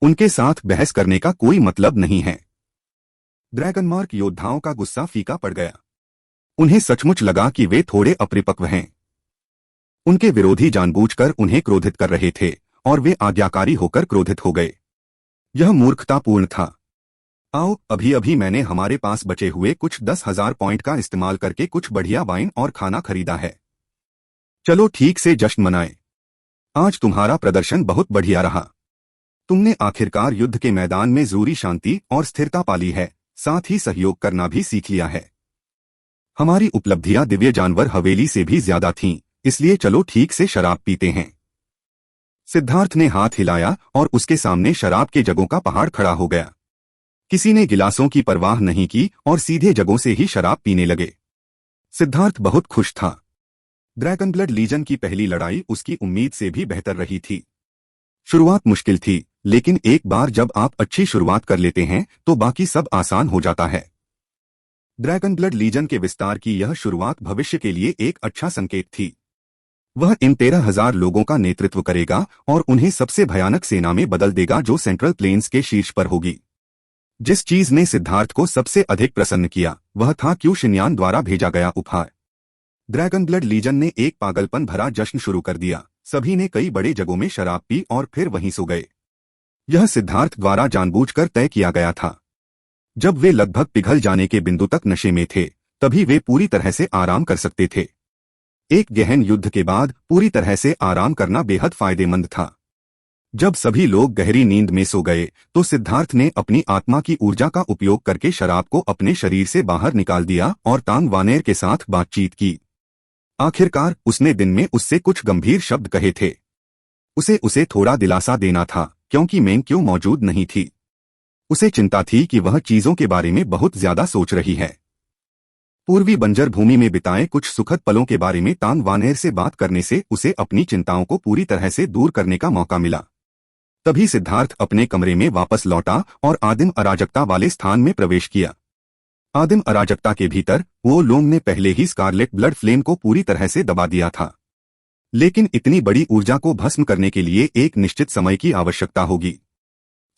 उनके साथ बहस करने का कोई मतलब नहीं है। ड्रैगन मार्क योद्धाओं का गुस्सा फीका पड़ गया। उन्हें सचमुच लगा कि वे थोड़े अपरिपक्व हैं। उनके विरोधी जानबूझकर उन्हें क्रोधित कर रहे थे और वे आज्ञाकारी होकर क्रोधित हो गए। यह मूर्खतापूर्ण था। आओ, अभी अभी मैंने हमारे पास बचे हुए कुछ 10,000 पॉइंट का इस्तेमाल करके कुछ बढ़िया वाइन और खाना खरीदा है। चलो ठीक से जश्न मनाएं। आज तुम्हारा प्रदर्शन बहुत बढ़िया रहा। तुमने आखिरकार युद्ध के मैदान में जरूरी शांति और स्थिरता पाली है, साथ ही सहयोग करना भी सीख लिया है। हमारी उपलब्धियां दिव्य जानवर हवेली से भी ज्यादा थीं, इसलिए चलो ठीक से शराब पीते हैं। सिद्धार्थ ने हाथ हिलाया और उसके सामने शराब के जगों का पहाड़ खड़ा हो गया। किसी ने गिलासों की परवाह नहीं की और सीधे जगों से ही शराब पीने लगे। सिद्धार्थ बहुत खुश था। ड्रैगन ब्लड लीजन की पहली लड़ाई उसकी उम्मीद से भी बेहतर रही थी। शुरुआत मुश्किल थी, लेकिन एक बार जब आप अच्छी शुरुआत कर लेते हैं तो बाकी सब आसान हो जाता है। ड्रैगन ब्लड लीजन के विस्तार की यह शुरुआत भविष्य के लिए एक अच्छा संकेत थी। वह इन 13,000 लोगों का नेतृत्व करेगा और उन्हें सबसे भयानक सेना में बदल देगा जो सेंट्रल प्लेन्स के शीर्ष पर होगी। जिस चीज ने सिद्धार्थ को सबसे अधिक प्रसन्न किया वह था क्यू शिन्यान द्वारा भेजा गया उपहार। ड्रैगन ब्लड लीजन ने एक पागलपन भरा जश्न शुरू कर दिया। सभी ने कई बड़े जगहों में शराब पी और फिर वहीं सो गए। यह सिद्धार्थ द्वारा जानबूझकर तय किया गया था। जब वे लगभग पिघल जाने के बिंदु तक नशे में थे, तभी वे पूरी तरह से आराम कर सकते थे। एक गहन युद्ध के बाद पूरी तरह से आराम करना बेहद फायदेमंद था। जब सभी लोग गहरी नींद में सो गए तो सिद्धार्थ ने अपनी आत्मा की ऊर्जा का उपयोग करके शराब को अपने शरीर से बाहर निकाल दिया और तांग वानेर के साथ बातचीत की। आखिरकार उसने दिन में उससे कुछ गंभीर शब्द कहे थे। उसे थोड़ा दिलासा देना था, क्योंकि मेंग क्यों मौजूद नहीं थी। उसे चिंता थी कि वह चीजों के बारे में बहुत ज्यादा सोच रही है। पूर्वी बंजर भूमि में बिताए कुछ सुखद पलों के बारे में तांग वानेर से बात करने से उसे अपनी चिंताओं को पूरी तरह से दूर करने का मौका मिला। तभी सिद्धार्थ अपने कमरे में वापस लौटा और आदिम अराजकता वाले स्थान में प्रवेश किया। आदिम अराजकता के भीतर वो लोंग ने पहले ही स्कारलेट ब्लड फ्लेम को पूरी तरह से दबा दिया था, लेकिन इतनी बड़ी ऊर्जा को भस्म करने के लिए एक निश्चित समय की आवश्यकता होगी।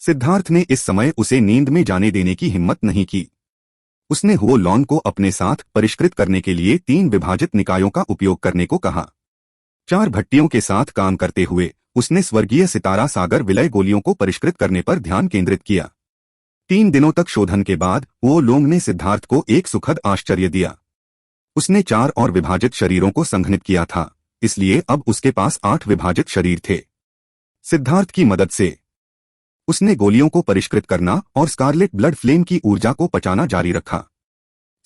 सिद्धार्थ ने इस समय उसे नींद में जाने देने की हिम्मत नहीं की। उसने वो लॉन को अपने साथ परिष्कृत करने के लिए 3 विभाजित निकायों का उपयोग करने को कहा। 4 भट्टियों के साथ काम करते हुए उसने स्वर्गीय सितारा सागर विलय गोलियों को परिष्कृत करने पर ध्यान केंद्रित किया। 3 दिनों तक शोधन के बाद वो लोंग ने सिद्धार्थ को एक सुखद आश्चर्य दिया। उसने 4 और विभाजित शरीरों को संघनित किया था, इसलिए अब उसके पास 8 विभाजित शरीर थे। सिद्धार्थ की मदद से उसने गोलियों को परिष्कृत करना और स्कारलेट ब्लड फ्लेम की ऊर्जा को पचाना जारी रखा।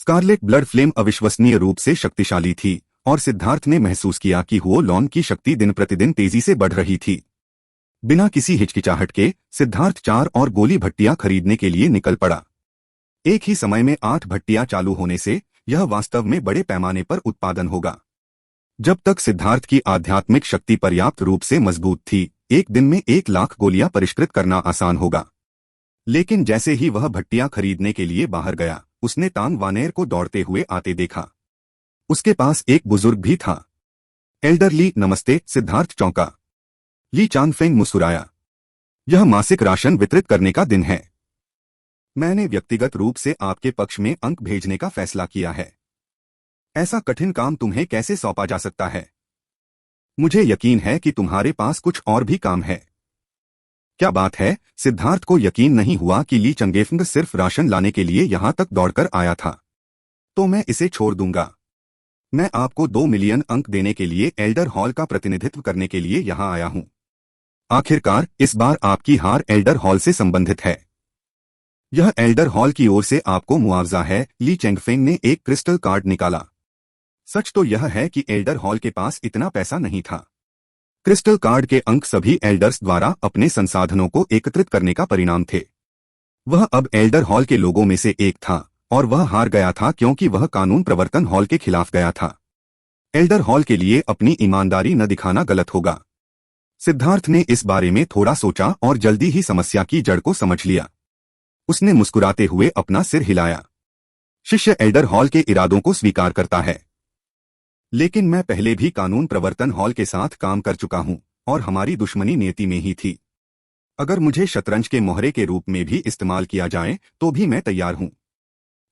स्कारलेट ब्लड फ्लेम अविश्वसनीय रूप से शक्तिशाली थी और सिद्धार्थ ने महसूस किया कि वो लॉन की शक्ति दिन प्रतिदिन तेजी से बढ़ रही थी। बिना किसी हिचकिचाहट के सिद्धार्थ 4 और गोली भट्टियां खरीदने के लिए निकल पड़ा। एक ही समय में 8 भट्टियां चालू होने से यह वास्तव में बड़े पैमाने पर उत्पादन होगा। जब तक सिद्धार्थ की आध्यात्मिक शक्ति पर्याप्त रूप से मजबूत थी, एक दिन में 1 लाख गोलियां परिष्कृत करना आसान होगा। लेकिन जैसे ही वह भट्टियां खरीदने के लिए बाहर गया, उसने तांग वानेर को दौड़ते हुए आते देखा। उसके पास एक बुजुर्ग भी था। एल्डर ली, नमस्ते। सिद्धार्थ चौंका। ली चांगफेंग मुस्कुराया। यह मासिक राशन वितरित करने का दिन है। मैंने व्यक्तिगत रूप से आपके पक्ष में अंक भेजने का फैसला किया है। ऐसा कठिन काम तुम्हें कैसे सौंपा जा सकता है? मुझे यकीन है कि तुम्हारे पास कुछ और भी काम है। क्या बात है? सिद्धार्थ को यकीन नहीं हुआ कि ली चंगेफंग सिर्फ राशन लाने के लिए यहां तक दौड़कर आया था। तो मैं इसे छोड़ दूंगा। मैं आपको 2 मिलियन अंक देने के लिए एल्डर हॉल का प्रतिनिधित्व करने के लिए यहां आया हूं। आखिरकार इस बार आपकी हार एल्डर हॉल से संबंधित है। यह एल्डर हॉल की ओर से आपको मुआवजा है। ली चेंगफेंग ने एक क्रिस्टल कार्ड निकाला। सच तो यह है कि एल्डर हॉल के पास इतना पैसा नहीं था। क्रिस्टल कार्ड के अंक सभी एल्डर्स द्वारा अपने संसाधनों को एकत्रित करने का परिणाम थे। वह अब एल्डर हॉल के लोगों में से एक था और वह हार गया था क्योंकि वह कानून प्रवर्तन हॉल के खिलाफ गया था। एल्डर हॉल के लिए अपनी ईमानदारी न दिखाना गलत होगा। सिद्धार्थ ने इस बारे में थोड़ा सोचा और जल्दी ही समस्या की जड़ को समझ लिया। उसने मुस्कुराते हुए अपना सिर हिलाया। शिष्य एल्डर हॉल के इरादों को स्वीकार करता है, लेकिन मैं पहले भी कानून प्रवर्तन हॉल के साथ काम कर चुका हूं और हमारी दुश्मनी नियति में ही थी। अगर मुझे शतरंज के मोहरे के रूप में भी इस्तेमाल किया जाए तो भी मैं तैयार हूं।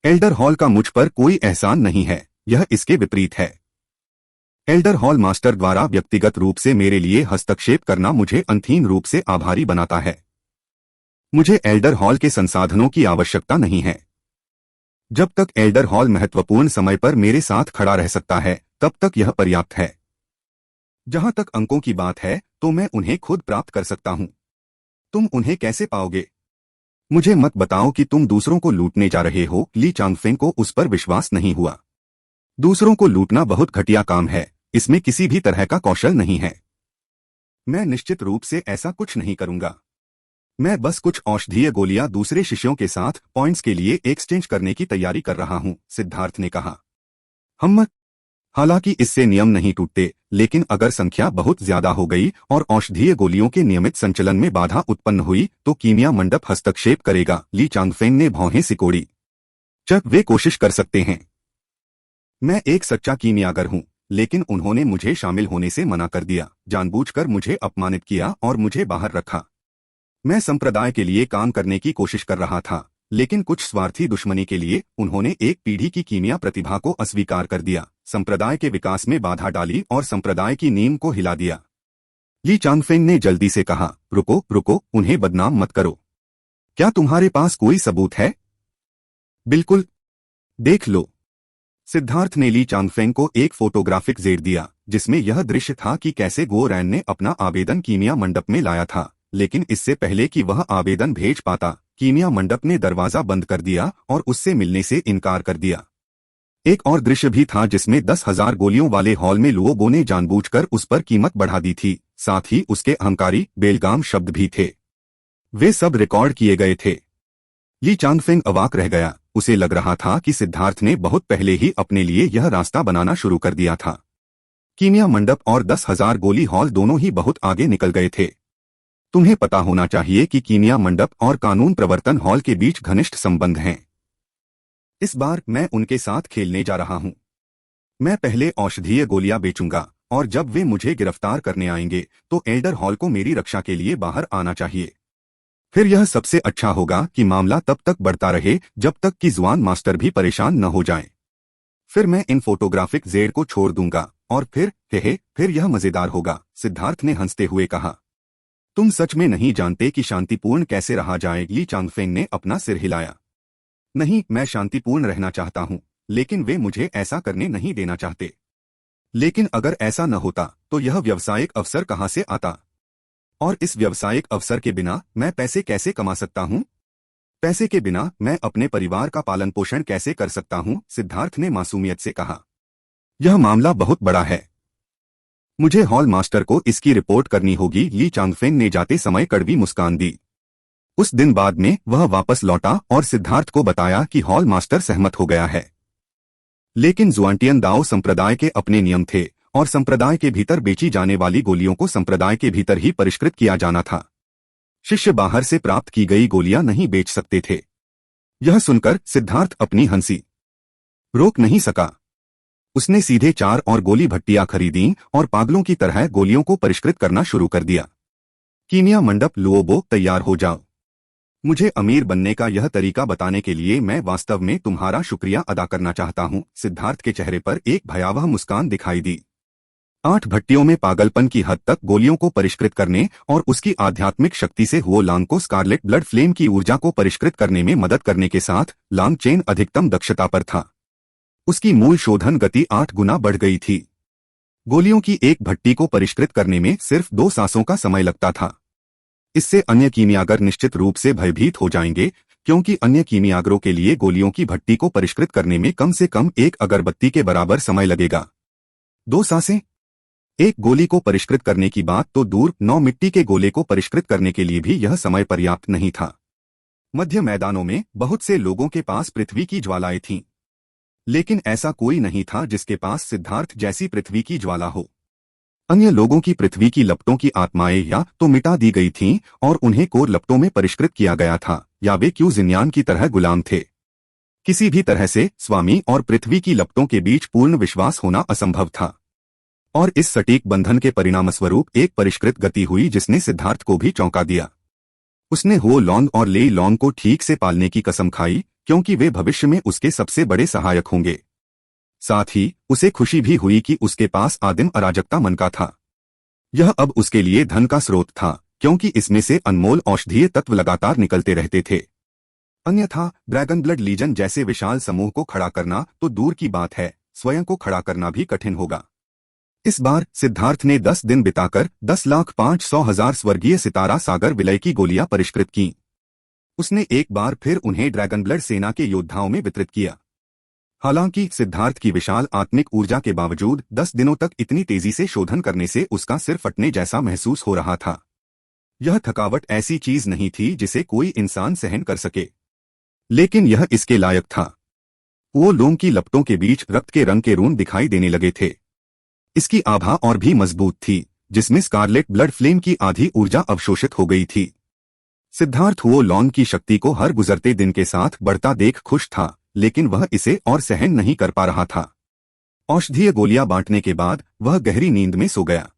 एल्डर हॉल का मुझ पर कोई एहसान नहीं है, यह इसके विपरीत है। एल्डर हॉल मास्टर द्वारा व्यक्तिगत रूप से मेरे लिए हस्तक्षेप करना मुझे अंतहीन रूप से आभारी बनाता है। मुझे एल्डर हॉल के संसाधनों की आवश्यकता नहीं है। जब तक एल्डर हॉल महत्वपूर्ण समय पर मेरे साथ खड़ा रह सकता है, तब तक यह पर्याप्त है। जहां तक अंकों की बात है, तो मैं उन्हें खुद प्राप्त कर सकता हूं। तुम उन्हें कैसे पाओगे? मुझे मत बताओ कि तुम दूसरों को लूटने जा रहे हो। ली चांगफेंग को उस पर विश्वास नहीं हुआ। दूसरों को लूटना बहुत घटिया काम है, इसमें किसी भी तरह का कौशल नहीं है। मैं निश्चित रूप से ऐसा कुछ नहीं करूंगा। मैं बस कुछ औषधीय गोलियां दूसरे शिष्यों के साथ पॉइंट्स के लिए एक्सचेंज करने की तैयारी कर रहा हूं, सिद्धार्थ ने कहा। हम हालांकि इससे नियम नहीं टूटते, लेकिन अगर संख्या बहुत ज्यादा हो गई और औषधीय गोलियों के नियमित संचलन में बाधा उत्पन्न हुई तो कीमिया मंडप हस्तक्षेप करेगा। ली चांगफेंग ने भौहें सिकोड़ी। वे कोशिश कर सकते हैं। मैं एक सच्चा कीमियागर हूं, लेकिन उन्होंने मुझे शामिल होने से मना कर दिया, जानबूझकर मुझे अपमानित किया और मुझे बाहर रखा। मैं संप्रदाय के लिए काम करने की कोशिश कर रहा था, लेकिन कुछ स्वार्थी दुश्मनी के लिए उन्होंने एक पीढ़ी की कीमिया प्रतिभा को अस्वीकार कर दिया, संप्रदाय के विकास में बाधा डाली और संप्रदाय की नींव को हिला दिया। ली चांगफेंग ने जल्दी से कहा, रुको रुको, उन्हें बदनाम मत करो। क्या तुम्हारे पास कोई सबूत है? बिल्कुल, देख लो। सिद्धार्थ ने ली चांगफेंग को एक फोटोग्राफिक जेर दिया, जिसमें यह दृश्य था कि कैसे गो रैन ने अपना आवेदन कीमिया मंडप में लाया था, लेकिन इससे पहले कि वह आवेदन भेज पाता, कीमिया मंडप ने दरवाजा बंद कर दिया और उससे मिलने से इनकार कर दिया। एक और दृश्य भी था जिसमें 10,000 गोलियों वाले हॉल में लुओगो ने जानबूझकर उस पर कीमत बढ़ा दी थी, साथ ही उसके अहंकारी बेलगाम शब्द भी थे। वे सब रिकॉर्ड किए गए थे। ली चांगफेंग अवाक रह गया। उसे लग रहा था कि सिद्धार्थ ने बहुत पहले ही अपने लिए यह रास्ता बनाना शुरू कर दिया था। कीमिया मंडप और 10,000 गोली हॉल दोनों ही बहुत आगे निकल गए थे। तुम्हें पता होना चाहिए कि कीमिया मंडप और कानून प्रवर्तन हॉल के बीच घनिष्ठ संबंध हैं। इस बार मैं उनके साथ खेलने जा रहा हूं। मैं पहले औषधीय गोलियां बेचूंगा और जब वे मुझे गिरफ्तार करने आएंगे तो एल्डर हॉल को मेरी रक्षा के लिए बाहर आना चाहिए। फिर यह सबसे अच्छा होगा कि मामला तब तक बढ़ता रहे जब तक कि जुआन मास्टर भी परेशान न हो जाएं। फिर मैं इन फोटोग्राफिक जेर को छोड़ दूंगा और फिर यह मजेदार होगा, सिद्धार्थ ने हंसते हुए कहा। तुम सच में नहीं जानते कि शांतिपूर्ण कैसे रहा जाए। ली चांगफेंग ने अपना सिर हिलाया। नहीं, मैं शांतिपूर्ण रहना चाहता हूं, लेकिन वे मुझे ऐसा करने नहीं देना चाहते। लेकिन अगर ऐसा न होता तो यह व्यावसायिक अवसर कहां से आता? और इस व्यावसायिक अवसर के बिना मैं पैसे कैसे कमा सकता हूं? पैसे के बिना मैं अपने परिवार का पालन पोषण कैसे कर सकता हूं? सिद्धार्थ ने मासूमियत से कहा। यह मामला बहुत बड़ा है। मुझे हॉल मास्टर को इसकी रिपोर्ट करनी होगी, ली चांगफेंग ने जाते समय कड़वी मुस्कान दी। उस दिन बाद में वह वापस लौटा और सिद्धार्थ को बताया कि हॉल मास्टर सहमत हो गया है। लेकिन जुआंटियन दाओ संप्रदाय के अपने नियम थे और संप्रदाय के भीतर बेची जाने वाली गोलियों को संप्रदाय के भीतर ही परिष्कृत किया जाना था। शिष्य बाहर से प्राप्त की गई गोलियां नहीं बेच सकते थे। यह सुनकर सिद्धार्थ अपनी हंसी रोक नहीं सका। उसने सीधे 4 और गोली भट्टियां खरीदी और पागलों की तरह गोलियों को परिष्कृत करना शुरू कर दिया। कीमिया मंडप लुओबो, तैयार हो जाओ। मुझे अमीर बनने का यह तरीका बताने के लिए मैं वास्तव में तुम्हारा शुक्रिया अदा करना चाहता हूं। सिद्धार्थ के चेहरे पर एक भयावह मुस्कान दिखाई दी। 8 भट्टियों में पागलपन की हद तक गोलियों को परिष्कृत करने और उसकी आध्यात्मिक शक्ति से हुओ लांग को स्कारलेट ब्लड फ्लेम की ऊर्जा को परिष्कृत करने में मदद करने के साथ लांग चेन अधिकतम दक्षता पर था। उसकी मूल शोधन गति 8 गुना बढ़ गई थी। गोलियों की एक भट्टी को परिष्कृत करने में सिर्फ 2 सांसों का समय लगता था। इससे अन्य कीमियागर निश्चित रूप से भयभीत हो जाएंगे, क्योंकि अन्य कीमियागरों के लिए गोलियों की भट्टी को परिष्कृत करने में कम से कम 1 अगरबत्ती के बराबर समय लगेगा। 2 सांसें? एक गोली को परिष्कृत करने की बात तो दूर, 9 मिट्टी के गोले को परिष्कृत करने के लिए भी यह समय पर्याप्त नहीं था। मध्य मैदानों में बहुत से लोगों के पास पृथ्वी की ज्वालाएं थीं, लेकिन ऐसा कोई नहीं था जिसके पास सिद्धार्थ जैसी पृथ्वी की ज्वाला हो। अन्य लोगों की पृथ्वी की लपटों की आत्माएं या तो मिटा दी गई थीं और उन्हें कोर लपटों में परिष्कृत किया गया था, या वे क्यू जिन्यान की तरह गुलाम थे। किसी भी तरह से स्वामी और पृथ्वी की लपटों के बीच पूर्ण विश्वास होना असंभव था। और इस सटीक बंधन के परिणामस्वरूप एक परिष्कृत गति हुई जिसने सिद्धार्थ को भी चौंका दिया। उसने हो लॉन्ग और लेई लॉन्ग को ठीक से पालने की कसम खाई, क्योंकि वे भविष्य में उसके सबसे बड़े सहायक होंगे। साथ ही उसे खुशी भी हुई कि उसके पास आदिम अराजकता मन का था। यह अब उसके लिए धन का स्रोत था, क्योंकि इसमें से अनमोल औषधीय तत्व लगातार निकलते रहते थे। अन्यथा ड्रैगन ब्लड लीजन जैसे विशाल समूह को खड़ा करना तो दूर की बात है, स्वयं को खड़ा करना भी कठिन होगा। इस बार सिद्धार्थ ने 10 दिन बिताकर 10,05,100,000 स्वर्गीय सितारा सागर विलय की गोलियां परिष्कृत की। उसने एक बार फिर उन्हें ड्रैगन ब्लड सेना के योद्धाओं में वितरित किया। हालांकि सिद्धार्थ की विशाल आत्मिक ऊर्जा के बावजूद 10 दिनों तक इतनी तेजी से शोधन करने से उसका सिर फटने जैसा महसूस हो रहा था। यह थकावट ऐसी चीज नहीं थी जिसे कोई इंसान सहन कर सके, लेकिन यह इसके लायक था। वो लोम की लपटों के बीच रक्त के रंग के रून दिखाई देने लगे थे। इसकी आभा और भी मजबूत थी, जिसमें स्कारलेट ब्लड फ्लेम की आधी ऊर्जा अवशोषित हो गई थी। सिद्धार्थ वो लॉन्ग की शक्ति को हर गुजरते दिन के साथ बढ़ता देख खुश था, लेकिन वह इसे और सहन नहीं कर पा रहा था। औषधीय गोलियां बांटने के बाद वह गहरी नींद में सो गया।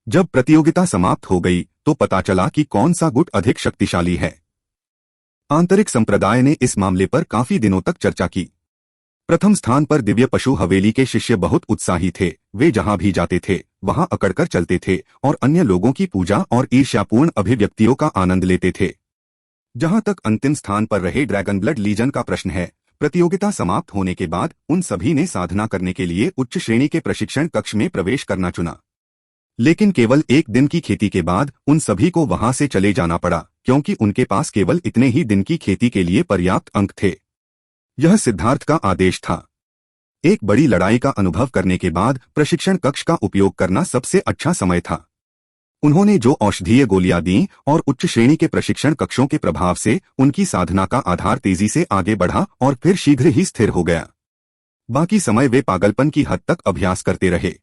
जब प्रतियोगिता समाप्त हो गई तो पता चला कि कौन सा गुट अधिक शक्तिशाली है। आंतरिक संप्रदाय ने इस मामले पर काफी दिनों तक चर्चा की। प्रथम स्थान पर दिव्य पशु हवेली के शिष्य बहुत उत्साही थे। वे जहां भी जाते थे वहां अकड़कर चलते थे और अन्य लोगों की पूजा और ईर्ष्यापूर्ण अभिव्यक्तियों का आनंद लेते थे। जहां तक अंतिम स्थान पर रहे ड्रैगन ब्लड लीजन का प्रश्न है, प्रतियोगिता समाप्त होने के बाद उन सभी ने साधना करने के लिए उच्च श्रेणी के प्रशिक्षण कक्ष में प्रवेश करना चुना। लेकिन केवल एक दिन की खेती के बाद उन सभी को वहां से चले जाना पड़ा, क्योंकि उनके पास केवल इतने ही दिन की खेती के लिए पर्याप्त अंक थे। यह सिद्धार्थ का आदेश था। एक बड़ी लड़ाई का अनुभव करने के बाद प्रशिक्षण कक्ष का उपयोग करना सबसे अच्छा समय था। उन्होंने जो औषधीय गोलियां दी और उच्च श्रेणी के प्रशिक्षण कक्षों के प्रभाव से उनकी साधना का आधार तेजी से आगे बढ़ा और फिर शीघ्र ही स्थिर हो गया। बाकी समय वे पागलपन की हद तक अभ्यास करते रहे।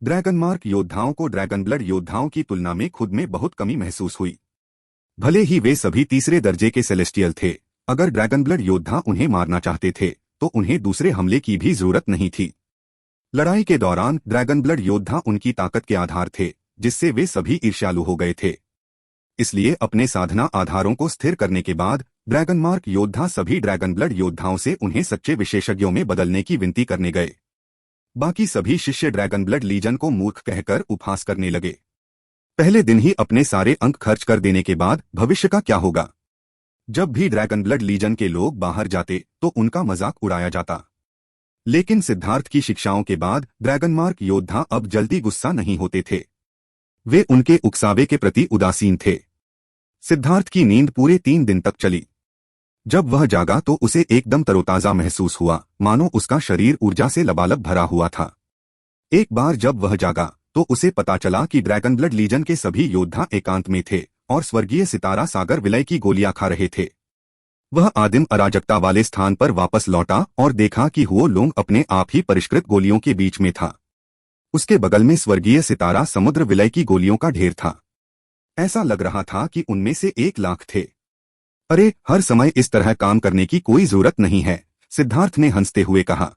ड्रैगन मार्क योद्धाओं को ड्रैगन ब्लड योद्धाओं की तुलना में खुद में बहुत कमी महसूस हुई। भले ही वे सभी तीसरे दर्जे के सेलेस्टियल थे, अगर ड्रैगन ब्लड योद्धा उन्हें मारना चाहते थे तो उन्हें दूसरे हमले की भी जरूरत नहीं थी। लड़ाई के दौरान ड्रैगन ब्लड योद्धा उनकी ताकत के आधार थे, जिससे वे सभी ईर्ष्यालु हो गए थे। इसलिए अपने साधना आधारों को स्थिर करने के बाद ड्रैगन मार्क योद्धा सभी ड्रैगन ब्लड योद्धाओं से उन्हें सच्चे विशेषज्ञों में बदलने की विनती करने गए। बाकी सभी शिष्य ड्रैगन ब्लड लीजन को मूर्ख कहकर उपहास करने लगे। पहले दिन ही अपने सारे अंक खर्च कर देने के बाद भविष्य का क्या होगा? जब भी ड्रैगन ब्लड लीजन के लोग बाहर जाते तो उनका मजाक उड़ाया जाता। लेकिन सिद्धार्थ की शिक्षाओं के बाद ड्रैगन मार्क योद्धा अब जल्दी गुस्सा नहीं होते थे। वे उनके उकसावे के प्रति उदासीन थे। सिद्धार्थ की नींद पूरे 3 दिन तक चली। जब वह जागा तो उसे एकदम तरोताजा महसूस हुआ, मानो उसका शरीर ऊर्जा से लबालब भरा हुआ था। एक बार जब वह जागा तो उसे पता चला कि ड्रैगन ब्लड लीजन के सभी योद्धा एकांत में थे और स्वर्गीय सितारा सागर विलय की गोलियां खा रहे थे। वह आदिम अराजकता वाले स्थान पर वापस लौटा और देखा कि हुओ लोंग अपने आप ही परिष्कृत गोलियों के बीच में था। उसके बगल में स्वर्गीय सितारा समुद्र विलय की गोलियों का ढेर था। ऐसा लग रहा था कि उनमें से 1,00,000 थे। अरे, हर समय इस तरह काम करने की कोई जरूरत नहीं है, सिद्धार्थ ने हंसते हुए कहा।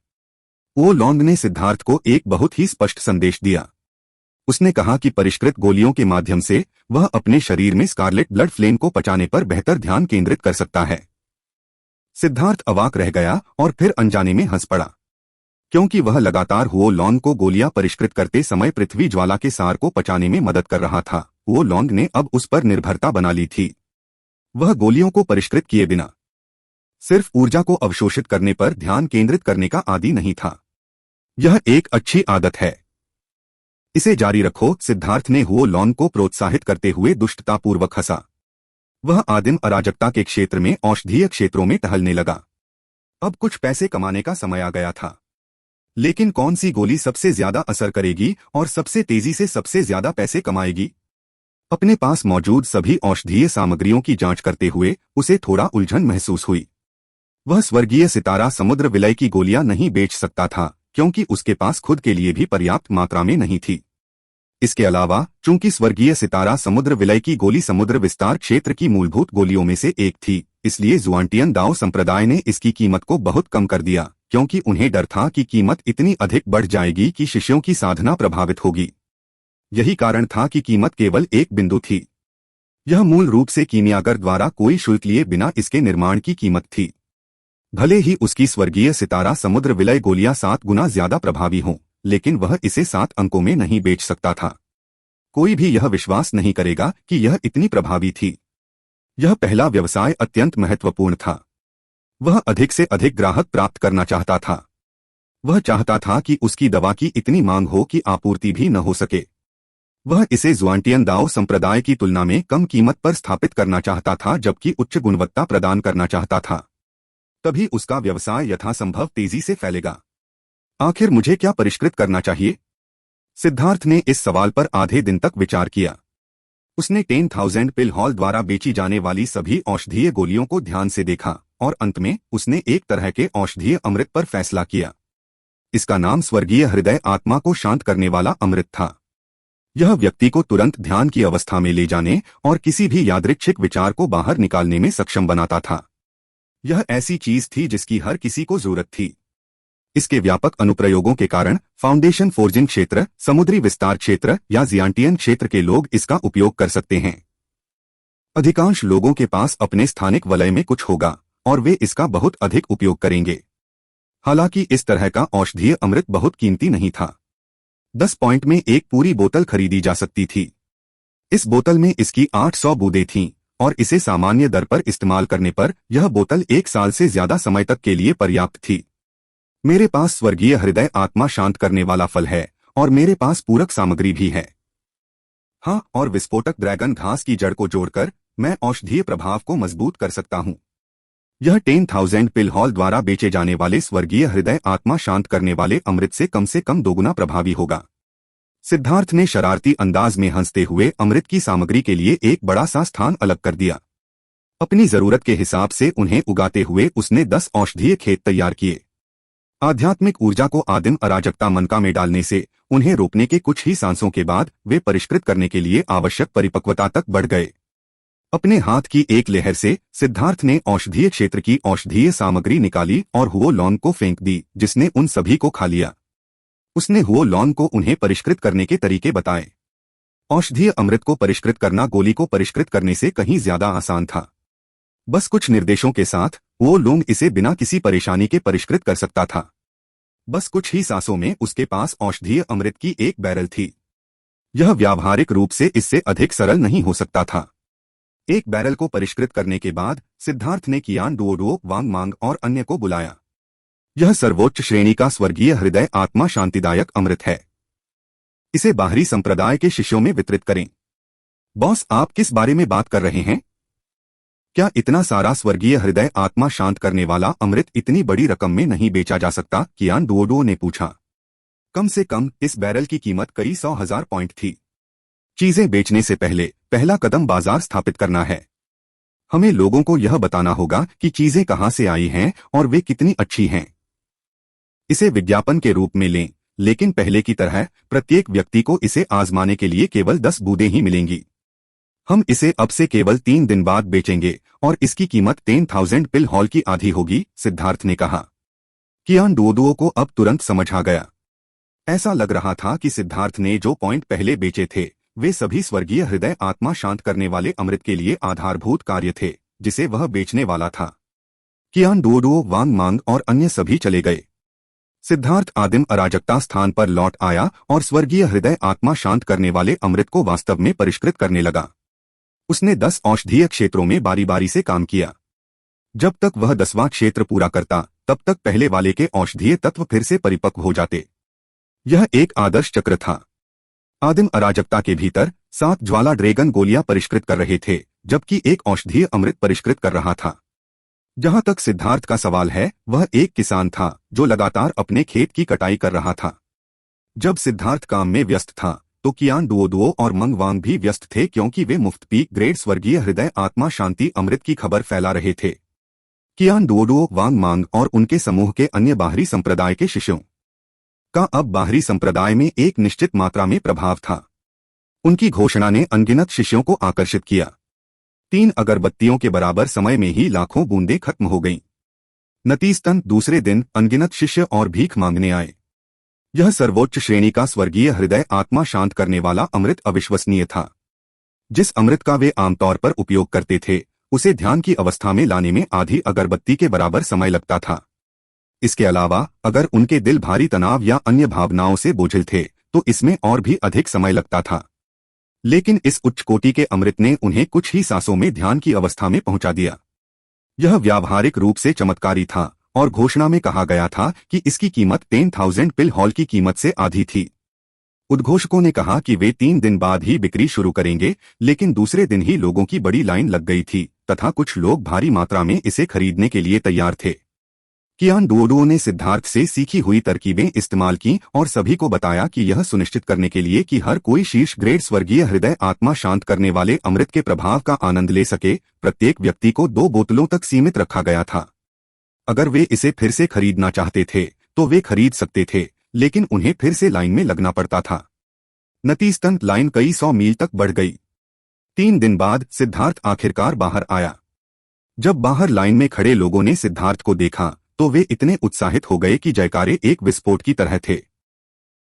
वो लॉन्ग ने सिद्धार्थ को एक बहुत ही स्पष्ट संदेश दिया। उसने कहा कि परिष्कृत गोलियों के माध्यम से वह अपने शरीर में स्कारलेट ब्लड फ्लेम को पचाने पर बेहतर ध्यान केंद्रित कर सकता है। सिद्धार्थ अवाक रह गया और फिर अनजाने में हंस पड़ा, क्योंकि वह लगातार हुओ लॉन्ग को गोलियां परिष्कृत करते समय पृथ्वी ज्वाला के सार को पचाने में मदद कर रहा था। हुओ लॉन्ग ने अब उस पर निर्भरता बना ली थी। वह गोलियों को परिष्कृत किए बिना सिर्फ ऊर्जा को अवशोषित करने पर ध्यान केंद्रित करने का आदी नहीं था। यह एक अच्छी आदत है, इसे जारी रखो, सिद्धार्थ ने हुओ लॉन्ग को प्रोत्साहित करते हुए दुष्टतापूर्वक हंसा। वह आदिम अराजकता के क्षेत्र में औषधीय क्षेत्रों में टहलने लगा। अब कुछ पैसे कमाने का समय आ गया था। लेकिन कौन सी गोली सबसे ज्यादा असर करेगी और सबसे तेजी से सबसे ज्यादा पैसे कमाएगी? अपने पास मौजूद सभी औषधीय सामग्रियों की जांच करते हुए उसे थोड़ा उलझन महसूस हुई। वह स्वर्गीय सितारा समुद्र विलय की गोलियां नहीं बेच सकता था, क्योंकि उसके पास खुद के लिए भी पर्याप्त मात्रा में नहीं थी। इसके अलावा चूंकि स्वर्गीय सितारा समुद्र विलय की गोली समुद्र विस्तार क्षेत्र की मूलभूत गोलियों में से एक थी, इसलिए जुआंटियन दाओ संप्रदाय ने इसकी कीमत को बहुत कम कर दिया, क्योंकि उन्हें डर था कि कीमत इतनी अधिक बढ़ जाएगी कि शिष्यों की साधना प्रभावित होगी। यही कारण था कि कीमत केवल एक बिंदु थी। यह मूल रूप से कीमियागर द्वारा कोई शुल्क लिए बिना इसके निर्माण की कीमत थी। भले ही उसकी स्वर्गीय सितारा समुद्र विलय गोलियां 7 गुना ज्यादा प्रभावी हों, लेकिन वह इसे 7 अंकों में नहीं बेच सकता था। कोई भी यह विश्वास नहीं करेगा कि यह इतनी प्रभावी थी। यह पहला व्यवसाय अत्यंत महत्वपूर्ण था। वह अधिक से अधिक ग्राहक प्राप्त करना चाहता था। वह चाहता था कि उसकी दवा की इतनी मांग हो कि आपूर्ति भी न हो सके। वह इसे जुआंटियन दाओ संप्रदाय की तुलना में कम कीमत पर स्थापित करना चाहता था, जबकि उच्च गुणवत्ता प्रदान करना चाहता था। तभी उसका व्यवसाय यथासंभव तेजी से फैलेगा। आखिर मुझे क्या परिष्कृत करना चाहिए? सिद्धार्थ ने इस सवाल पर आधे दिन तक विचार किया। उसने 10,000 पिल हॉल द्वारा बेची जाने वाली सभी औषधीय गोलियों को ध्यान से देखा और अंत में उसने एक तरह के औषधीय अमृत पर फैसला किया। इसका नाम स्वर्गीय हृदय आत्मा को शांत करने वाला अमृत था। यह व्यक्ति को तुरंत ध्यान की अवस्था में ले जाने और किसी भी यादृच्छिक विचार को बाहर निकालने में सक्षम बनाता था। यह ऐसी चीज थी जिसकी हर किसी को जरूरत थी। इसके व्यापक अनुप्रयोगों के कारण फाउंडेशन फोर्जिंग क्षेत्र, समुद्री विस्तार क्षेत्र या जियांटियन क्षेत्र के लोग इसका उपयोग कर सकते हैं। अधिकांश लोगों के पास अपने स्थानिक वलय में कुछ होगा और वे इसका बहुत अधिक उपयोग करेंगे। हालांकि इस तरह का औषधीय अमृत बहुत कीमती नहीं था। 10 पॉइंट में एक पूरी बोतल खरीदी जा सकती थी। इस बोतल में इसकी 800 बूंदें थीं और इसे सामान्य दर पर इस्तेमाल करने पर यह बोतल 1 साल से ज्यादा समय तक के लिए पर्याप्त थी। मेरे पास स्वर्गीय हृदय आत्मा शांत करने वाला फल है और मेरे पास पूरक सामग्री भी है। हाँ, और विस्फोटक ड्रैगन घास की जड़ को जोड़कर मैं औषधीय प्रभाव को मजबूत कर सकता हूँ। यह 10,000 पिल हॉल द्वारा बेचे जाने वाले स्वर्गीय हृदय आत्मा शांत करने वाले अमृत से कम 2 गुना प्रभावी होगा। सिद्धार्थ ने शरारती अंदाज में हंसते हुए अमृत की सामग्री के लिए एक बड़ा सा स्थान अलग कर दिया। अपनी जरूरत के हिसाब से उन्हें उगाते हुए उसने 10 औषधीय खेत तैयार किए। आध्यात्मिक ऊर्जा को आदिम अराजकता मनका में डालने से उन्हें रोकने के कुछ ही सांसों के बाद वे परिष्कृत करने के लिए आवश्यक परिपक्वता तक बढ़ गए। अपने हाथ की एक लहर से सिद्धार्थ ने औषधीय क्षेत्र की औषधीय सामग्री निकाली और हुओ लॉन्ग को फेंक दी, जिसने उन सभी को खा लिया। उसने हुओ लॉन्ग को उन्हें परिष्कृत करने के तरीके बताए। औषधीय अमृत को परिष्कृत करना गोली को परिष्कृत करने से कहीं ज्यादा आसान था। बस कुछ निर्देशों के साथ हुओ लॉन्ग इसे बिना किसी परेशानी के परिष्कृत कर सकता था। बस कुछ ही सांसों में उसके पास औषधीय अमृत की एक बैरल थी। यह व्यावहारिक रूप से इससे अधिक सरल नहीं हो सकता था। एक बैरल को परिष्कृत करने के बाद सिद्धार्थ ने कियान डुओडुओ, वांग मांग और अन्य को बुलाया। यह सर्वोच्च श्रेणी का स्वर्गीय हृदय आत्मा शांतिदायक अमृत है। इसे बाहरी संप्रदाय के शिष्यों में वितरित करें। बॉस, आप किस बारे में बात कर रहे हैं? क्या इतना सारा स्वर्गीय हृदय आत्मा शांत करने वाला अमृत इतनी बड़ी रकम में नहीं बेचा जा सकता? कियान डुओडुओ ने पूछा। कम से कम इस बैरल की कीमत कई 100,000 पॉइंट थी। चीजें बेचने से पहले पहला कदम बाजार स्थापित करना है। हमें लोगों को यह बताना होगा कि चीजें कहां से आई हैं और वे कितनी अच्छी हैं। इसे विज्ञापन के रूप में लें, लेकिन पहले की तरह प्रत्येक व्यक्ति को इसे आजमाने के लिए केवल 10 बूंदें ही मिलेंगी। हम इसे अब से केवल 3 दिन बाद बेचेंगे और इसकी कीमत 10,000 पिल हॉल की आधी होगी, सिद्धार्थ ने कहा। कियान डुओडुओ को अब तुरंत समझ आ गया। ऐसा लग रहा था कि सिद्धार्थ ने जो पॉइंट पहले बेचे थे वे सभी स्वर्गीय हृदय आत्मा शांत करने वाले अमृत के लिए आधारभूत कार्य थे जिसे वह बेचने वाला था। कियान डुओडुओ, वांग मांग और अन्य सभी चले गए। सिद्धार्थ आदिम अराजकता स्थान पर लौट आया और स्वर्गीय हृदय आत्मा शांत करने वाले अमृत को वास्तव में परिष्कृत करने लगा। उसने 10 औषधीय क्षेत्रों में बारी बारी से काम किया। जब तक वह 10वां क्षेत्र पूरा करता तब तक पहले वाले के औषधीय तत्व फिर से परिपक्व हो जाते। यह एक आदर्श चक्र था। आदिम अराजकता के भीतर 7 ज्वाला ड्रैगन गोलियां परिष्कृत कर रहे थे, जबकि एक औषधीय अमृत परिष्कृत कर रहा था। जहां तक सिद्धार्थ का सवाल है, वह एक किसान था जो लगातार अपने खेत की कटाई कर रहा था। जब सिद्धार्थ काम में व्यस्त था तो कियान डुओडुओ और मंग वांग भी व्यस्त थे, क्योंकि वे मुफ्त पीक ग्रेड स्वर्गीय हृदय आत्मा शांति अमृत की खबर फैला रहे थे। कियान डुओडुओ, वांग मांग और उनके समूह के अन्य बाहरी संप्रदाय के शिष्यों का अब बाहरी संप्रदाय में एक निश्चित मात्रा में प्रभाव था। उनकी घोषणा ने अनगिनत शिष्यों को आकर्षित किया। 3 अगरबत्तियों के बराबर समय में ही लाखों बूंदें खत्म हो गईं। नतीजतन दूसरे दिन अनगिनत शिष्य और भीख मांगने आए। यह सर्वोच्च श्रेणी का स्वर्गीय हृदय आत्मा शांत करने वाला अमृत अविश्वसनीय था। जिस अमृत का वे आमतौर पर उपयोग करते थे उसे ध्यान की अवस्था में लाने में आधी अगरबत्ती के बराबर समय लगता था। इसके अलावा अगर उनके दिल भारी तनाव या अन्य भावनाओं से बोझिल थे तो इसमें और भी अधिक समय लगता था। लेकिन इस उच्च कोटि के अमृत ने उन्हें कुछ ही सांसों में ध्यान की अवस्था में पहुंचा दिया। यह व्यावहारिक रूप से चमत्कारी था और घोषणा में कहा गया था कि इसकी कीमत 10,000 पिल हॉल की कीमत से आधी थी। उद्घोषकों ने कहा कि वे 3 दिन बाद ही बिक्री शुरू करेंगे, लेकिन दूसरे दिन ही लोगों की बड़ी लाइन लग गई थी तथा कुछ लोग भारी मात्रा में इसे खरीदने के लिए तैयार थे। कियान डुओडुओ ने सिद्धार्थ से सीखी हुई तरकीबें इस्तेमाल की और सभी को बताया कि यह सुनिश्चित करने के लिए कि हर कोई शीर्ष ग्रेड स्वर्गीय हृदय आत्मा शांत करने वाले अमृत के प्रभाव का आनंद ले सके, प्रत्येक व्यक्ति को 2 बोतलों तक सीमित रखा गया था। अगर वे इसे फिर से खरीदना चाहते थे तो वे खरीद सकते थे, लेकिन उन्हें फिर से लाइन में लगना पड़ता था। नतीजतन लाइन कई 100 मील तक बढ़ गई। 3 दिन बाद सिद्धार्थ आखिरकार बाहर आया। जब बाहर लाइन में खड़े लोगों ने सिद्धार्थ को देखा तो वे इतने उत्साहित हो गए कि जयकारे एक विस्फोट की तरह थे।